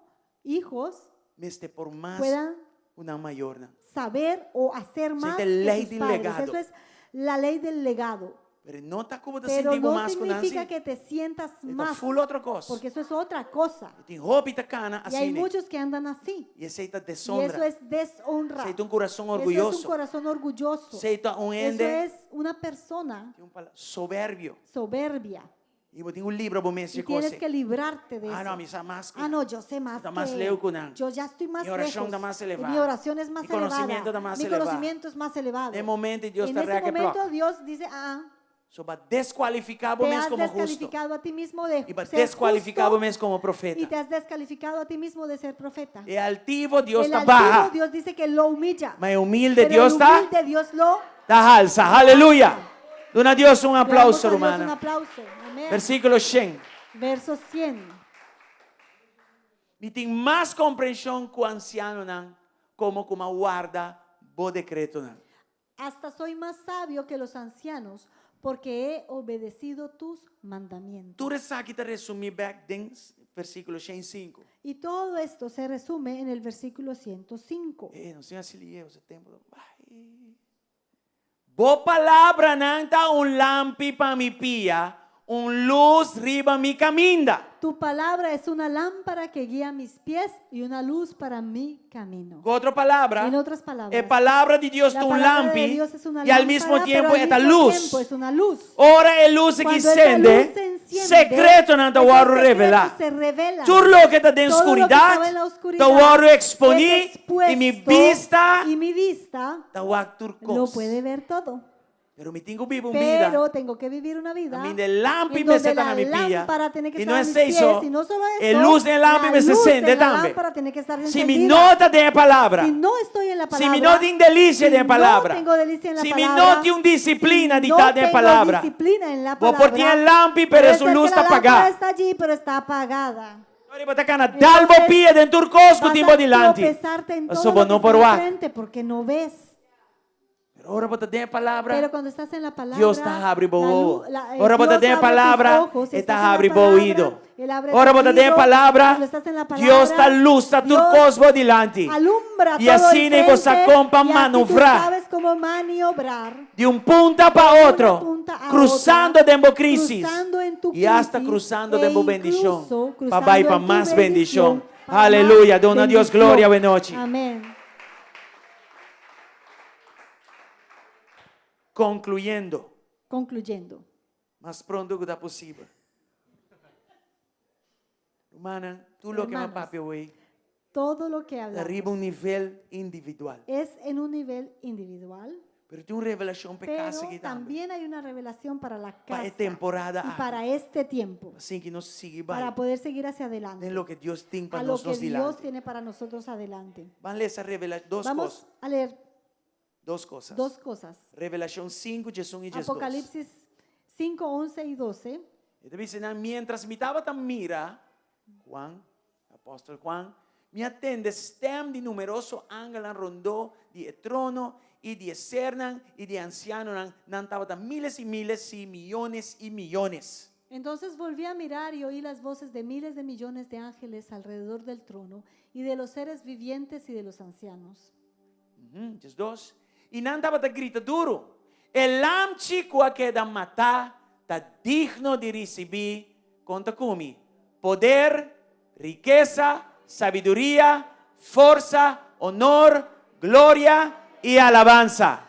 hijos, este por mais puedan uma maior, não. saber o hacer más de que ley sus del padres. legado. Eso es la ley del legado. Pero não tá como tá Pero sentindo no mais com Nancy. significa que te sientas Tá más, full outra coisa. porque eso es otra cosa. Tem roupa e tá cana Y hay assim, né? muchos que andan así. E aceita Y eso deshonra. es deshonra. Aceita coração Eso es un orgulhoso. corazón orgulloso. Aceita Eso ende es una persona soberbio. soberbia. E eu tenho livro para me Y tienes dizer que librarte de ah, eso. não, me sabe mais que Ah, no, yo sé más Está que más él. lejos que nada. Yo ya estoy más Mi oración lejos. está más Y elevada. mi oración es más Mi conocimiento elevada. está más Mi elevado. conocimiento es más elevado. De momento Deus En está ese reaque momento bloco. Dios dice, So para desqualificar te o mês has como justo. descalificado a ti mismo de E para ser desqualificar o justo mês como y profeta. te has descalificado a ti mismo de ser profeta. É altivo, Deus El está altivo, baja. Dios dice que lo humilla. Mas humilde, Pero Deus el está humilde Dios lo alza. Aleluia. Dona a Deus Le damos aplauso, a Dios un hermana. aplauso. Amén. Versículo 100. Verso 100. E tem mais compreensão que o anciano, não, como guarda o decreto. Não. Hasta soy más sabio que los ancianos, porque he obedecido tus mandamientos. Tudo isso aqui está resumido back em versículo 105. Y todo esto se resume en el versículo 105. Não sei se li esse tempo. Boa palavra não está lampi para mi pia, luz riba mi caminda. Tu palabra es una lámpara que guía mis pies y una luz para mi camino. Outra palavra, En otras palabras, a palavra de Deus la é palabra lampi de Dios es una e ao lámpara, mesmo pero tempo al é a mismo luz. tiempo es una luz. Ora é luz que Cuando esa acende, luz se enciende, secreto não está ese waro secreto revelar. se revela. Tudo lo que está Todo lo de que estaba en escuridade, la oscuridad está waro es exponí expuesto, e mi vista y mi vista está waro turcos. lo puede ver todo. Pero me tenho vivo vida. Pero tengo que vivir una vida A mim de lampi en me donde seta la na mi pia. lámpara tiene que E estar não é a mis isso, pies, y no solo eso, a luz de lampi la me se luz acende de la também. lámpara tiene que estar Se me encendida. nota de palavra, Si no estoy en la se palabra, me não tem delícia si de palavra, no tengo delicia en la se me palabra, não tem disciplina de no estar de tengo palavra, disciplina en la vou palabra, por ti en lampi, pero puede su ser luz que la está lámpara apagada. está allí, pero está apagada. Agora vai tacar na dalbo pia dentro do cosco Vas timbo a dilante. tropezarte en Mas todo sobo lo não que por está lá. enfrente porque no ves. Ora para ter palavra. Pero cuando estás en la palabra, Deus está abre o ouvido. Dios Ora para ter abre tus palavra, ojos, si está estás en la abre o palabra, ouvido. Él abre Ora tu para ter oído. palavra, Cuando estás en la palabra, Deus está luz, está Dios turcosbo dilante. alumbra Y todo así el ni vos frente, acompa y así tú manobrar. sabes cómo maniobrar De punta para de una outro, punta a cruzando otra, dentro crisis. cruzando en tu E hasta crisis, cruzando e dentro incluso bendición. cruzando Para vai para en tu más bendición. para Aleluya, más dona a Dios bendición. gloria, buenas noches. Amén. Concluyendo, Concluyendo, más pronto que está posible. Hermana, tú lo que me Hermanos, papi hoy, todo lo que arriba un hablamos nivel individual. es en un nivel individual, Pero tiene una revelación para pero casa que también. también hay una revelación para la Para casa esta temporada. y para este tiempo, Así que nos sigue para poder seguir hacia adelante, en lo que Dios tiene a para lo que nosotros Dios delante. tiene para nosotros adelante. Van a leer esa revelación, dos Vamos cosas. a leer Dos cosas. dos cosas. Revelación 5, 1 y 2. Apocalipsis 5, 11 y 12. Ele dice, mientras me estaba tan mira, Juan, apóstol Juan, me atende stem de numeroso ángeles rondó de trono y de cernan y de ancianos, estaba tan miles y miles y millones. Entonces volví a mirar y oí las voces de miles de millones de ángeles alrededor del trono y de los seres vivientes y de los ancianos. Diz 2. E não estava a grita duro. El lam chico que da matar, está digno de receber, conta comigo, poder, riqueza, sabiduría, fuerza, honor, gloria y alabanza.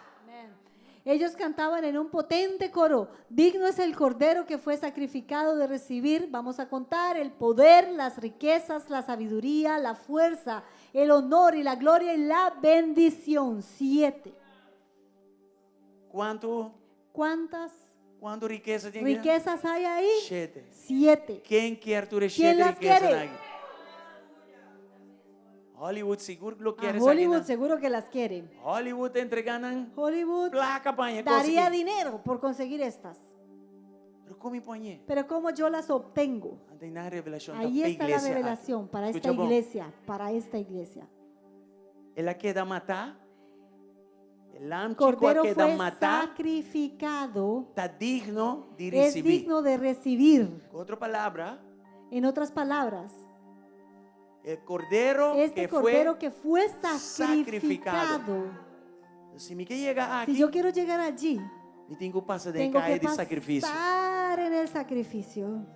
Ellos cantaban en un potente coro, digno es el cordero que fue sacrificado de recibir, vamos a contar, el poder, las riquezas, la sabiduría, la fuerza, el honor y la gloria y la bendición. 7. Quanto ¿Cuántas riqueza tem? riquezas hay ahí? 7. 7. Quem quer tu ¿Quién sete las riqueza quiere? aqui? Hollywood seguro que lo A quiere. Hollywood seguro que las quiere. Hollywood entregando Hollywood placa para daría dinero por conseguir estas. Pero como põe? Pero ¿cómo yo las obtengo? Tem na revelação Ahí da está la igreja. revelación para esta Escucha bom. iglesia, para esta iglesia. Ela quer matar. El Cordero que fue matar sacrificado, está digno de es recibir. digno de recibir. Otra palabra, En otras palabras, el cordero este que cordero fue que fue sacrificado. sacrificado. Si me quer llegar Si aquí, yo quiero llegar allí, me tengo que pasar de tengo calle que de sacrificio. pasar en el sacrificio.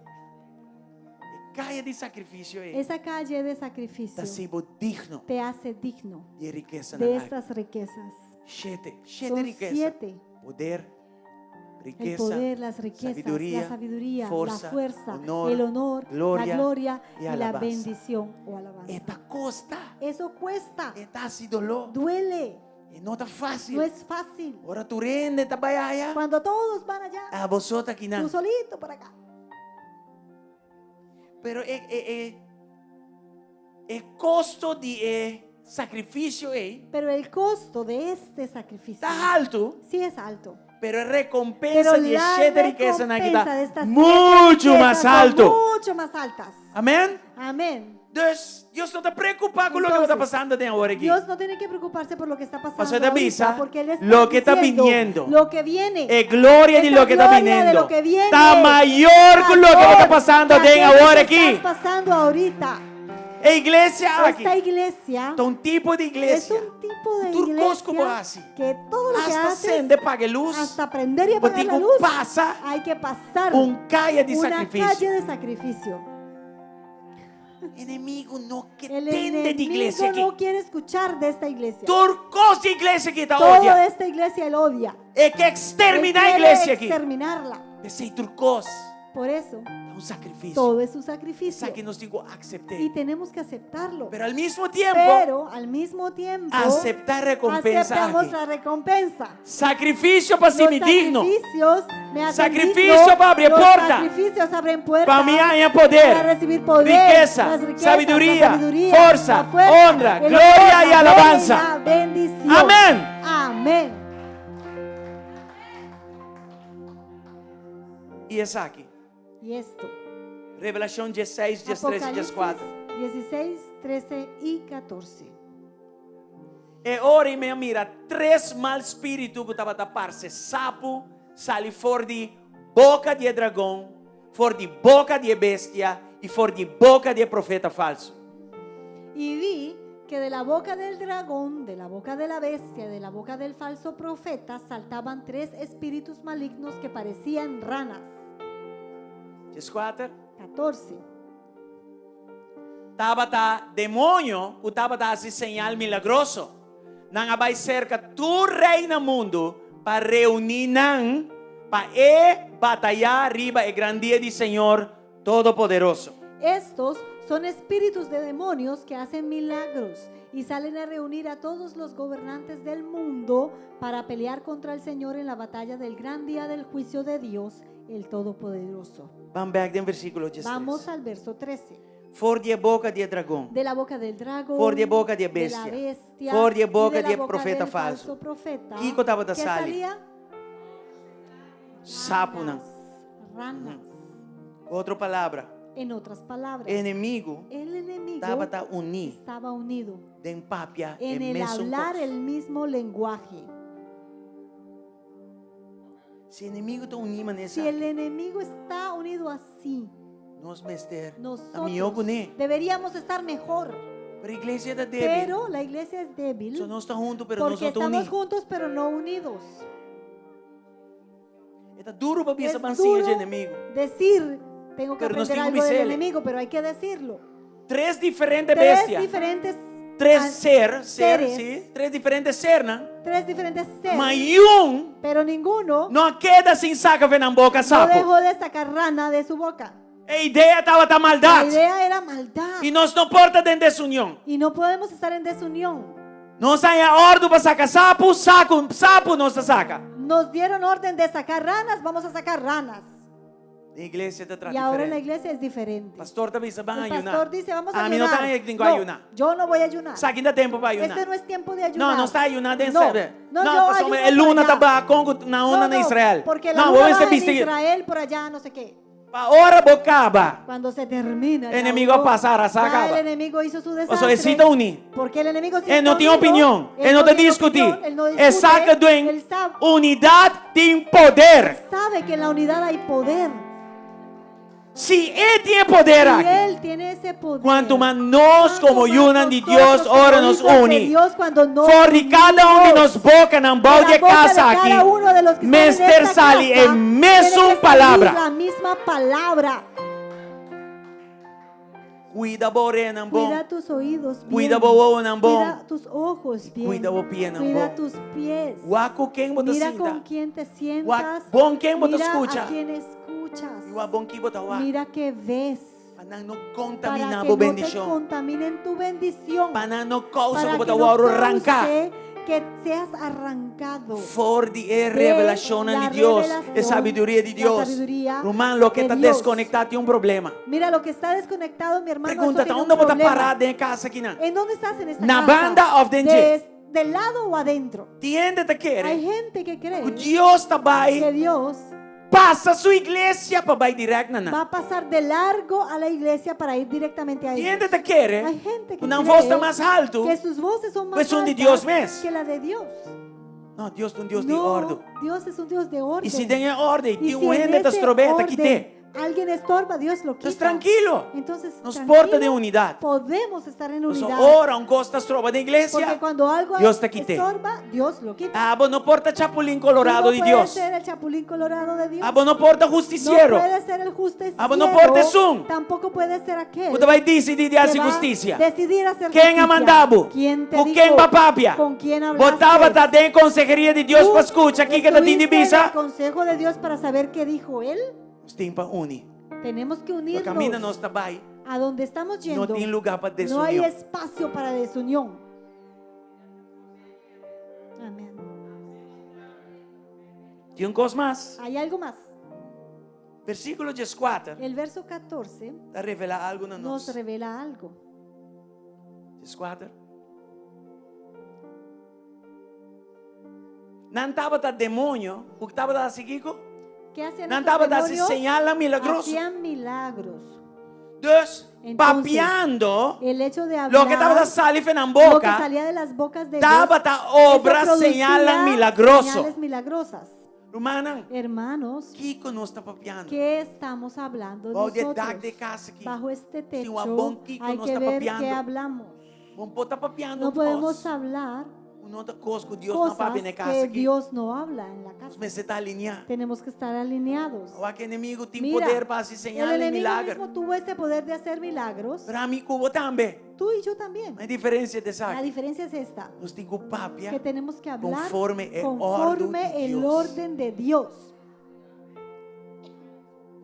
Calle de sacrificio Esa calle de sacrificio está siendo digno te hace digno de riqueza. de estas riquezas. Siete Son riqueza. 7. Poder, El riqueza, poder, las riquezas, la sabiduría, fuerza, la fuerza, honor, el honor, gloria la gloria y y la alabanza. bendición o alabanza. Esta costa, Eso cuesta, esta así dolor, duele, y no está fácil. no es fácil. Ahora tú rende, está para allá. Cuando todos van allá, A vosotros aquí tú nada. solito por acá. Pero el costo de sacrificio Pero el costo de este sacrificio está alto, sí es alto. pero la recompensa Pero de la siete riquezas aquí recompensa de está estas mucho 7 más riquezas son alto. mucho más altas. Amén. Amén. Entonces, Dios no está preocupado con lo que está Entonces, pasando de ahora aquí. Dios no tiene que preocuparse por lo que está pasando Pastor Davisa, ahorita, porque Él está lo que está diciendo viniendo, lo que viene, Es gloria de esa lo que está gloria de viniendo. lo que viene, Está mayor que lo que está pasando de mayor ahora que aquí. está pasando ahorita. A iglesia aquí. Esta iglesia Está un tipo de es iglesia. un tipo de Turcos como iglesia así. que todo lo que Hasta hace, acender, pague luz. hasta aprender y apagar la Botico luz, pasa hay que pasar calle de una sacrificio. calle de sacrificio. Enemigo no que El entende de enemigo iglesia aquí. no quiere escuchar de esta iglesia. Turcos de iglesia que está Todo de odia. esta iglesia Él odia. Es que Él exterminar quiere iglesia aquí. exterminarla. Ese turcos Por eso, es un sacrificio. todo es un sacrificio. Esa que nos digo acepté. Y tenemos que aceptarlo. Pero al mismo tiempo, Pero al mismo tiempo, aceptar recompensa aceptamos aquí. la recompensa. Sacrificio para ser Los digno. sacrificios me hacen Sacrificio digno. para abrir Los puerta. sacrificios abren puertas. Para mí hay para poder, recibir poder, riqueza, las riquezas, sabiduría, la sabiduría, fuerza, la fuerza, honra, el gloria honor, y la gloria alabanza. y la bendición. Amén. Amén. Y es aquí. Y esto. Revelación 16, 13 y 14. 16, 13 y 14. E ora me mira, 3 mal espíritu que estava a tapar-se. Sapo sale fora de boca de dragão, fora de boca de bestia e fora de boca de profeta falso. Y vi que de la boca del dragón, de la boca de la bestia, de la boca del falso profeta, saltaban 3 espíritus malignos que parecían ranas. 14. 14. Estava demônio, o estava esse señal milagroso. Não vai cerca tu reina mundo para reunir nan para batalhar arriba e grande dia do Senhor Todo-Poderoso. Estos son espíritus de demonios que hacen milagros y salen a reunir a todos los gobernantes del mundo para pelear contra el Señor en la batalla del gran día del juicio de Dios, el Todopoderoso. Vamos back in versículo 16. Vamos al verso 13. For de boca de dragão. De la boca del dragón, For de boca de de bestia. la bestia, For de y boca la de boca profeta del falso. profeta, Kiko estaba da que sali. salía Sapo não. ranas. Outra palavra. En otras palabras, Inimigo el enemigo estava a unir estaba unido de empapia en el hablar el mismo lenguaje. Se inimigo está unido nessa, Si el enemigo está unido así, nós mester a nosotros minha né. deberíamos estar mejor. Para a igreja está débil. Pero la iglesia es débil Só nós está junto, pero nós porque não estamos estamos unidos. juntos pero no unidos. Está duro para Es essa mansinha de duro inimigo. decir, tengo que Pero nos aprender digo algo del Michele. enemigo, pero hay que decirlo. 3 diferentes 3 bestias. diferentes 3 ah, ser, seres. sim. 3 diferentes ser, não? 3 diferentes seres, Mas pero ninguno não queda sem saca na boca no sapo. dejó de sacar rana de su boca. A ideia estava da La maldade. idea era maldad. E nós não porta dentro dessa união. Y no podemos estar en desunión. Nós aí a ordem para sacar sapo, sapo nós saca. Nos dieron orden de sacar ranas, vamos a sacar ranas. A igreja está Y tratando ahora en la diferente. iglesia es diferente. Pastor também se van a El ayunar. pastor dice, vamos a A mim não ayunar. está tengo ayunar. Yo no voy a ayunar. Sabe que ainda tempo para ayunar. Este no es tiempo de ayunar. Não, não está ayunando em No, Israel. no, Não, yo pastor, ayuno é luna por allá. tá Congo na onda No, na no, Israel. porque la Não, luna vamos baja ser en vestidos. Israel por allá, no sé qué. A hora bocaba. Cuando se termina. El enemigo ya pasará, se ya acaba. el enemigo hizo su Ou desastre. seja, ele se unir. Porque el enemigo se Ele não tem unido, opinião. Ele não no tem tiene discutir. opinión, él no Ele discute, saca do él sabe, unidade tem poder. sabe que en la unidad hay poder. Se ele tem poder Y aqui, él tiene ese poder. quanto mais nós como Cuanto más unan de nosotros Deus, como ora nos hijos de une. Dios, cuando nos For de cada um de nós boca na de balde la de boca casa de aqui, cada uno de los que están en Mester esta sale casa, em tiene mesma que salir palavra. la misma palabra. Cuida bore nan bom. Cuida tus oídos bien. Cuida bo nan bom. Cuida tus ojos bien. Cuida bo pie nan Cuida bom. tus pies. Waku quem bota Mira sinta. con quién te sientas. Bom quem bota Mira escucha. a quién escuchas. E o bom que bota wa. Mira qué ves. Para não Para contaminar que bo no te bendição. contaminen tu bendición. Para não causa Para que que bota no wa arrancar. cause que seas arrancado. For de De revelação la de Deus, revelación, de sabedoria de la Deus. sabiduría Romano, lo que de está Dios. desconectado tem um problema. Mira, lo que está desconectado, mi hermano, Pergunta, eso tiene un onde botar problema. parado em casa aqui não? ¿En dónde estás en esta Na casa? banda of the ¿Del lado o adentro? Tiende te Hay querer. gente que cree O Deus está que vai Dios passa sua igreja para vai direto na. va a pasar de largo a la iglesia para ir directamente a Tiende ellos. te querer. Hay gente que Uma voz está cree mais alto. que sus voces son más Pues son de altas Dios mesmo. que la de Dios. Não, Deus é um Deus de No, ordem. Dios es un Dios de orden. E se tem ordem, Y tem si um en ende das ese trombetas que orden tem. alguien estorba, Dios lo Estás quita. tranquilo. Entonces, Nos tranquilo, porta de unidade. podemos estar en Nós unidad. ora, gosta das trompas da Porque igreja. cuando algo Dios te quite. estorba, Dios lo quita. Ah, não porta chapulín colorado Tú de no puedes Deus. ser el chapulín colorado de Dios. Ah, não porta No justiciero. puede ser el justiciero. Ah, no porta um. Tampoco puede ser aquel Você vai decidir de que fazer va a justiça. decidir hacer Quem justicia. a mandava? ¿Quién te Com dijo? quem papapia? ¿Con quién hablaste? Botava tá de consejeria de Deus ¿Tú para escutar aqui que está estuviste en el divisa. consejo de Dios para saber qué dijo él. Nós temos para unir. Tenemos que O caminho unirnos nós está vai. a donde estamos Não yendo. tem lugar para No hay desunião. espacio para desunión. Amén. Tem coisa mais. Hay algo más. Versículo 14. El verso 14 Está revelar algo na nos nós. revela algo. 14. Não estava tá demônio, o que estava assim, Kiko? ¿Qué hacían Não estos estava tá demonios? señala milagroso. Hacían milagros. Dus, Entonces, papiando, El hecho de lo que estava hablar, saliva na lo que boca, salía de las bocas de estava Dios, tá eso obra producía señala milagroso. señales milagrosas. Romana, Hermanos, Kiko não está papiando. ¿qué estamos hablando Vou de nosotros? dar de casa aqui. Bajo este Si un techo buen Kiko hay no que está ver papeando, qué hablamos. Vamos pôr tá papiando No podemos coisa. hablar Uma outra coisa que Deus não cosas papi na casa que aqui. Dios no habla en la casa. Mas você está alinhado. Tenemos que estar alineados. O que inimigo tem Mira, poder para se el señalar em enemigo milagre. mismo tuvo ese poder de hacer milagros. Para mim, Cuba também. Tú y yo también. A diferença de La sabe. diferencia es esta, Nós temos que papiar que tenemos que hablar conforme el conforme orden de el Dios. orden de Dios.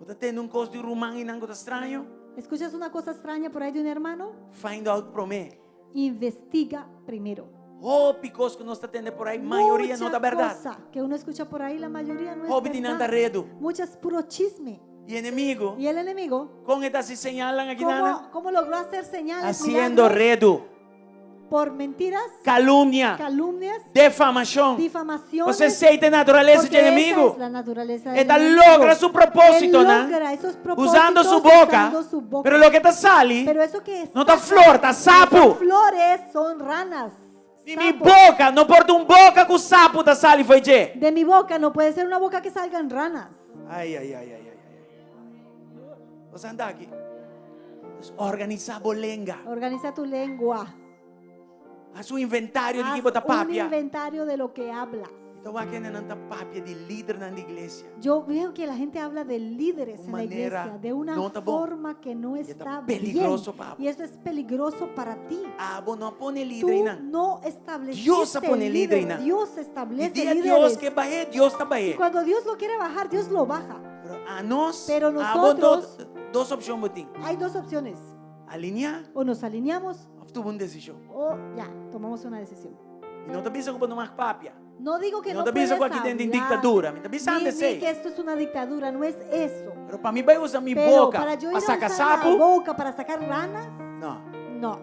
Você tem um curso de romano e não está estranho? ¿Escuchas una cosa extraña por ahí de un hermano? Find out para mim. Investiga primero. Picos que nós está tendo por aí, maioria não Mucha é verdade. cosa que uno escucha por ahí, la mayoría no es Hobby de nada verdad. redo. Muchas puro chisme. E inimigo, Y el enemigo, com esta se señalan aqui nada, ¿cómo logró hacer señales, haciendo milagros? redo, Por mentiras, calúnia, calumnias, difamação. difamaciones. Você aceita a natureza de porque esa inimigo. es la naturaleza del Esta enemigo. logra su propósito, Él ¿no? logra esos propósitos Usando su boca, usando su boca. pero lo que está sale, Pero eso que no está saca, flor, está esas sapo. flores son ranas. De mi sapos. boca, não porta boca que o sapo está sale, foi de. De mi boca no puede ser una boca que salgan ranas. Ai, ai, ai, ai, ai. Você anda aqui. Organizar bolenga. Organiza tu lengua. Haz um inventário de Haz que bota un papia. inventario de lo que hablas. Então aqui não está papia de líder na igreja. Yo veo que la gente habla de líderes en la Manera iglesia de una no está bom. forma que no está está peligroso, bien. papo. Y eso es peligroso para ti. Ah, bom, não põe Tú líder aí não. no estableciste Dios pone líder, líder. ¿no? Dios E establece dia Deus líderes. que vai, Deus está Y vai. cuando Dios lo quiere bajar, Dios lo baja. Pero a nós, Pero ah, nosotros Duas opções botim. Hay dos opciones. Alinhar O nos alineamos ou tomar uma decisão. o ya, tomamos una decisión. E não te pensa como não mais papia. No digo que No no, te pienses puedes que aquí tienen hablar, dictadura, me está pensando ni así. que esto es una dictadura, no es eso. Pero para mí vai usar minha Pero boca para yo ir para a sacar usar la sapo. boca para sacar ranas, Não. no.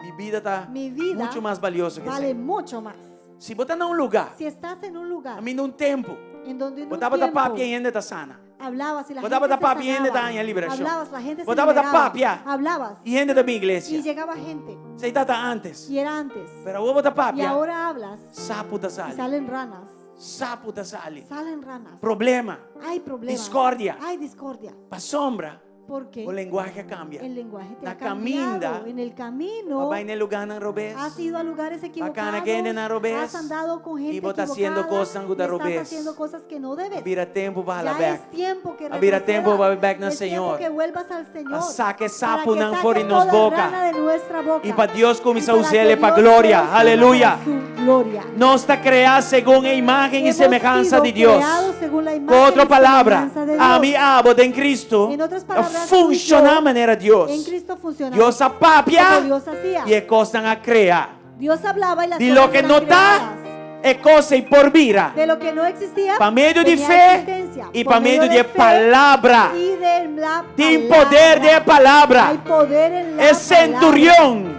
Minha vida está Mi vida muito mais valiosa que vale isso. mucho más. Se botar num lugar, Si estás en un lugar a mim num tempo, en donde en un botava da tiempo papia e ainda está sana. hablabas y la Botava gente da se papia e ainda sanaba, está em liberação. hablabas, la gente se Botava da liberaba, papia hablabas e ainda da minha y igreja. llegaba gente Você está antes. y era antes. Pero vou botar Y papia, ahora hablas sapo tá y sali. salen ranas. Sapo tá sali. Salen ranas. Problema, Hay problemas. discórdia, Hay discordia. para sombra, Porque o linguagem cambia. el lenguaje te Na ha cambiado. caminda, En el camino Vai no lugar não robês. has ido a lugares equivocados. que ainda não robes, Has andado con gente y vos estás equivocada. haciendo cosas que te y estás robes. haciendo cosas que no debes. Vira tempo para Ya back. es tiempo que Vira tempo para retrocedas. back no Es tiempo Senhor. que vuelvas al Señor. Saque para sapo que não saque fora em nos toda boca. rana de nuestra boca. E para Deus começar a Y usar para ele que para Dios glória. pueda usarlo Aleluia. para su gloria. Nós está criado segundo a imagem e Hemos semelhança sido de Deus. creados según la Com imagen outra y palavra, semejanza de a Dios. mi abo em Cristo En otras palabras, funciona tú y a maneira de Deus. En Cristo funciona. Deus como apapia Dios hacía. e é coisa a criar. Dios hablaba y las De cosas lo que eran não está, creadas. é coisa e por vira. De lo que no existía, Para meio de tenía fé existencia. e Por para meio de fe palavra. y de la Tem palabra. poder de palavra. Hay poder en la É centurião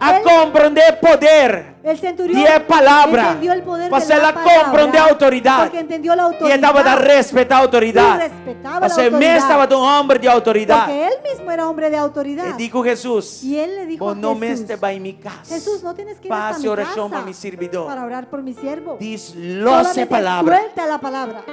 a Él- compreender poder palabra. El centurión de palavra. entendió el poder Para de la ela compreender a palabra, autoridade. porque entendió la E autoridad. estava a respeitar a y autoridade. respetaba la Você mesmo autoridad. estava de um homem de autoridade. Porque él mismo era hombre de autoridad. E digo Jesus, Y él le dijo vos a não me Jesús, esteve em minha casa. Jesús, no tienes que ir hasta Faça mi oração casa para mi servidor. para orar por mi siervo. Diz loce Solamente palavra. suelta la palabra.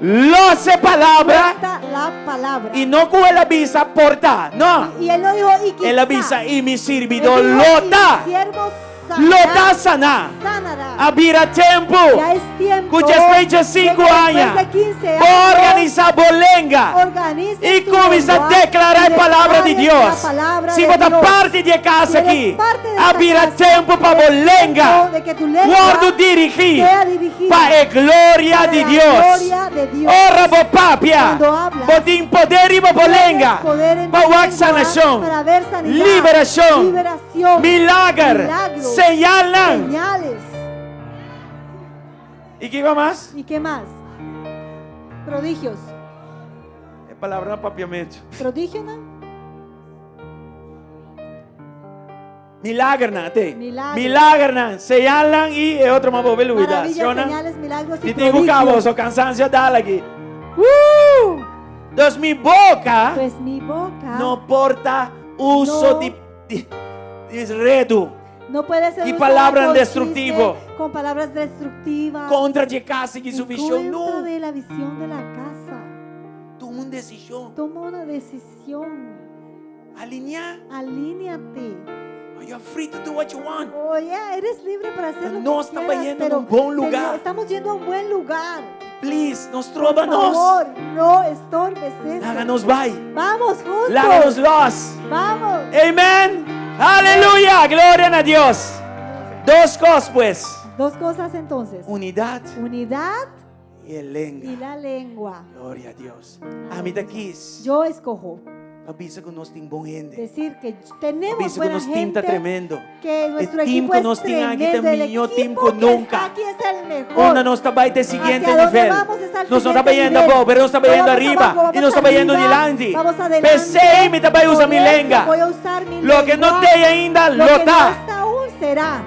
Loce palavra. Suelta la palabra. E não com ela avisa portar. Não. Y él no dijo, y quizá. Ela avisa e mi Él servidor dijo, lota. "Y mi siervo Lota sanar. sanará". Abrirá tempo. Ya es tiempo. Cujas feitas 5 de que anos. después de 15 Vou años, organizar bolenga. organices E tu começa a lenguaje declarar y a palavra de declares Deus. la palabra Se de botar Dios. parte de casa Si eres aqui, parte de esta abrirá casa, tempo para es bolenga. tiempo de que tu lengua Guardo dirigir sea dirigida para a glória para de la Deus. gloria de Dios. Ora, bo papia. Cuando hablas, Botim poder e bo bolenga. Tienes poder en tu Para lengua sanação. para ver sanidad, Liberação. liberación, Milagre. milagros, Señalan. señales. E que vai mais? ¿Y qué más? Prodigios. É palavra papiamento. Prodigio, ¿no? Milagre, não tem? Milagre. Milagre, não. Señalan e é outro uma bobeluida. Maravillas, señales, milagros y E tenho cabo, prodigios. sou cansancio dela aqui. Dos mi boca Pues mi boca não porta uso No. de redo no puede ser y usada palabras con destructivo. chiste, con palabras destructivas, contra de casa que en su visión. contra No, de la visión de la casa. toma una decisión. Toma una decisión. Alinhar. Alíñate. You're free to do what you want. Oye, eres libre para hacer lo No que estamos quieras, yendo a pero un buen lugar. estamos yendo a un buen lugar. Please, nos Por trova-nos. favor, no estorbes eso. Háganos vai. Vamos juntos. Láganos los. Vamos. Amén. Aleluya. Gloria a Dios. Dos cosas pues. Dos cosas entonces. Unidad Unidad y el y lengua. la lengua. Gloria a Dios. A mí daqui. Yo escojo Avisa que nós tem bom gente. decir que tenemos Avisa que buena nós tem tá gente, tremendo. que nuestro El equipo team que es nos tiene aquí tremendo, el también, yo equipo team que nunca. está aquí es el mejor. Onde nós está ter seguinte Hacia donde nível. vamos es al Nós não siguiente está vendo nivel. bom, pero nós está No vendo vamos arriba. abajo, E nós está vamos vendo arriba, adiante. vamos adelante. Pensei, me também usa Por mi eso lenga. voy a usar mi Lo que lengua. não tem ainda, Lo lo que no tá. está aún será.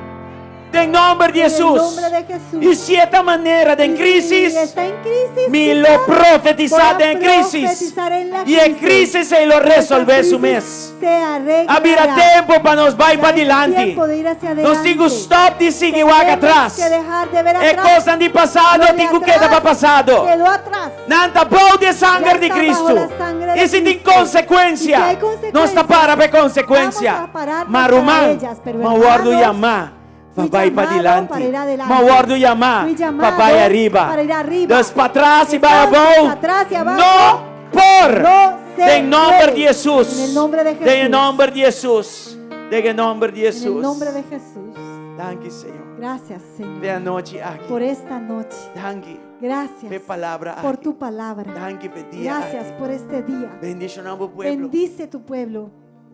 Em nome de En el Jesus. nombre de Jesús. E se esta maneira de Y crisis, si está en crisis, me quizá lo profetizar voy a em crisis. profetizar en la E em crisis se lo resolver su Esa mês. crisis se arreglará. Haverá tempo para nós vai Ya para es adiante. tiempo de ir hacia Nós adelante. temos stop de seguir o Tenemos atrás. que dejar de ver É atrás. coisa de passado, Lo de tem que atrás quedar para passado. Quedó atrás. Nanta bom de sangue Ya de está Cristo. bajo la sangre de E se tem Cristo. consequência, E se hay consequência, não está para a consequência. vamos a parar Marumã, para ellas, pero mas guardo hermanos, chamar. fui Vai para llamado adiante. para ir adelante. Mas guardo chamar. Fui llamado Vai arriba. para ir arriba. Dos para trás e vai Entonces, bom. atrás y abajo, Não por. no se Em nome puede. de Jesus. En el nombre de Jesús. Em nome de Jesus. Em nome de En el Jesus. nombre de Jesús. Danke, Señor. Gracias, Señor, Pela noite aqui. por esta noche. Danke. Gracias Pe palavra por aqui. tu palabra. Danke pe dia Gracias aqui. por este día. Bendice o nosso pueblo. Bendice tu pueblo.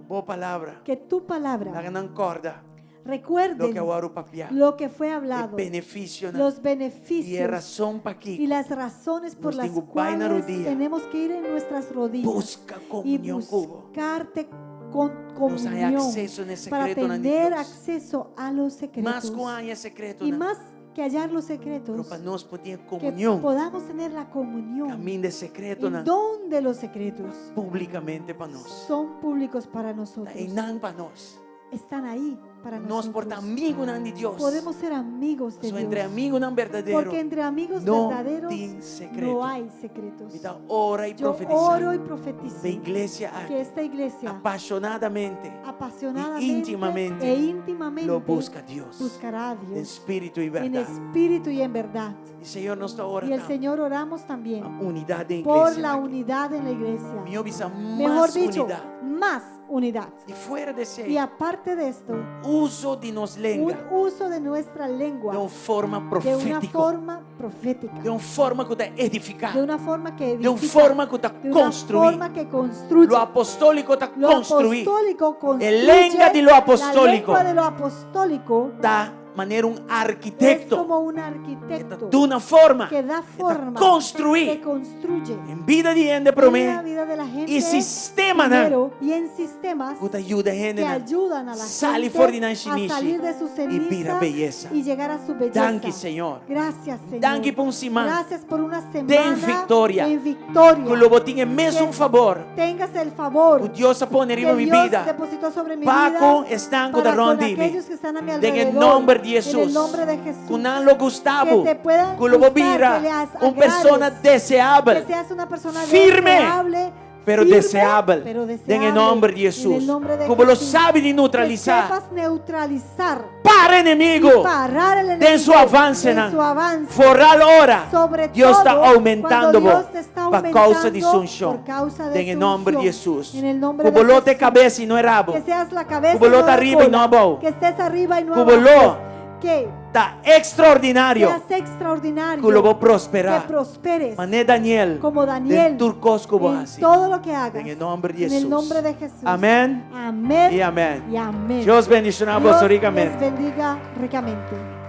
Boa palavra. Que tu palabra Na não corda. Lo recuerden que agora o papia. lo que fue É hablado, benefício. los E é beneficios razão para y aqui. las razones por Nos las tengo vaina cuales rodilla. tenemos que ir en nuestras rodillas Busca y comunhão cubo. buscarte con Nos há comunión acesso nesse para secreto na tener Deus. acceso a los Mas secretos com há secreto y na. más que hallar los Pero secretos, para nós poder que comunhão. podamos tener la comunión Caminho de secreto en na. donde los secretos Publicamente para nós. son públicos para nosotros, E não para nós. están ahí para Nós por nosotros. amigo não de Deus. Podemos ser amigos de Só entre Dios, amigos não verdadeiro. porque entre amigos no verdaderos tem secreto. no hay secretos. Então ora e Yo profetiza. oro y profetizo Da igreja que esta iglesia apaixonadamente apasionadamente y íntimamente e íntimamente lo busca Dios. buscará a em Dios espírito e en verdade. espíritu y en verdad. E Senhor, nós está Y el orando Señor oramos también a unidade da por igreja. la unidad en la iglesia. Minha visão Mejor mais dicho, unidade. más unidad. E fora desse Y aparte de esto, uso de nos un língua uso de nuestra lengua de uma forma de una profética, forma profética, de uma forma que está edificar, de una forma que de uma edifica, forma que está de una construir. forma que construye. Lo apostólico está Lo construir. apostólico construye. El lengua de lo apostólico. La lengua de lo apostólico Da maneira es arquitecto. como un Está arquitecto de uma forma que da forma, que construir construye em vida de gente en la promete vida de la gente e sistema né primero, y en sistemas que ajuda a gente que né ayudan a la Sale gente fora de a Nanchinichi salir de su e vira ceniza beleza. y llegar a su belleza. Danke, Senhor. Gracias, Señor. Danke por semana. Gracias por una semana Tem vitória. en victoria. Que o botinho é mesmo um favor. Tengas el favor Que Deus põe que arriba minha Dios vida. depositó sobre mi Para vida com estanco da para con rondime. aquellos que están a mi En alrededor. el nombre de En el Jesús. nombre de Jesús. Com lo Gustavo. Que te puedan Que lo gustar, vira. que les Uma persona agrades. deseável. Que seas una persona Firme, deseable, pero firme, deseável. pero En deseable. el nombre de En Jesús. el nombre de Como lo Jesús. sabe de Que neutralizar. sepas neutralizar Para y inimigo. parar el De su enemigo avance, en ¿no? su avance. Forrar hora. Sobre Dios está todo, aumentando cuando Dios te está por causa de aumentando sunción. por causa de En el su nombre de unción. Jesús. En el nombre de Cubolote Jesús. cabeza y no es rabo. Que seas la cabeza Cubolote y no la arriba y no cola. abajo. Que estés arriba y no Cuboló. abajo. Que Está extraordinario. seas extraordinario. Que lo va a Que prosperar. prosperes Mané Daniel. como Daniel De turcos como en así. todo lo que hagas. En el nombre de En Jesús. el nombre de Jesús. Amén. Amén. Y amén. Y amén. Dios bendiga Dios ricamente. les bendiga ricamente.